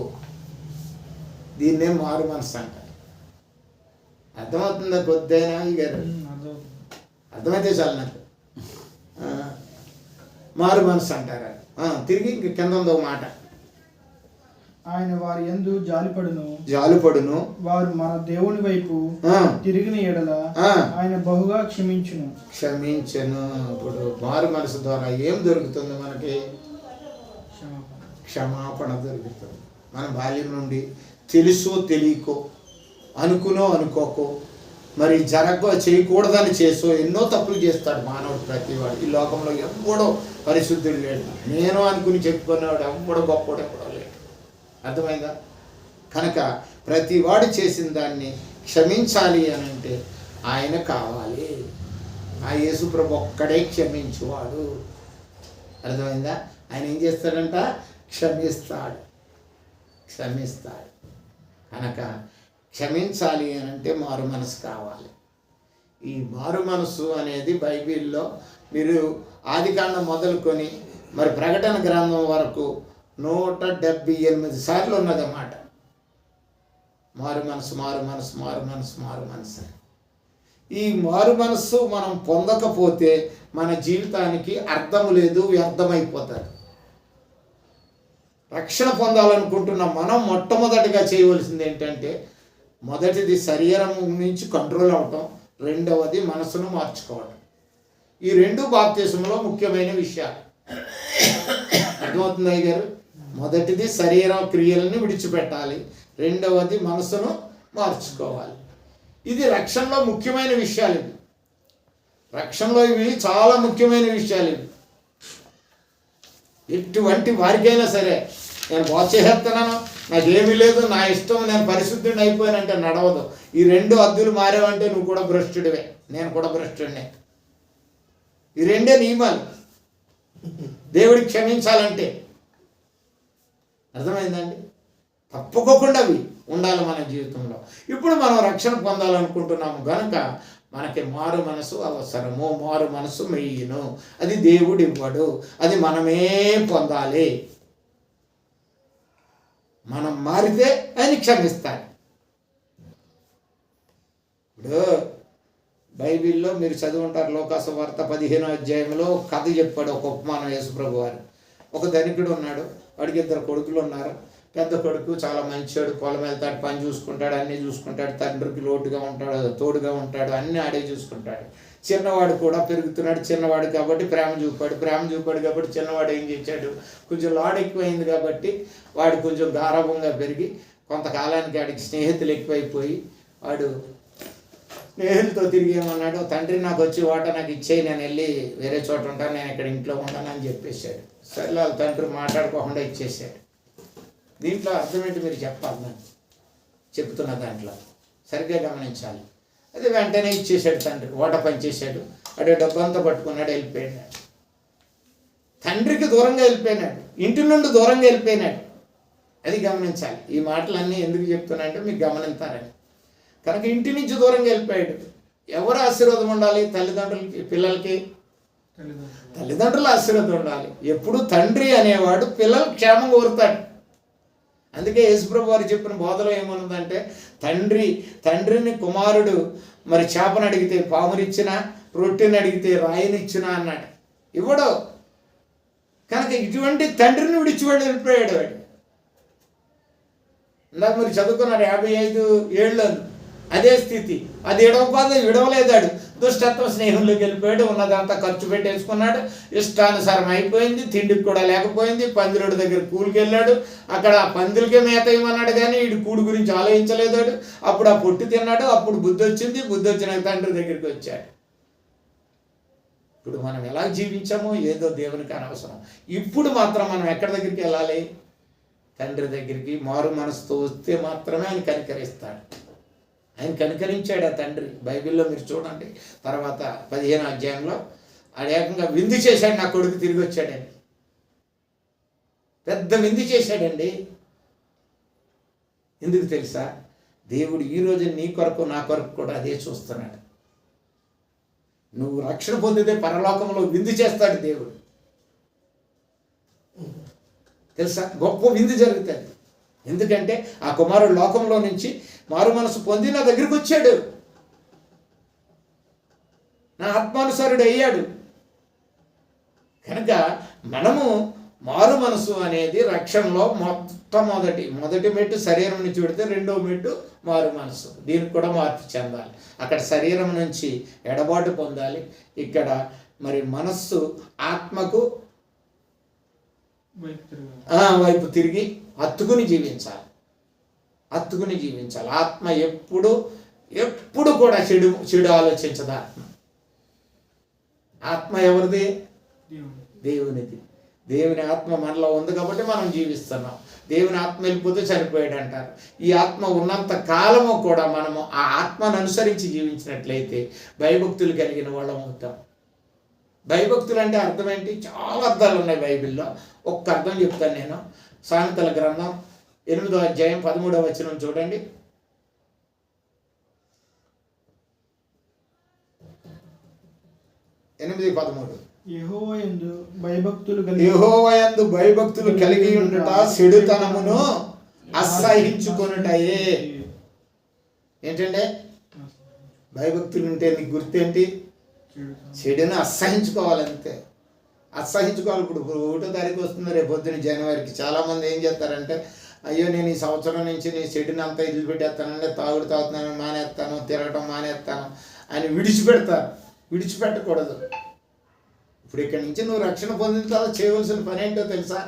దీన్నే మారు మనసు అంటారు. అర్థమవుతుందా? కొద్దైనా గారు అర్థమైతే చాలు నాకు. మారు మనసు అంటారు. తిరిగి ఇంక కింద ఉందో మాట. ఆయన వారి యందు జాలిపడును. వారు మన దేవుని వైపు తిరిగిన ఎడల ఆయన బహుగా క్షమించును. ఇప్పుడు మారు మనసు ద్వారా ఏం దొరుకుతుంది మనకి? క్షమాపణ దొరుకుతుంది. మన బాల్యం నుండి తెలుసో తెలియకో, అనుకునో అనుకోకో, మరి చేయకూడదని చేసో ఎన్నో తప్పులు చేస్తాడు మానవుడు. ప్రతివాడు ఈ లోకంలో ఎవ్వడో పరిశుద్ధుడు లేడు. నేను అనుకుని చెప్పుకునేవాడు ఎవ్వడో గొప్పవాడు ఎప్పుడో లేడు. అర్థమైందా? కనుక ప్రతివాడు చేసిన దాన్ని క్షమించాలి అని అంటే ఆయన కావాలి. ఆ యేసుప్రభు ఒక్కడే క్షమించువాడు. అర్థమైందా? ఆయన ఏం చేస్తాడంట? క్షమిస్తాడు. కనుక క్షమించాలి అని అంటే మారు మనసు కావాలి. ఈ మారు మనసు అనేది బైబిల్లో మీరు ఆదికాండం మొదలుకొని మరి ప్రకటన గ్రంథం వరకు 178 సార్లు ఉన్నదన్నమాట. మారు మనసు. ఈ మారు మనసు మనం పొందకపోతే మన జీవితానికి అర్థం లేదు, వ్యర్థమైపోతారు. రక్షణ పొందాలనుకుంటున్న మనం మొట్టమొదటిగా చేయవలసింది ఏంటంటే, మొదటిది శరీరం నుంచి కంట్రోల్ అవటం, రెండవది మనసును మార్చుకోవటం. ఈ రెండు బాప్తిసంలో ముఖ్యమైన విషయాలు. అర్థమవుతుంది అయ్యగారు? మొదటిది శరీర క్రియలను విడిచిపెట్టాలి, రెండవది మనసును మార్చుకోవాలి. ఇది రక్షణలో ముఖ్యమైన విషయాలు. ఇవి రక్షణలో ఇవి చాలా ముఖ్యమైన విషయాలు. ఇవి ఎటువంటి వారికైనా సరే, నేను బాగు చేసేస్తున్నాను, నాకేమీ లేదు, నా ఇష్టం, నేను పరిశుద్ధుడిని అయిపోయానంటే నడవదు. ఈ రెండు అద్దులు మారేవంటే నువ్వు కూడా భ్రష్టుడివే, నేను కూడా భ్రష్టుడినే. ఈ రెండే నియమాలు దేవుడికి క్షమించాలంటే. అర్థమైందండి? తప్పుకోకుండా అవి ఉండాలి మన జీవితంలో. ఇప్పుడు మనం రక్షణ పొందాలనుకుంటున్నాము కనుక మనకి మారు మనసు అవసరము. మారు మనసు మెయ్యను, అది దేవుడు ఇవ్వడు, అది మనమే పొందాలి. మనం మారితే ఆయన క్షమిస్తాడు. ఇప్పుడు బైబిల్లో మీరు చదువుంటారు, లోకాసువార్త 15వ అధ్యాయంలో కథ చెప్పాడు, ఒక ఉపమానం యేసుప్రభు వారు. ఒక ధనికుడు ఉన్నాడు, వాడికి 2 కొడుకులు ఉన్నారు. పెద్ద కొడుకు చాలా మంచివాడు, పొలం వెళ్తాడు, పని చూసుకుంటాడు, అన్నీ చూసుకుంటాడు, తండ్రికి లోటుగా ఉంటాడు, తోడుగా ఉంటాడు, అన్నీ ఆడే చూసుకుంటాడు. చిన్నవాడు కూడా పెరుగుతున్నాడు, చిన్నవాడు కాబట్టి ప్రేమ చూపాడు కాబట్టి చిన్నవాడు ఏం చేశాడు, కొంచెం లాడ్ ఎక్కువైంది కాబట్టి వాడు కొంచెం గారాభంగా పెరిగి కొంతకాలానికి వాడికి స్నేహితులు ఎక్కువైపోయి వాడు స్నేహితులతో తిరిగి ఏమన్నాడు, తండ్రి నాకు వచ్చి వాట నాకు ఇచ్చేయి, నేను వెళ్ళి వేరే చోట ఉంటాను, నేను ఇక్కడ ఇంట్లో ఉంటాను అని చెప్పేశాడు. సరే వాళ్ళ తండ్రి మాట్లాడుకోకుండా ఇచ్చేసాడు. దీంట్లో అర్థం ఏంటి మీరు చెప్పాలి, నేను చెప్తున్న దాంట్లో సరిగ్గా గమనించాలి. అది వెంటనే ఇచ్చేసాడు తండ్రి, ఓట పనిచేశాడు, అడే డబ్బంతా పట్టుకున్నాడు, వెళ్ళిపోయినాడు. తండ్రికి దూరంగా వెళ్ళిపోయినాడు, ఇంటి నుండి దూరంగా వెళ్ళిపోయినాడు. అది గమనించాలి. ఈ మాటలన్నీ ఎందుకు చెప్తున్నా అంటే మీకు గమనించారని. కనుక ఇంటి నుంచి దూరంగా వెళ్ళిపోయాడు. ఎవరు ఆశీర్వాదం ఉండాలి? తల్లిదండ్రులకి, పిల్లలకి తల్లిదండ్రుల ఆశీర్వాదం ఉండాలి. ఎప్పుడు తండ్రి అనేవాడు పిల్లలు క్షేమం కోరుతాడు. అందుకే యేసుప్రభు వారు చెప్పిన బోధలో ఏమన్నదంటే, తండ్రిని కుమారుడు మరి చేపను అడిగితే పామునిచ్చినా, రొట్టెని అడిగితే రాయినిచ్చినా అన్నాడు, ఇవ్వడు. కనుక ఇటువంటి తండ్రిని విడిచివాడు వెళ్ళిపోయాడు వాడు. ఇందాక మీరు చదువుకున్నారు 55 ఏళ్ళు అదే స్థితి. అది విడవలేదాడు. దుష్టత్వ స్నేహంలోకి వెళ్ళిపోయాడు, ఉన్నదంతా ఖర్చు పెట్టేసుకున్నాడు, ఇష్టానుసారం అయిపోయింది, తిండికి కూడా లేకపోయింది. పందిరుడి దగ్గర కూలికి వెళ్ళాడు, అక్కడ ఆ పందులకే మేత ఇవ్వమన్నాడు కానీ వీడు కూడు గురించి ఆలోచించలేదాడు. అప్పుడు ఆ పొట్టు తిన్నాడు, అప్పుడు బుద్ధి వచ్చింది, బుద్ధి వచ్చిన తండ్రి దగ్గరికి వచ్చాడు. ఇప్పుడు మనం ఎలా జీవించామో ఏదో దేవునికి అనవసరం. ఇప్పుడు మాత్రం మనం ఎక్కడి దగ్గరికి వెళ్ళాలి? తండ్రి దగ్గరికి. మారు మనసుతో వస్తే మాత్రమే ఆయన కనికరిస్తాడు. ఆయన కనికరించాడు ఆ తండ్రి. బైబిల్లో మీరు చూడండి, తర్వాత 15వ అధ్యాయంలో ఆడు ఏకంగా విందు చేశాడు, నా కొడుకు తిరిగి వచ్చాడని. పెద్ద విందు చేశాడండి. ఎందుకు తెలుసా? దేవుడు ఈరోజు నీ కొరకు నా కొరకు కూడా అదే చూస్తున్నాడు. నువ్వు రక్షణ పొందితే పరలోకంలో విందు చేస్తాడు దేవుడు. తెలుసా? గొప్ప విందు జరుగుతుంది. ఎందుకంటే ఆ కుమారుడు లోకంలో నుంచి మారు మనసు పొంది నా దగ్గరికి వచ్చాడు, నా ఆత్మానుసారుడు అయ్యాడు. కనుక మనము మారు మనసు అనేది రక్షణలో మొదటి మెట్టు శరీరం నుంచి పెడితే, రెండో మెట్టు మారు మనసు. దీనికి కూడా మార్పు చెందాలి. అక్కడ శరీరం నుంచి ఎడబాటు పొందాలి, ఇక్కడ మరి మనస్సు ఆత్మకు వైపు తిరిగి హత్తుకుని జీవించాలి. ఆత్మ ఎప్పుడు కూడా చెడు ఆలోచించదు. ఆత్మ ఎవరిది? దేవునిది. దేవుని ఆత్మ మనలో ఉంది కాబట్టి మనం జీవిస్తున్నాం. దేవుని ఆత్మ వెళ్ళిపోతే చనిపోయాడు అంటారు. ఈ ఆత్మ ఉన్నంత కాలము కూడా మనము ఆ ఆత్మను అనుసరించి జీవించినట్లయితే భయభక్తులు కలిగిన వాళ్ళం అవుతాం. భయభక్తులు అంటే అర్థం ఏంటి? చాలా అర్థాలు ఉన్నాయి బైబిల్లో. ఒక్క అర్థం చెప్తాను నేను. సామెతల గ్రంథం 8వ అధ్యాయం 13వ వచనం చూడండి. యెహోవాయందు భయభక్తులు కలిగి ఉండుట చెడుతనమును అసహించుకొనుటయే. ఏంటంటే భయభక్తులు ఉంటే నీకు గుర్తేంటి? చెడును అసహించుకోవాలంతే. అసహించుకోవాలి. ఇప్పుడు 1వ తారీఖు వస్తుంది, రేపు పొద్దున్న జనవరికి. చాలామంది ఏం చేస్తారంటే, అయ్యో నేను ఈ సంవత్సరం నుంచి నీ చెడుని అంతా వదిలిపెట్టేస్తానంటే, తాగుతున్నాను మానేస్తాను, తిరగటం మానేస్తాను అని విడిచిపెడతారు. విడిచిపెట్టకూడదు. ఇప్పుడు ఇక్కడి నుంచి నువ్వు రక్షణ పొందిన తర్వాత చేయవలసిన పని ఏంటో తెలుసా?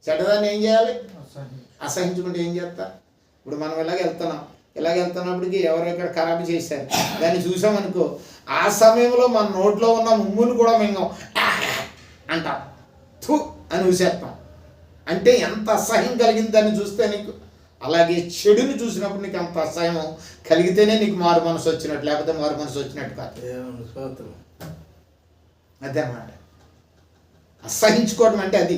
చెడ్డదాన్ని ఏం చేయాలి? అసహించుకుంటే ఏం చేస్తా? ఇప్పుడు మనం ఇలాగ వెళ్తున్నప్పటికీ ఎవరో ఇక్కడ ఖరాబు చేశారు, దాన్ని చూసామనుకో, ఆ సమయంలో మన నోట్లో ఉన్న ముమ్మును కూడా మింగం, అంటాం, థూ అని ఊసేస్తాం. అంటే ఎంత అసహ్యం కలిగింది దాన్ని చూస్తే నీకు. అలాగే చెడుని చూసినప్పుడు నీకు అంత అసహ్యం కలిగితేనే నీకు మారు మనసు వచ్చినట్టు, లేకపోతే మారు మనసు వచ్చినట్టు కాదు. అదే అన్నమాట. అసహించుకోవడం అంటే అది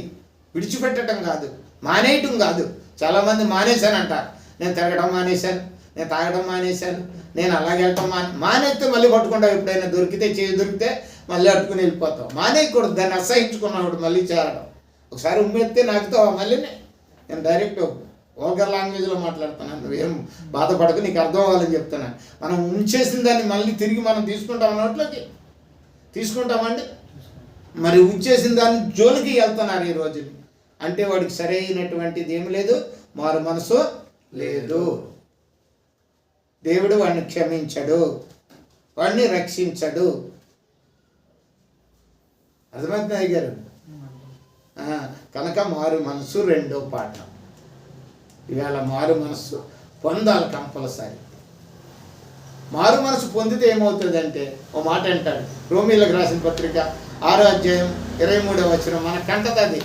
విడిచిపెట్టడం కాదు, మానేయటం కాదు. చాలామంది మానేశానంటారు, నేను తిరగడం మానేశాను, నేను తాగడం మానేశాను, నేను అలాగే వెళ్ళటం మానేస్తే మళ్ళీ పట్టుకుంటావు. ఎప్పుడైనా దొరికితే మళ్ళీ అట్టుకుని వెళ్ళిపోతావు. మానేయకూడదు, దాన్ని అసహించుకున్నాడు మళ్ళీ చేరడం. ఒకసారి ఉమ్మెత్తే నాకుతావా మళ్ళీ? నేను డైరెక్ట్ ఓల్గర్ లాంగ్వేజ్లో మాట్లాడుతున్నాను, నువ్వేం బాధపడకు, నీకు అర్థం అవ్వాలని చెప్తున్నాను. మనం ఉంచేసిన దాన్ని మళ్ళీ తిరిగి మనం తీసుకుంటాం నోట్లోకి, తీసుకుంటామండి. మరి ఉంచేసిన దాన్ని జోలికి వెళ్తున్నారు ఈ రోజుని. అంటే వాడికి సరైనటువంటిది ఏమి లేదు, మారు మనసు లేదు. దేవుడు వాడిని క్షమించడు, వాడిని రక్షించడు. అర్థమవుతుంది అయ్యారు? కనుక మారు మనసు రెండో పాఠం. ఇవాళ మారు మనసు పొందాలి కంపల్సరీ. మారు మనసు పొందితే ఏమవుతుందంటే, ఓ మాట అంటాడు రోమీలకు రాసిన పత్రిక 6వ అధ్యాయం 23వ వచనం, మన కంటది.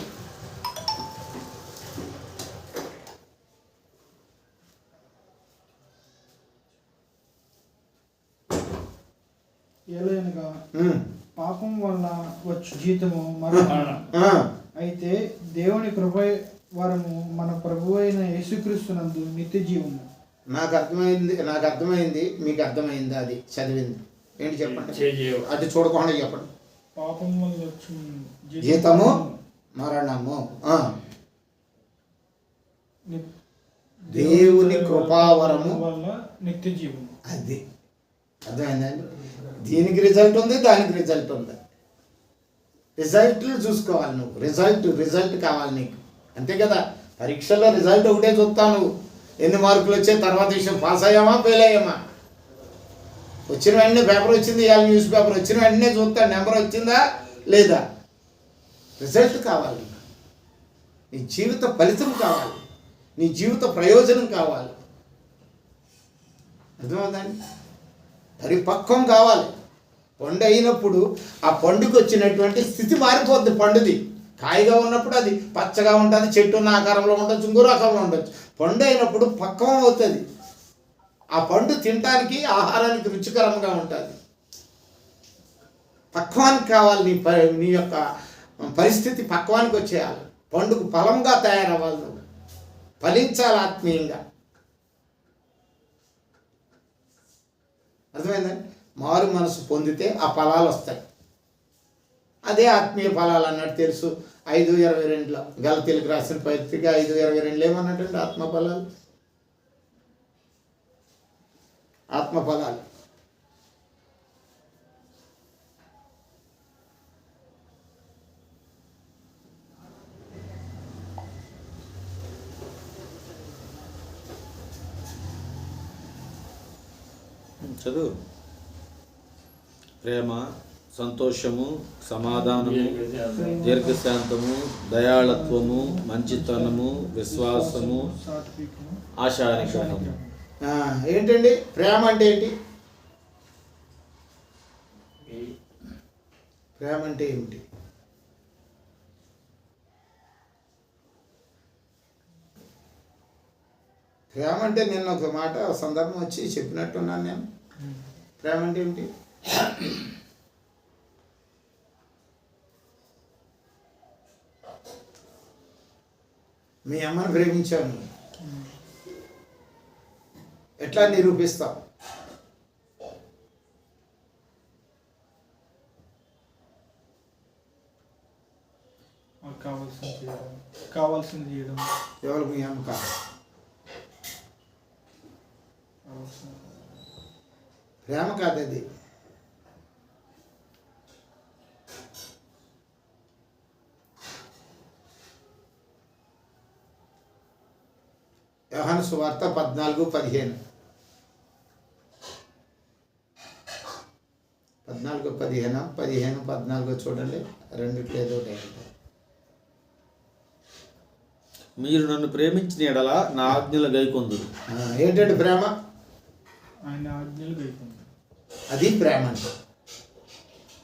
ఏలయనగా పాపం వల్ల వచ్చు జీతము మరణం, అయితే దేవుని కృప వరము మన ప్రభు అయిన యేసుక్రీస్తునందు నిత్య జీవము. నాకు అర్థమైంది, మీకు అర్థమైందా? అది చదివింది ఏంటి చెప్పండి, అది చూడకుండా చెప్పండి. పాపం వల్ల వచ్చు జీతము మరణము, దేవుని కృపావరము వల్ల నిత్య జీవము. అది అర్థమైందండి. దీనికి రిజల్ట్ ఉంది, దానికి రిజల్ట్ ఉంది. రిజల్ట్లు చూసుకోవాలి నువ్వు, రిజల్ట్ కావాలి నీకు, అంతే కదా. పరీక్షల్లో రిజల్ట్ ఒకటే చూస్తావు నువ్వు, ఎన్ని మార్కులు వచ్చాయి, తర్వాత విషయం పాస్ అయ్యామా ఫెయిల్ అయ్యామా. వచ్చిన వెంటనే పేపర్ వచ్చింది, ఇవాళ న్యూస్ పేపర్ వచ్చిన వెంటనే చూస్తాను నెంబర్ వచ్చిందా లేదా. రిజల్ట్ కావాలి, నీ జీవిత ఫలితం కావాలి, నీ జీవిత ప్రయోజనం కావాలి. అర్థమవుతుందండి? పరిపక్వం కావాలి. పండు అయినప్పుడు ఆ పండుకు వచ్చినటువంటి స్థితి మారిపోద్ది. పండుది కాయగా ఉన్నప్పుడు అది పచ్చగా ఉంటుంది, చెట్టు ఉన్న ఆకారంలో ఉండొచ్చు, ఇంకో రకంలో ఉండొచ్చు. పండు అయినప్పుడు పక్వం అవుతుంది. ఆ పండు తినడానికి, ఆహారానికి రుచికరంగా ఉంటుంది. పక్వానికి కావాలి, నీ యొక్క పరిస్థితి పక్వానికి వచ్చేయాలి. పండుకు ఫలంగా తయారవ్వాలి, నువ్వు ఫలించాలి ఆత్మీయంగా. అర్థమైందండి? మారు మనసు పొందితే ఆ ఫలాలు వస్తాయి. అదే ఆత్మీయ ఫలాలు అన్నట్టు తెలుసు. 5:22 గలతీయులకు రాసిన పత్రిక 5:22 ఏమన్నట్టండి? ఆత్మఫలాలు. చదువు. ప్రేమ, సంతోషము, సమాధానము, దీర్ఘశాంతము, దయాళత్వము, మంచితనము, విశ్వాసము, ఆశానిగ్రహము. ఏంటండి ప్రేమ అంటే ఏంటి? ప్రేమ అంటే ఏమిటి? ప్రేమ అంటే నిన్న ఒక మాట సందర్భం వచ్చి చెప్పినట్టున్నాను నేను. ప్రేమ అంటే ఏమిటి? మీ అమ్మని ప్రేమించాను, ఎట్లా నిరూపిస్తావు? కావాల్సింది చేయడం. ఎవరు? మీ అమ్మ కాదు. ప్రేమ కాదు అది. యోహాను సువార్త 14:15 15-14 చూడండి, రెండిట్లో ఏదో ఒకటి. మీరు నన్ను ప్రేమించిన ఎడల నా ఆజ్ఞలు గైకొందురు. ఏంటంటే ప్రేమ? ఆయన ఆజ్ఞలు గైకొందురు. అది ప్రేమ అంటే.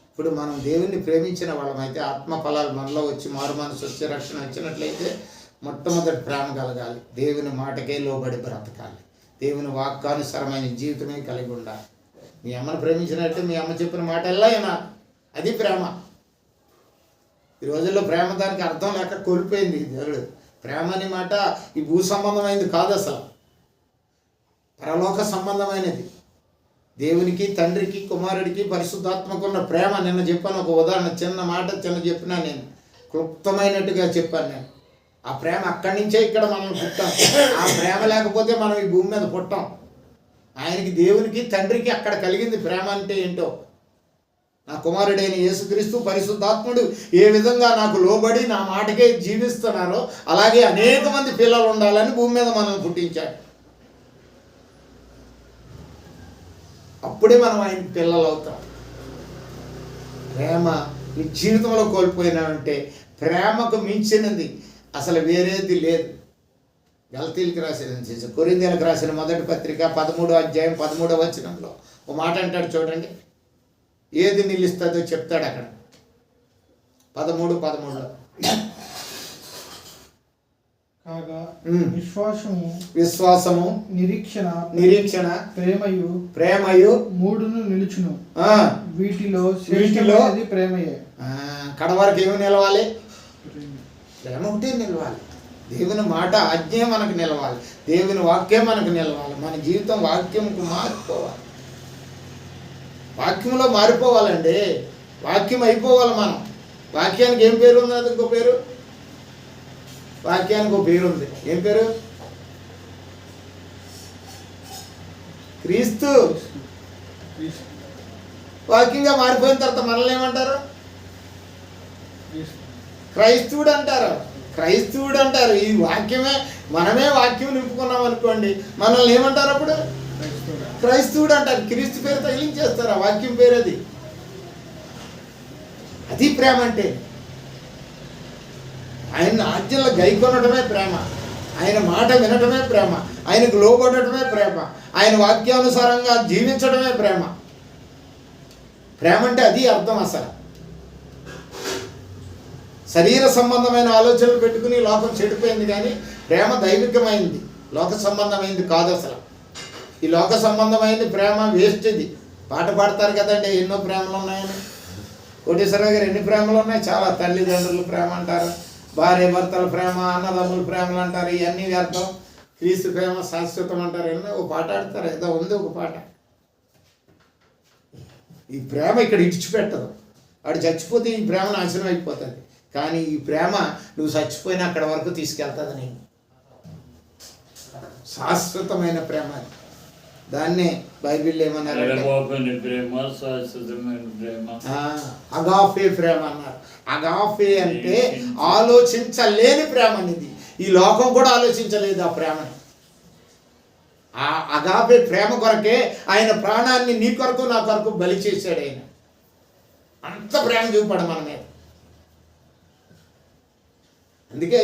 ఇప్పుడు మనం దేవుణ్ణి ప్రేమించిన వాళ్ళమైతే ఆత్మ ఫలాలు మనలో వచ్చి మారు మనసు వచ్చి రక్షణ వచ్చినట్లయితే మొట్టమొదటి ప్రేమ కలగాలి. దేవుని మాటకే లోబడి బ్రతకాలి. దేవుని వాక్యానుసారమైన జీవితమే కలిగి ఉండాలి. మీ అమ్మను ప్రేమించినట్టు మీ అమ్మ చెప్పిన మాట ఎలా వినాలి. అది ప్రేమ. ఈ రోజుల్లో ప్రేమ దానికి అర్థం లేక కోల్పోయింది దేవుడు. ప్రేమ అనే మాట ఈ భూ సంబంధమైనది కాదు, అసలు పరలోక సంబంధమైనది. దేవునికి, తండ్రికి, కుమారుడికి, పరిశుద్ధాత్మకు ఉన్న ప్రేమ. నిన్న చెప్పాను ఒక ఉదాహరణ, చిన్న మాట చెప్పినా నేను క్లుప్తమైనట్టుగా చెప్పాను నేను. ఆ ప్రేమ అక్కడి నుంచే ఇక్కడ మనం పుట్టాం. ఆ ప్రేమ లేకపోతే మనం ఈ భూమి మీద పుట్టాం. ఆయనకి, దేవునికి, తండ్రికి అక్కడ కలిగింది ప్రేమ అంటే ఏంటో. నా కుమారుడైన యేసుక్రీస్తు పరిశుద్ధాత్ముడు ఏ విధంగా నాకు లోబడి నా మాటకే జీవిస్తున్నారో అలాగే అనేక మంది పిల్లలు ఉండాలని భూమి మీద మనల్ని పుట్టించాడు. అప్పుడే మనం ఆయన పిల్లలు అవుతాం. ప్రేమ నీ జీవితంలో కోల్పోయినామంటే ప్రేమకు మించినది అసలు వేరేది లేదు. గలతీలకు రాసిన, కొరింథీయులకు రాసిన మొదటి పత్రిక 13వ అధ్యాయం 13వ వచనంలో ఓ మాట అంటాడు చూడండి. ఏది నిలుస్తుందో చెప్తాడు అక్కడ 13:13లో. కాగా విశ్వాసము, నిరీక్షణ, ప్రేమయు మూడును నిలుచును. వీటిలో ప్రేమయే. కడ వరకు ఏమి నిలవాలి? ప్రేమ ఒకటే నిలవాలి. దేవుని మాట, ఆజ్ఞ మనకు నిలవాలి. దేవుని వాక్యం మనకు నిలవాలి. మన జీవితం వాక్యంకు మారిపోవాలి. వాక్యంలో మారిపోవాలండి. వాక్యం అయిపోవాలి మనం. వాక్యానికి ఏం పేరు ఉంది? అది ఇంకో పేరు. వాక్యానికి ఒక పేరు ఉంది. ఏం పేరు? క్రీస్తు. వాక్యంగా మారిపోయిన తర్వాత మనల్ని ఏమంటారు? క్రైస్తవుడు అంటారు. క్రైస్తవుడు అంటారు. ఈ వాక్యమే, మనమే వాక్యం నింపుకున్నాం అనుకోండి, మనల్ని ఏమంటారు అప్పుడు? క్రైస్తవుడు అంటారు. క్రీస్తు పేరు తగిలించేస్తారు. ఆ వాక్యం పేరు అది. అది ప్రేమ అంటే. ఆయన ఆజ్ఞలు గైకొనడమే ప్రేమ. ఆయన మాట వినటమే ప్రేమ. ఆయనకు లోబడటమే ప్రేమ. ఆయన వాక్యానుసారంగా జీవించడమే ప్రేమ. ప్రేమ అంటే అది అర్థం. అసలు శరీర సంబంధమైన ఆలోచనలు పెట్టుకుని లోకం చెడిపోయింది, కానీ ప్రేమ దైవికమైంది, లోక సంబంధమైంది కాదు. అసలు ఈ లోక సంబంధమైంది ప్రేమ వేస్ట్. ఇది పాట పాడతారు కదండి, ఎన్నో ప్రేమలు ఉన్నాయని. కోటేశ్వరరావు గారు ఎన్ని ప్రేమలు ఉన్నాయి? చాలా. తల్లిదండ్రుల ప్రేమ అంటారు, భార్య భర్తల ప్రేమ, అన్నదమ్ముల ప్రేమలు అంటారు. ఇవన్నీ వ్యర్థం. క్రీస్తు ప్రేమ శాశ్వతం అంటారు. ఎన్నో ఒక పాట ఆడతారు, ఏదో ఉంది ఒక పాట. ఈ ప్రేమ ఇక్కడ ఇడిచిపెట్టదు. వాడు చచ్చిపోతే ఈ ప్రేమ నాశనం అయిపోతుంది. కానీ ఈ ప్రేమ నువ్వు చచ్చిపోయినా అక్కడ వరకు తీసుకెళ్తుంది. నేను శాశ్వతమైన ప్రేమ. దాన్నే బైబిల్ ఏమన్నారు? అగాఫే ప్రేమ అన్నారు. అగాఫే అంటే ఆలోచించలేని ప్రేమ అనేది. ఈ లోకం కూడా ఆలోచించలేదు ఆ ప్రేమని. ఆ అగాఫే ప్రేమ కొరకే ఆయన ప్రాణాన్ని నీ కొరకు నా కొరకు బలి చేశాడు. ఆయన అంత ప్రేమ చూపాడు మన మీద. అందుకే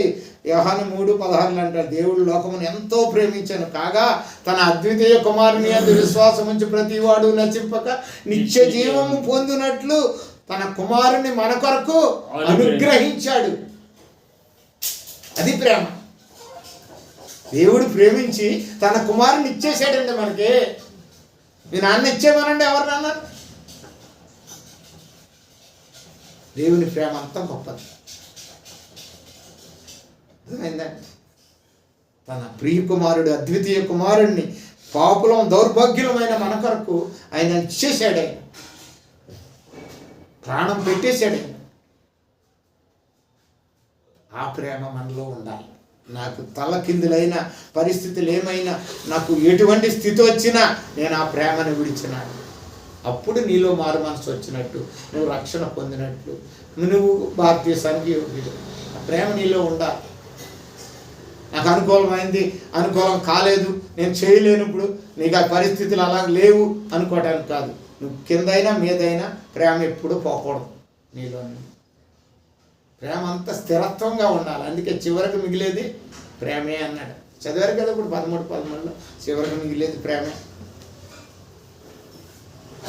యోహాను 3:16 అంటారు, దేవుడు లోకమును ఎంతో ప్రేమించాను కాగా తన అద్వితీయ కుమారుని యందు విశ్వాసం ఉంచి ప్రతివాడు నశింపక నిత్య జీవము పొందినట్లు తన కుమారుని మన కొరకు అనుగ్రహించాడు. అది ప్రేమ. దేవుడు ప్రేమించి తన కుమారుని ఇచ్చేసాడండి మనకి. మీ నాన్న ఇచ్చేమనండి, ఎవరు నాన్న? దేవుని ప్రేమ అంతా గొప్పది. అర్థమైందండి? తన ప్రియ కుమారుడు, అద్వితీయ కుమారుడిని పాపులం దౌర్భాగ్యులమైన మన కొరకు ఆయన ఇచ్చేసాడు. ఆయన ప్రాణం పెట్టేశాడు. ఆ ప్రేమ మనలో ఉండాలి. నాకు తలకిందులైన పరిస్థితులు ఏమైనా, నాకు ఎటువంటి స్థితి వచ్చినా నేను ఆ ప్రేమను విడిచినాను. అప్పుడు నీలో మారు మనసు వచ్చినట్టు, నువ్వు రక్షణ పొందినట్లు, నువ్వు భారతీయ సంఘీయుడు. ఆ ప్రేమ నీలో ఉండాలి. నాకు అనుకూలమైంది, అనుకూలం కాలేదు, నేను చేయలేనప్పుడు నీకు ఆ పరిస్థితులు అలా లేవు అనుకోవడానికి కాదు. నువ్వు కిందైనా మీదైనా ప్రేమ ఎప్పుడూ పోకూడదు నీలో. ప్రేమ అంతా స్థిరత్వంగా ఉండాలి. అందుకే చివరికి మిగిలేది ప్రేమే అన్నాడు. చదివారు కదా ఇప్పుడు 13:13 చివరికి మిగిలేది ప్రేమే.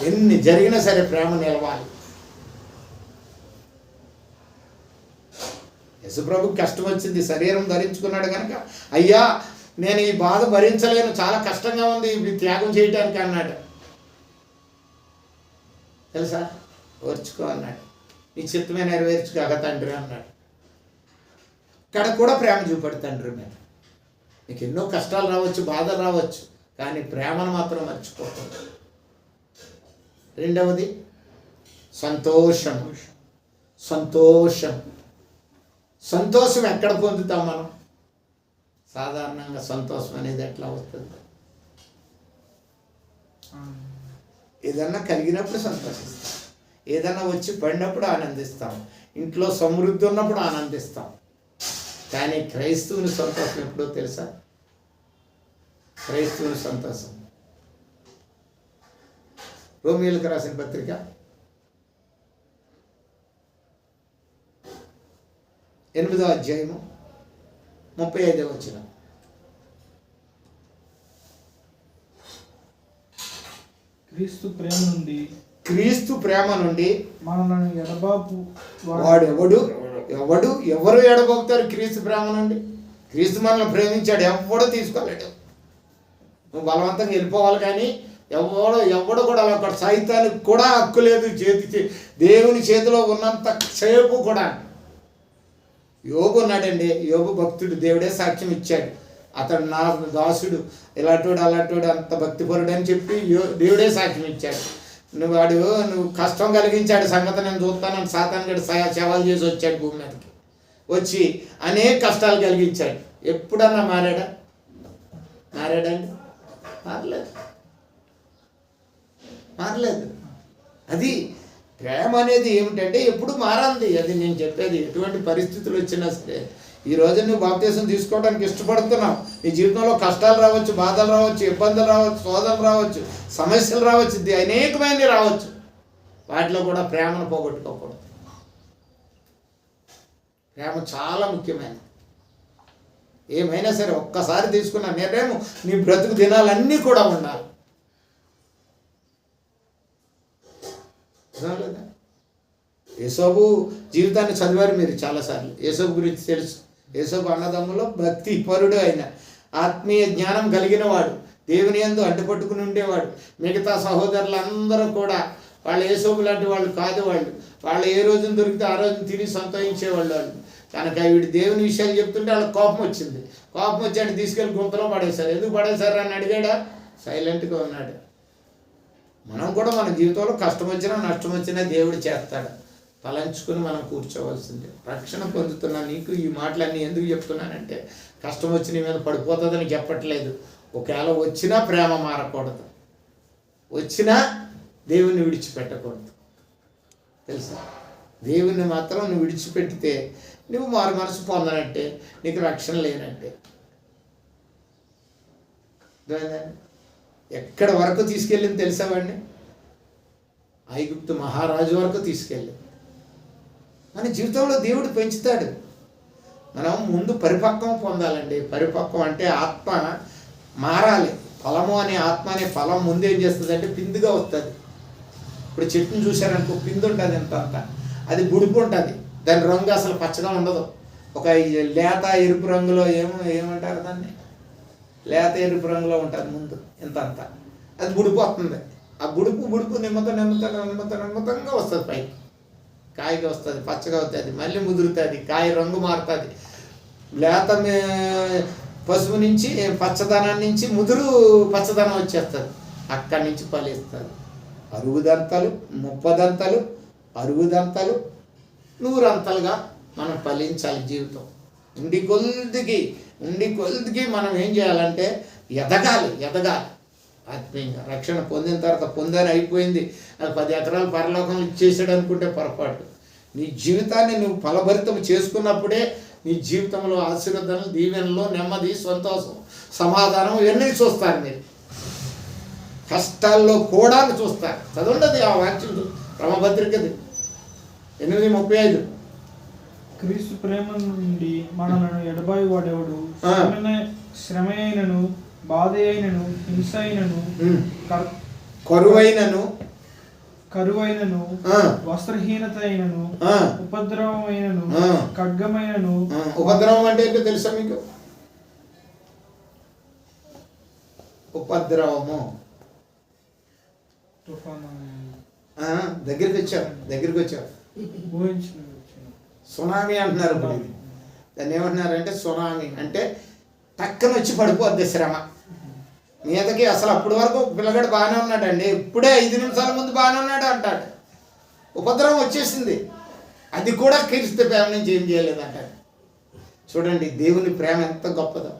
ఎన్ని జరిగినా సరే ప్రేమ నిలవాలి. యేసుప్రభుకి కష్టం వచ్చింది, శరీరం ధరించుకున్నాడు కనుక అయ్యా నేను ఈ బాధ భరించలేను, చాలా కష్టంగా ఉంది ఇది త్యాగం చేయటానికి అన్నాడు. తెలుసా, ఓర్చుకో అన్నాడు. నీ చిత్తమే నెరవేర్చుకోక తండ్రి అన్నాడు. ఇక్కడ కూడా ప్రేమ చూపడు తండ్రి మీద. నీకు ఎన్నో కష్టాలు రావచ్చు, బాధలు రావచ్చు, కానీ ప్రేమను మాత్రం మర్చిపోకూడదు. రెండవది సంతోషం. సంతోషం సంతోషం ఎక్కడ పొందుతాం మనం? సాధారణంగా సంతోషం అనేది ఎట్లా వస్తుంది? ఏదన్నా కలిగినప్పుడు సంతోషిస్తాం, ఏదన్నా వచ్చి పడినప్పుడు ఆనందిస్తాం, ఇంట్లో సమృద్ధి ఉన్నప్పుడు ఆనందిస్తాం. కానీ క్రైస్తవుని సంతోషం ఎప్పుడో తెలుసా? క్రైస్తవుని సంతోషం రోమియోలకు రాసిన పత్రిక 8వ అధ్యాయము 35వ వచనం. క్రీస్తు ప్రేమ నుండి మనల్ని ఎడబాపు వాడు ఎవరు ఎడబాపుతారు? క్రీస్తు ప్రేమ నుండి. క్రీస్తు మనల్ని ప్రేమించాడు, ఎవడో తీసుకోలేడు. నువ్వు బలవంతంగా వెళ్ళిపోవాలి, కానీ ఎవడు కూడా అలా సైతానికి కూడా హక్కు లేదు. దేవుని చేతిలో ఉన్నంత సేపు కూడా. యోబు ఉన్నాడండి, యోబు భక్తుడు, దేవుడే సాక్ష్యం ఇచ్చాడు. అతడు నా దాసుడు, ఇలాంటోడు అలాంటోడు, అంత భక్తిపరుడు అని చెప్పి దేవుడే సాక్ష్యం ఇచ్చాడు. నువ్వు కష్టం కలిగించాడు సంగతి నేను చూస్తానని సాతాను గడి సేవలు చేసి వచ్చాడు భూమి మీదకి. వచ్చి అనేక కష్టాలు కలిగించాడు. ఎప్పుడన్నా మారాడండి? మారలేదు. అది ప్రేమ అనేది ఏమిటంటే ఎప్పుడు మారాలి. అది నేను చెప్పేది. ఎటువంటి పరిస్థితులు వచ్చినా సరే, ఈరోజు నువ్వు బాప్తీసం తీసుకోవడానికి ఇష్టపడుతున్నావు, నీ జీవితంలో కష్టాలు రావచ్చు, బాధలు రావచ్చు, ఇబ్బందులు రావచ్చు, శోధనలు రావచ్చు, సమస్యలు రావచ్చు, అనేకమైనవి రావచ్చు. వాటిలో కూడా ప్రేమను పోగొట్టుకోకూడదు. ప్రేమ చాలా ముఖ్యమైనది. ఏమైనా సరే ఒక్కసారి తీసుకున్న నిర్ణయం నీ బ్రతుకు దినాలన్నీ కూడా ఉండాలి. యేసోబు జీవితాన్ని చదివారు మీరు చాలాసార్లు. యేసోబు గురించి తెలుసు. యేసోబు అన్నదమ్ములో భక్తి పరుడు అయిన, ఆత్మీయ జ్ఞానం కలిగిన వాడు, దేవుని యందు అడ్డుపట్టుకుని ఉండేవాడు. మిగతా సహోదరులందరూ కూడా వాళ్ళు యేసోబు లాంటి వాళ్ళు కాదు. వాళ్ళు ఏ రోజున దొరికితే ఆ రోజున తిని సంతోషించేవాళ్ళు వాళ్ళు. కనుక వీడు దేవుని విషయాలు చెప్తుంటే వాళ్ళకి కోపం వచ్చింది. కోపం వచ్చి ఆయన తీసుకెళ్ళి గుంతలో పడేశారు. ఎందుకు పడేశారు అని అడిగాడా? సైలెంట్గా ఉన్నాడు. మనం కూడా మన జీవితంలో కష్టం వచ్చినా నష్టం వచ్చినా దేవుడు చేస్తాడు. తలంచుకుని మనం కూర్చోవలసిందే. రక్షణ పొందుతున్నా నీకు ఈ మాటలన్నీ ఎందుకు చెప్తున్నానంటే, కష్టం వచ్చి నీ మీద పడిపోతుందని చెప్పట్లేదు. ఒకవేళ వచ్చినా ప్రేమ మారకూడదు, వచ్చినా దేవుణ్ణి విడిచిపెట్టకూడదు. తెలుసా, దేవుణ్ణి మాత్రం నువ్వు విడిచిపెట్టితే నువ్వు మారు మనసు పొందనంటే, నీకు రక్షణ లేనంటే. ఎక్కడి వరకు తీసుకెళ్ళింది తెలుసా వాడిని? ఐగుప్తు మహారాజు వరకు తీసుకెళ్ళింది. మన జీవితంలో దేవుడు పెంచుతాడు. మనం ముందు పరిపక్వం పొందాలండి. పరిపక్వం అంటే ఆత్మ మారాలి. ఫలము అనే ఆత్మ అనే ఫలం ముందు ఏం చేస్తుంది అంటే పిందుగా వస్తుంది. ఇప్పుడు చెట్టును చూశారనుకో, పిందు ఉంటుంది ఎంత అంత, అది బుడుపు ఉంటుంది. దాని రంగు అసలు పచ్చగా ఉండదు. ఒక లేత ఎరుపు రంగులో ఏమంటారు దాన్ని, లేత ఎరుపు రంగులో ఉంటుంది ముందు ఎంత అంత. అది బుడుపు వస్తుంది. ఆ బుడుపు నిమ్మతంగా వస్తుంది, పైకి కాయగా వస్తుంది, పచ్చగా అవుతుంది, మళ్ళీ ముదురుతుంది, కాయ రంగు మారుతుంది. లేత పసుపు నుంచి పచ్చదనం నుంచి ముదురు పచ్చదనం వచ్చేస్తుంది. అక్కడి నుంచి ఫలిస్తుంది. అరుగుదంతలు, 30 దంతలు, అరుగుదంతలు, 100 అంతలుగా మనం ఫలించాలి. జీవితం ఉండి కొద్దికి మనం ఏం చేయాలంటే ఎదగాలి. ఆత్మీయంగా రక్షణ పొందిన తర్వాత పొందని అయిపోయింది, అది 10 ఎకరాలు పరలోకంలో ఇచ్చేసాడు అనుకుంటే పొరపాటు. నీ జీవితాన్ని నువ్వు ఫలభరితం చేసుకున్నప్పుడే నీ జీవితంలో ఆశీర్వాదాలు, దీవెనలు, నెమ్మది, సంతోషం, సమాధానం ఇవన్నీ చూస్తారు మీరు. కష్టాల్లో కూడా చూస్తారు. చదవండి ఆ వాక్యం, క్రమపత్రికది 8:35. క్రీస్తు ప్రేమ నుండి మనలను ఎడబాయి వాడేవాడు శ్రమ అయినను, బాధ అయినను, హింస అయినను, కరువైనను, వస్త్రహీనత అయినను, ఉపద్రవమైనను, ఖడ్గమైనను. ఉపద్రవం అంటే ఏంటో తెలుసా మీకు? ఉపద్రవము దగ్గరికి వచ్చారు. సునామీ అంటున్నారు. ఇప్పుడు ఇది దాన్ని ఏమంటున్నారంటే సునామీ అంటే టక్కన వచ్చి పడిపోద్ది శ్రమ మీదకి. అసలు అప్పటి వరకు పిల్లగాడు బాగానే ఉన్నాడండి, ఇప్పుడే 5 నిమిషాల ముందు బాగానే ఉన్నాడు అంటాడు. ఉపద్రవం వచ్చేసింది, అది కూడా క్రీస్తు ప్రేమ నుంచి ఏం చేయలేదు అంటాడు. చూడండి దేవుని ప్రేమ ఎంత గొప్పదో.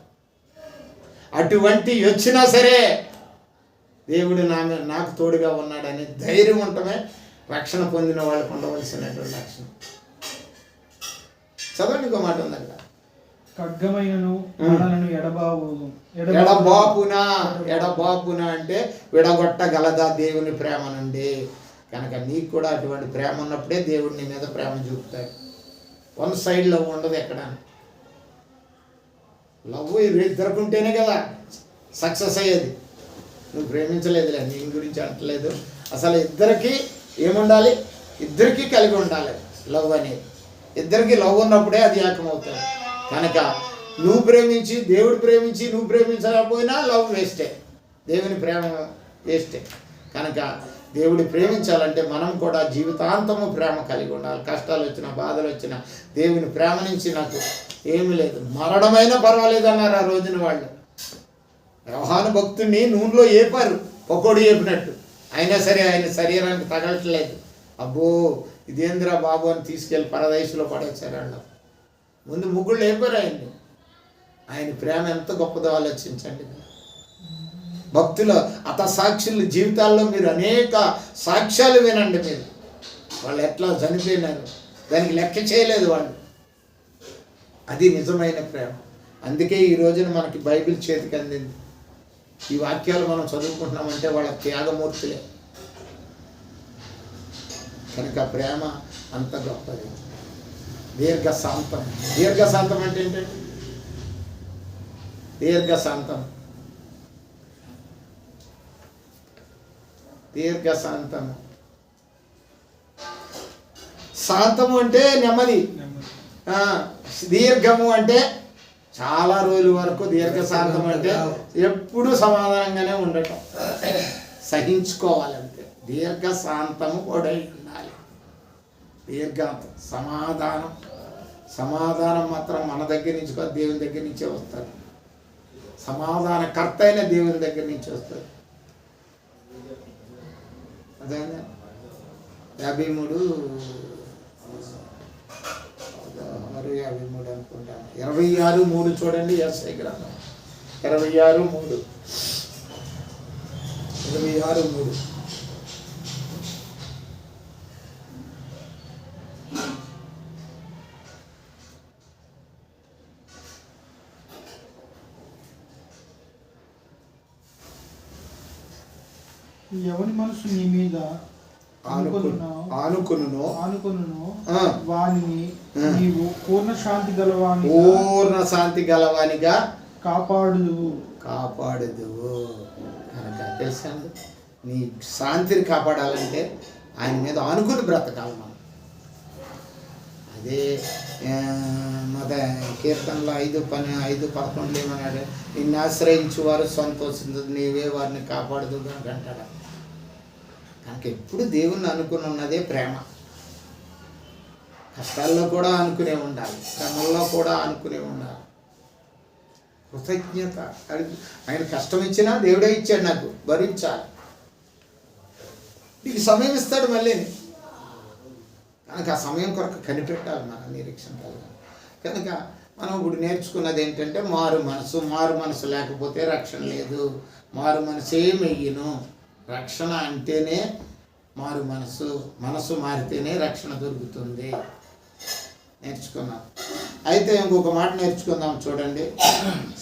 అటువంటి వచ్చినా సరే దేవుడు నాకు తోడుగా ఉన్నాడని ధైర్యం ఉండటమే రక్షణ పొందిన వాళ్ళకు ఉండవలసినటువంటి లక్షణం. చదవండి, ఇంకో మాట ఉంది అక్కడ. ఖడ్గమైనను మనలను ఎడబాపున అంటే విడగొట్టగలదా దేవుని ప్రేమ నుండి. కనుక నీకు కూడా అటువంటి ప్రేమ ఉన్నప్పుడే దేవుడు నీ మీద ప్రేమ చూపుతాడు. వన్ సైడ్ లవ్ ఉండదు ఎక్కడ. లవ్ దొరుకుంటేనే కదా సక్సెస్ అయ్యేది. నువ్వు ప్రేమించలేదులే, నీ గురించి అంటలేదు. అసలు ఇద్దరికి ఏముండాలి? ఇద్దరికీ కలిగి ఉండాలి లవ్ అనేది. ఇద్దరికి లవ్ ఉన్నప్పుడే అది ఏకమవుతుంది. కనుక నువ్వు ప్రేమించి దేవుడు ప్రేమించి నువ్వు ప్రేమించకపోయినా లవ్ వేస్టే, దేవుని ప్రేమ వేస్టే. కనుక దేవుడి ప్రేమించాలంటే మనం కూడా జీవితాంతము ప్రేమ కలిగి ఉండాలి. కష్టాలు వచ్చినా బాధలు వచ్చినా దేవుని ప్రేమ నుంచి నాకు ఏమి లేదు, మరణమైనా పర్వాలేదు అన్నారు ఆ రోజున వాళ్ళు. యోహాను భక్తుడిని నూనెలో ఏపారు, పకోడి ఏపినట్టు, అయినా సరే ఆయన శరీరానికి తగలట్లేదు. అబ్బో ఇదేంద్రా బాబు అని తీసుకెళ్ళి పరదేశంలో పడేశారు వాళ్ళు. ముందు ముగ్గురు లేపారు ఆయన్ని. ఆయన ప్రేమ ఎంత గొప్పదో ఆలోచించండి. భక్తుల సాక్షుల జీవితాల్లో మీరు అనేక సాక్ష్యాలు వినండి. మీరు వాళ్ళు ఎట్లా చనిపోయినారు, దానికి లెక్క చేయలేదు వాళ్ళు. అది నిజమైన ప్రేమ. అందుకే ఈ రోజున మనకి బైబిల్ చేతికి అందింది. ఈ వాక్యాలు మనం చదువుకుంటున్నామంటే వాళ్ళ త్యాగమూర్తులే. కనుక ప్రేమ అంత గొప్పది. దీర్ఘశాంతం. దీర్ఘశాంతం అంటే ఏంటంటే దీర్ఘశాంతము. శాంతము అంటే నెమ్మది, దీర్ఘము అంటే చాలా రోజుల వరకు. దీర్ఘశాంతం అంటే ఎప్పుడు సమాధానంగానే ఉండటం, సహించుకోవాలంటే. దీర్ఘశాంతము కూడా ఉండాలి. దీర్ఘాంతం సమాధానం మాత్రం మన దగ్గర నుంచి కాదు, దేవుని దగ్గర నుంచే వస్తుంది. సమాధానకర్త అయిన దేవుని దగ్గర నుంచి వస్తుంది. అదే 53 అనుకుంటాను. 26:3 చూడండి. యెషయా గ్రంథం 26:3. ఎవని మనసు నీ మీద ఆనుకొనును వానిని నీవు పూర్ణ శాంతి గలవానిగా కాపాడుదువు. కనుక తెలుసండి, నీ శాంతిని కాపాడాలంటే ఆయన మీద ఆనుకుని బ్రతకాలి మనం. అదే మన కీర్తనలో 5:11 ఏమన్నాడు? నిన్ను ఆశ్రయించు వారు సంతోషించదు, నీవే వారిని కాపాడుదు అంటాడు. కనుక ఎప్పుడు దేవుణ్ణి అనుకుని ఉన్నదే ప్రేమ. కష్టాల్లో కూడా అనుకునే ఉండాలి, శ్రమల్లో కూడా అనుకునే ఉండాలి. కృతజ్ఞత. ఆయన కష్టం ఇచ్చినా దేవుడే ఇచ్చాడు, నాకు భరించాలి. నీకు సమయం ఇస్తాడు మళ్ళీ. కనుక ఆ సమయం కొరకు కనిపెట్టాలి మన నిరీక్షణ కలిగి. కనుక మనం ఇప్పుడు నేర్చుకున్నది ఏంటంటే మారు మనసు లేకపోతే రక్షణ లేదు. మారు మనసే మెయ్యను. రక్షణ అంటేనే మారు మనసు మారితేనే రక్షణ దొరుకుతుంది. నేర్చుకున్నాం. అయితే ఇంకొక మాట నేర్చుకుందాం చూడండి.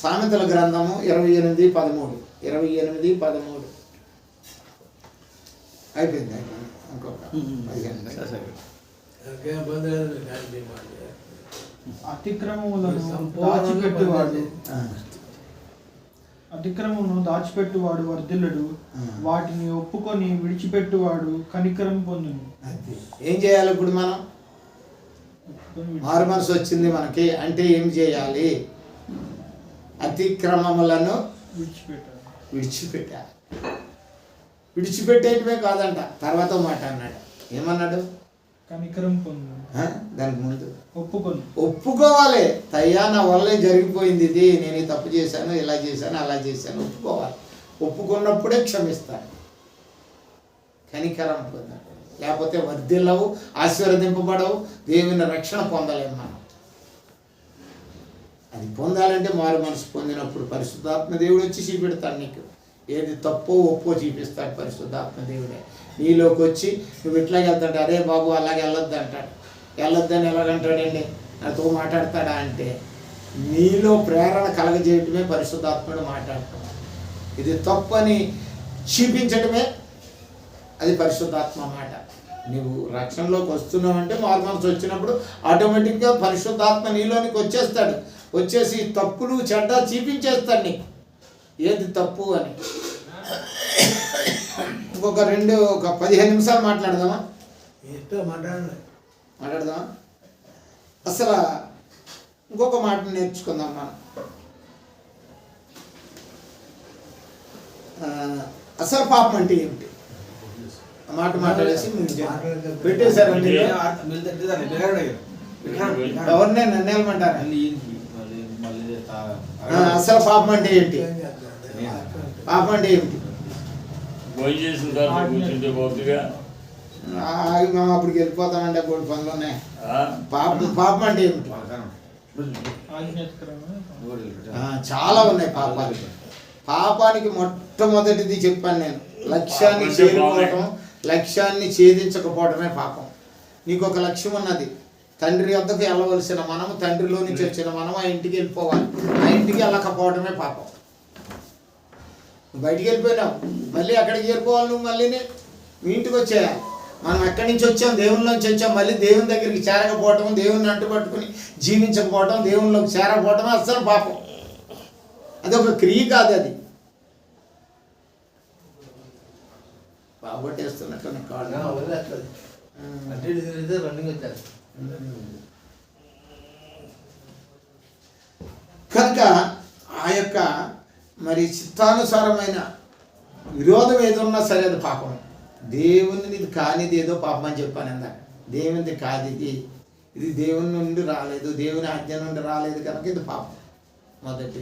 సామెతల గ్రంథము 28:13. అయిపోయింది ఇంకొక 15 నాకేం ఇబ్బంది లేదు కానీ మీ మాట. అతిక్రమమును దాచిపెట్టువాడు వర్ధిల్లడు, వాటిని ఒప్పుకొని విడిచిపెట్టువాడు కనికరం పొందును. ఏం చేయాలి ఇప్పుడు మనం? మారు మనసు వచ్చింది మనకి అంటే ఏం చేయాలి? అతిక్రమములను విడిచిపెట్టాలి. విడిచిపెట్టేయటమే కాదంట, తర్వాత మాట అన్నాడు. ఏమన్నాడు? కనికరం పొందును. దానికి ముందు ఒప్పుకోవాలి. తయ్యా నా వల్లే జరిగిపోయింది ఇది, నేను ఈ తప్పు చేశాను, ఇలా చేశాను, అలా చేశాను. ఒప్పుకోవాలి. ఒప్పుకున్నప్పుడే క్షమిస్తాను. కనికరం పొందాడు. లేకపోతే వర్ధిల్లవు, ఆశీర్వదింపబడవు, దేవుని రక్షణ పొందలేము మనం. అది పొందాలంటే మారు మనసు పొందినప్పుడు పరిశుద్ధాత్మ దేవుడు వచ్చి చూపెడతాడు నీకు. ఏది తప్పో ఒప్పో చూపిస్తాడు పరిశుద్ధాత్మ దేవుడే. నీలోకి వచ్చి నువ్వు ఇట్లాగే వెళ్తాడు, అరే బాబు అలాగే వెళ్ళొద్దు అంటాడు. వెళ్ళొద్దని ఎలాగంటాడండి? నాతో మాట్లాడతాడా అంటే నీలో ప్రేరణ కలగజేయటమే పరిశుద్ధాత్ముడు మాట్లాడటం. ఇది తప్పని చూపించడమే అది పరిశుద్ధాత్మ మాట. నువ్వు రక్షణలోకి వస్తున్నావంటే మారు మనసు వచ్చినప్పుడు ఆటోమేటిక్గా పరిశుద్ధాత్మ నీలోనికి వచ్చేస్తాడు. వచ్చేసి తప్పులు చెడ్డ చూపించేస్తాడు నీకు, ఏది తప్పు అని. ఇంకొక 15 నిమిషాలు మాట్లాడదామా? మాట్లాడదామా? అసలు ఇంకొక మాట నేర్చుకుందాం మనం. అసలు పాపం అంటే ఏమిటి? మాట మాట్లాడేసి పెట్టేశారండి. ఎవరినే నన్ను ఏమంటారా? అసలు పాపం అంటే ఏంటి? పాపం అంటే ఏమిటి? అప్పటికి వెళ్ళిపోతామంటే కొన్ని పనులు ఉన్నాయి. పాపం అంటే ఏమిటి? చాలా ఉన్నాయి పాపాలు. పాపానికి మొట్టమొదటిది చెప్పాను నేను, లక్ష్యాన్ని చేరుకోవటం, లక్ష్యాన్ని ఛేదించకపోవడమే పాపం. నీకు ఒక లక్ష్యం ఉన్నది, తండ్రి వద్దకు వెళ్ళవలసిన మనము, తండ్రిలో నుంచి వచ్చిన మనం ఆ ఇంటికి వెళ్ళిపోవాలి. ఆ ఇంటికి వెళ్ళకపోవడమే పాపం. బయటికి వెళ్ళిపోయినావు, మళ్ళీ అక్కడికి చేరుకోవాలి. నువ్వు మళ్ళీ మీ ఇంటికి వచ్చేయాలి. మనం ఎక్కడి నుంచి వచ్చాం? దేవునిలోంచి వచ్చాం. మళ్ళీ దేవుని దగ్గరికి చేరకపోవటం, దేవుని అంటుపట్టుకుని జీవించకపోవటం, దేవునిలోకి చేరకపోవటం అసలు పాపం. అది ఒక క్రియ కాదు, అది బాగొట్టేస్తున్నట్టు రన్నింగ్ వచ్చారు. కనుక ఆ యొక్క మరి చిత్తానుసారమైన విరోధం ఏదన్నా సరే అది పాపం. దేవునిది కానిది ఏదో పాపం అని చెప్పాను ఇందాక. దేవునిది కాదు ఇది దేవుని నుండి రాలేదు, దేవుని ఆజ్ఞ నుండి రాలేదు, కనుక ఇది పాపం. మొదటి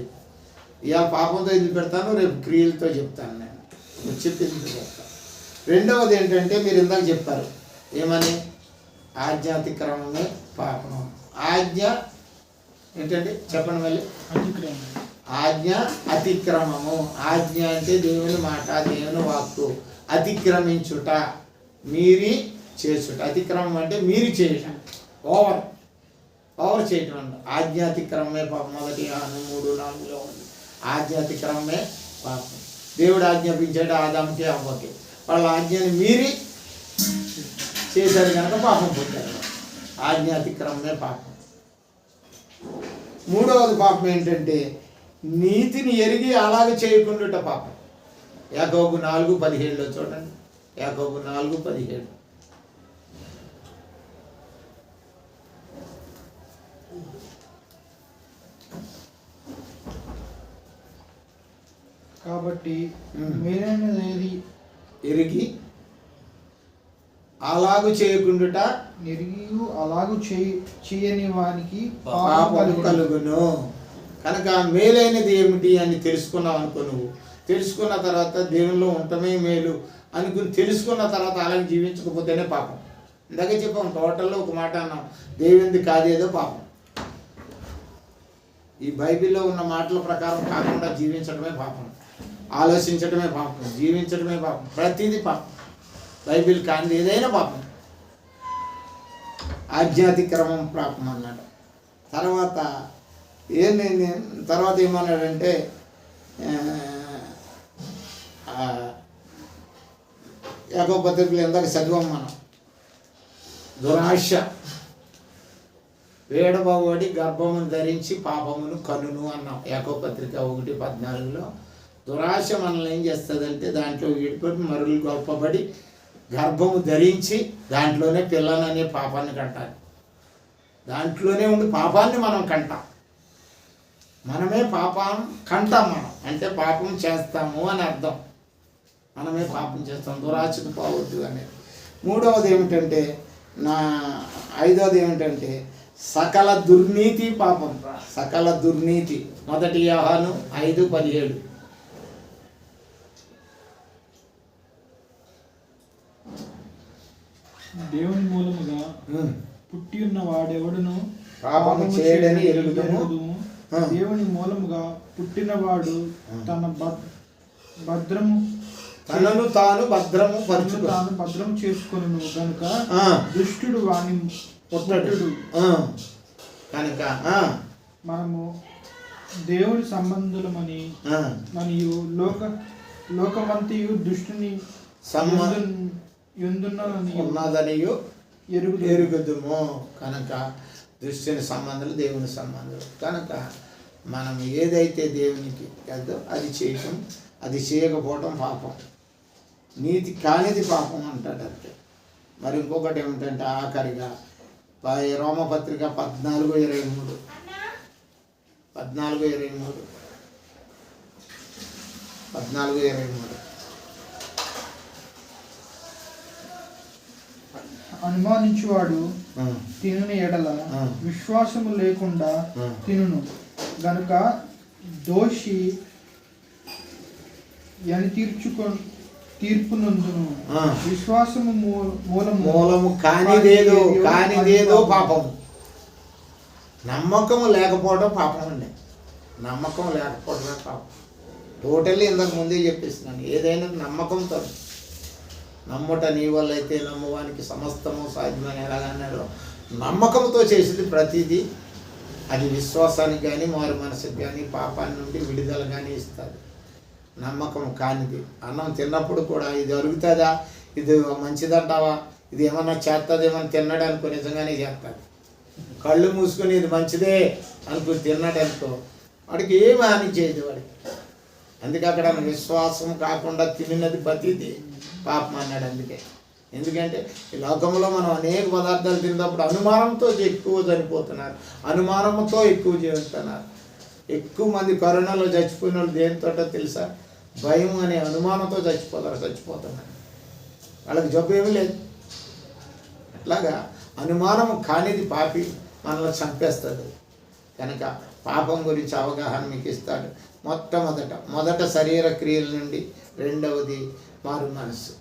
ఇవాళ పాపంతో ఇది పెడతాను, రేపు క్రియలతో చెప్తాను. నేను చెప్పింది చెప్తాను. రెండవది ఏంటంటే మీరు ఇందాక చెప్పారు ఏమని? ఆజ్ఞాతిక్రమమే పాపం. ఆజ్ఞ ఏంటండి చెప్పండి మళ్ళీ. ఆజ్ఞ అతిక్రమము. ఆజ్ఞ అంటే దేవుని మాట, దేవుని వాక్కు. అతిక్రమించుట, మీరి చేసుట. అతిక్రమం అంటే మీరి చేయటం, ఓవర్ చేయటం అంట. ఆజ్ఞాతిక్రమమే పాపం. మొదటి 3:4 ఉంది. ఆజ్ఞాతిక్రమమే పాపం. దేవుడు ఆజ్ఞాపించాడు ఆదాముకి అవ్వకి, వాళ్ళ ఆజ్ఞని మీరి చేశారు కనుక పాపం పొందారు. ఆజ్ఞాతిక్రమమే పాపం. మూడవది పాపం ఏంటంటే నీతిని ఎరిగి అలాగే చేయకుండా పాపం. యాకోబు 4:17 చూడండి. యాకోబు 4:17. కాబట్టి మేలైనది ఎరిగి అలాగు చేయకుండుట, ఎరిగి అలాగు చేయని వానికి పాపము కలుగును. కనుక మేలైనది ఏమిటి అని తెలుసుకున్నావు అనుకో. నువ్వు తెలుసుకున్న తర్వాత దేవునిలో ఉండటమే మేలు అనుకుని తెలుసుకున్న తర్వాత అలాగే జీవించకపోతేనే పాపం. ఇందాక చెప్పాం, టోటల్లో ఒక మాట అన్నాం, దేవునిది కాదేదో పాపం. ఈ బైబిల్లో ఉన్న మాటల ప్రకారం కాకుండా జీవించడమే పాపం, ఆలోచించడమే పాపం, జీవించడమే పాపం. ప్రతిదీ పాపం. బైబిల్ కానిది ఏదైనా పాపం. ఆధ్యాత్మిక్రమం పాపం అన్నాడు. తర్వాత తర్వాత ఏమన్నాడంటే యాకోబు పత్రికలో ఇందాక చదివాం మనం. దురాశ వేడబడి గర్భమును ధరించి పాపమును కనును అన్నాం యాకోబు పత్రిక 1:14. దురాశ మనల్ని ఏం చేస్తుందంటే దాంట్లో వీడిపోయి మరులు గొప్పబడి గర్భము ధరించి దాంట్లోనే పిల్లననే పాపాన్ని కంటాలి. దాంట్లోనే ఉండి పాపాన్ని మనం కంటాం. మనమే పాపం కంటాం. మనం అంటే పాపం చేస్తాము అని అర్థం. మనమే పాపం చేస్తాం, దురాశకు పోవద్దు అనేది. మూడవది ఏమిటంటే ఐదవది ఏమిటంటే సకల దుర్నీతి పాపం. సకల దుర్నీతి 1 యోహాను 5:17. దేవుని మూలముగా పుట్టి ఉన్న వాడెవడును పాపము చేయడని ఎరుగుదుము. దేవుని మూలముగా పుట్టినవాడు తనను తాను భద్రము చేసుకొనును గనుక దుష్టుడు వాని పుట్టడు. కనుక మనము దేవుని సంబంధులమని మరియు లోకమంతయు దుష్టుని ఉన్నదనియు ఎరుగుదుము. కనుక దుష్టుని సంబంధాలు దేవుని సంబంధాలు. కనుక మనం ఏదైతే దేవునికి కాదో అది చేయటం, అది చేయకపోవటం పాపం. నీతి కానిది పాపం అంటాడు అంతే. మరి ఇంకొకటి ఏమిటంటే ఆఖరిగా రోమపత్రిక 14:23. 14:23 అనుమానించువాడు తినుని ఎడల విశ్వాసము లేకుండా తినును గనుక దోషి అని తీర్పునందును. విశ్వాసము మూలము కానిదేదో పాపము. నమ్మకము లేకపోవడం పాపం అండి. నమ్మకం లేకపోవడమే పాపం. టోటల్లీ ఇంతకు ముందే చెప్పేస్తున్నాను. ఏదైనా నమ్మకంతో నమ్ముట నీ వల్ల అయితే నమ్మువానికి సమస్తము సాధ్యమని ఎలాగన్నాడో నమ్మకంతో చేసేది ప్రతిదీ అది విశ్వాసానికి కానీ మారు మనసుకి కానీ పాపాన్ని నుండి విడుదల కానీ ఇస్తుంది. నమ్మకం కానిది అన్నం తిన్నప్పుడు కూడా ఇది అరుగుతుందా, ఇది మంచిదంటావా, ఇది ఏమన్నా చేస్తుందేమని తిన్నాడు అనుకో నిజంగానే చేస్తాడు. కళ్ళు మూసుకొని ఇది మంచిదే అనుకుని తిన్నాడు అనుకో వాడికి ఏమి హాని చేయదు వాడికి. అందుకే అక్కడ విశ్వాసం కాకుండా తిన్నది ప్రతిది పాపం అన్నాడు. అందుకే ఎందుకంటే ఈ లోకంలో మనం అనేక పదార్థాలు తిన్నప్పుడు అనుమానంతో ఎక్కువ చనిపోతున్నారు, అనుమానంతో ఎక్కువ చేస్తున్నారు. ఎక్కువ మంది కరోనాలో చచ్చిపోయిన వాళ్ళు దేనితోటో తెలుసా? భయం అనే అనుమానంతో చచ్చిపోతున్నారు. వాళ్ళకి జబ్బు ఏమీ లేదు. అట్లాగా అనుమానం కానిది పాపి మనల్ని చంపేస్తుంది. కనుక పాపం గురించి అవగాహన మీకు ఇస్తాడు. మొదట శరీర క్రియల నుండి, రెండవది మారు మనసు.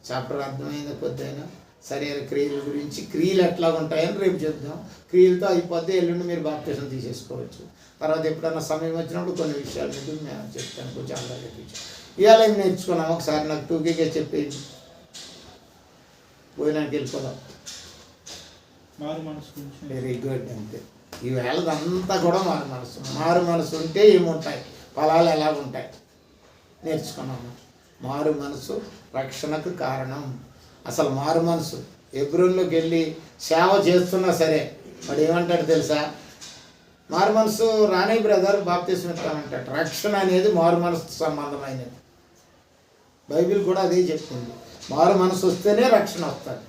చాప్టర్ అర్థమైంది కొద్దిగా శరీర క్రియల గురించి. క్రియలు ఎట్లా ఉంటాయని రేపు చెప్దాం. క్రియలతో అయిపోతే ఎల్లుండి మీరు బాప్టిజం తీసేసుకోవచ్చు. తర్వాత ఎప్పుడన్నా సమయం వచ్చినప్పుడు కొన్ని విషయాలు మీకు నేను చెప్తాను. కొంచెం అలాగే ఇవాళ ఏం నేర్చుకున్నాం ఒకసారి నాకు 2K చెప్పేది. పోయినానికి వెళ్ళిపోదాం. Very good. అంతే. ఈ వేళదంతా కూడా మారు మనసు ఉంటే ఏముంటాయి, ఫలాలు ఎలా ఉంటాయి నేర్చుకున్నాము. మారు మనసు రక్షణకు కారణం. అసలు మారు మనసు హెబ్రోనులోకి వెళ్ళి సేవ చేస్తున్నా సరే వాడు ఏమంటాడు తెలుసా? మారు మనసు రానే బ్రదర్ బాప్తిస్మం ఇస్తామంటాడు. రక్షణ అనేది మారు మనసు సంబంధమైనది. బైబిల్ కూడా అదే చెప్తుంది. మారు మనసు వస్తేనే రక్షణ వస్తుంది.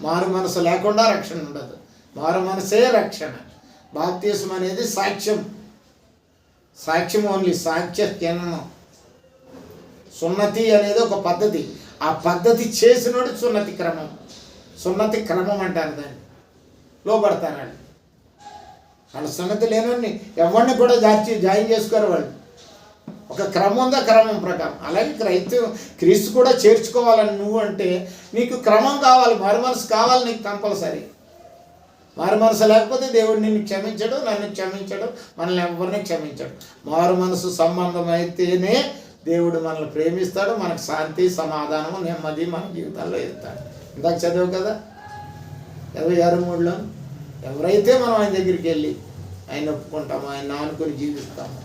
మారు మనసు లేకుండా రక్షణ ఉండదు. మారు మనసే రక్షణ. బాప్తిస్మం అనేది సాక్ష్యం ఓన్లీ, సాక్ష్య చిహ్నం. సున్నతి అనేది ఒక పద్ధతి. ఆ పద్ధతి చేసినోడు సున్నతి క్రమం అంటారు. దాన్ని లోపడతారు వాళ్ళు సున్నతి లేనోడిని ఎవరిని కూడా జాయిన్ చేసుకోరు వాళ్ళు. ఒక క్రమం ఉందా, క్రమం ప్రకారం. అలాగే క్రీస్తు కూడా చేర్చుకోవాలని నువ్వు అంటే నీకు క్రమం కావాలి, మారు మనసు కావాలి నీకు కంపల్సరీ. మారు మనసు లేకపోతే దేవుడు నిన్ను క్షమించడు, నన్ను క్షమించడు, మనల్ని ఎవరిని క్షమించడు. మారు మనసు సంబంధం అయితేనే దేవుడు మనల్ని ప్రేమిస్తాడు, మనకు శాంతి, సమాధానము, నెమ్మది మన జీవితాల్లో ఇస్తాడు. ఇందాక చదివావు కదా 26:3లో. ఎవరైతే మనం ఆయన దగ్గరికి వెళ్ళి ఆయన ఒప్పుకుంటామో, ఆయన ఆనుకొని జీవిస్తాము.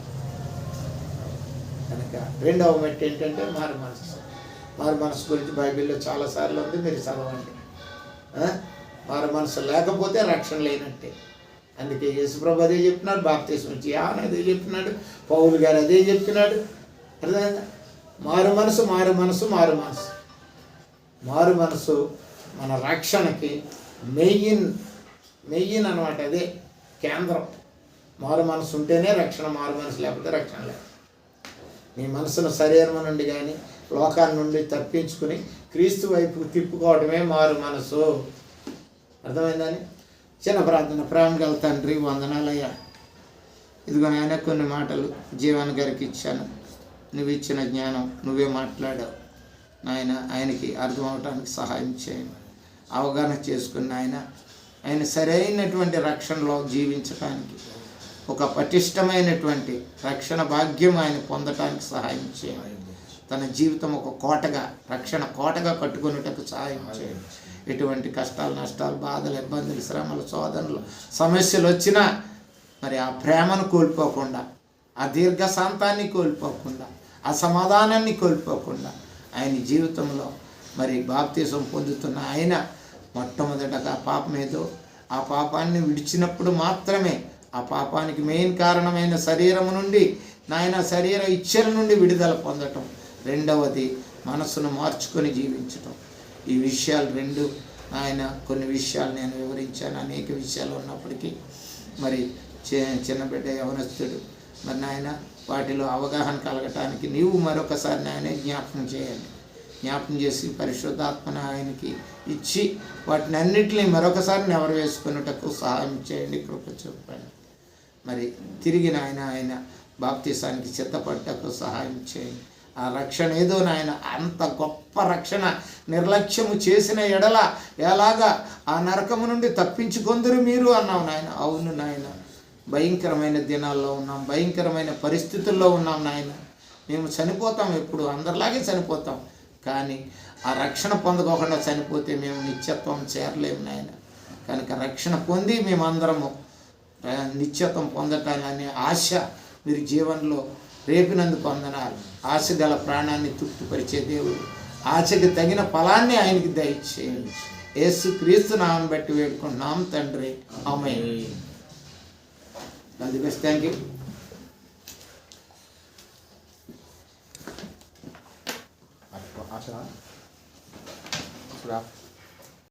కనుక రెండవ మెట్టు ఏంటంటే మారు మనసు. మారు మనసు గురించి బైబిల్లో చాలాసార్లు ఉంది, మీరు చదవండి. మారు మనసు లేకపోతే రక్షణ లేనట్టే. అందుకే యేసుప్రభు అదే చెప్తున్నాడు, బాప్తిస్మం ఇచ్చి యోహాను అదే చెప్తున్నాడు, పౌలు గారు అదే చెప్తున్నాడు. అర్థమైందా? మారు మనసు మారు మనసు మారు మనసు మారు మనసు మన రక్షణకి మెయిన్ అనమాట. అదే కేంద్రం. మారు మనసు ఉంటేనే రక్షణ, మారు మనసు లేకపోతే రక్షణ లేదు. నీ మనసును శరీరం నుండి కానీ లోకాన్ని నుండి తప్పించుకుని క్రీస్తు వైపు తిప్పుకోవడమే మారు మనసు. అర్థమైందని చిన్న ప్రార్థన. ప్రేమ గల తండ్రి, వందనాలయ్యా. ఇదిగో నాయన కొన్ని మాటలు జీవన్ గారికి ఇచ్చాను. నువ్వు ఇచ్చిన జ్ఞానం నువ్వే మాట్లాడావు నాయన. ఆయనకి అర్థం అవటానికి సహాయం చేయండి, అవగాహన చేసుకుని ఆయన సరైనటువంటి రక్షణలో జీవించడానికి, ఒక పటిష్టమైనటువంటి రక్షణ భాగ్యం ఆయన పొందటానికి సహాయం చేయండి. తన జీవితం ఒక కోటగా, రక్షణ కోటగా కట్టుకునేటకు సహాయం చేయండి. ఎటువంటి కష్టాలు, నష్టాలు, బాధలు, ఇబ్బందులు, శ్రమలు, శోధనలు, సమస్యలు వచ్చినా మరి ఆ ప్రేమను కోల్పోకుండా, ఆ దీర్ఘశాంతాన్ని కోల్పోకుండా, ఆ సమాధానాన్ని కోల్పోకుండా ఆయన జీవితంలో మరి బాప్తిసం పొందుతున్న ఆయన మొట్టమొదటగా పాపం ఏదో ఆ పాపాన్ని విడిచినప్పుడు మాత్రమే ఆ పాపానికి మెయిన్ కారణమైన శరీరం నుండి నాయన శరీర ఇచ్చల నుండి విడుదల పొందటం, రెండవది మనసును మార్చుకొని జీవించటం. ఈ విషయాలు రెండు ఆయన కొన్ని విషయాలు నేను వివరించాను. అనేక విషయాలు ఉన్నప్పటికీ మరి చిన్న బిడ్డ యవనస్తుడు మరి నాయన వాటిలో అవగాహన కలగటానికి నీవు మరొకసారి నాయన జ్ఞాపకం చేయండి. జ్ఞాపకం చేసి పరిశుద్ధాత్మను ఆయనకి ఇచ్చి వాటిని అన్నింటినీ మరొకసారి నెవరు వేసుకున్నటకు సహాయం చేయండి, కృప చూపండి. మరి తిరిగి ఆయన బాప్తిసానికి సిద్ధపడటకు సహాయం చేయండి. ఆ రక్షణ ఏదో నాయన, అంత గొప్ప రక్షణ నిర్లక్ష్యము చేసిన ఎడల ఎలాగా ఆ నరకము నుండి తప్పించుకొందరు మీరు అన్నావు నాయన. అవును నాయన, భయంకరమైన దినాల్లో ఉన్నాం, భయంకరమైన పరిస్థితుల్లో ఉన్నాం నాయన. మేము చనిపోతాం, ఎప్పుడు అందరిలాగే చనిపోతాం. కానీ ఆ రక్షణ పొందకోకుండా చనిపోతే మేము నిత్యత్వం చేరలేము నాయన. కనుక రక్షణ పొంది మేమందరము నిత్యత్వం పొందటానికి ఆశ మీరు జీవనంలో రేపినందుకు వందనాలు. ఆశ గల ప్రాణాన్ని తృప్తిపరిచే దేవుడు, ఆశకి తగిన ఫలాన్ని ఆయనకి దయచేయండి. యేసు క్రీస్తు నామమును బట్టి వేడుకుంటున్నాం తండ్రి, ఆమేన్. Thank you.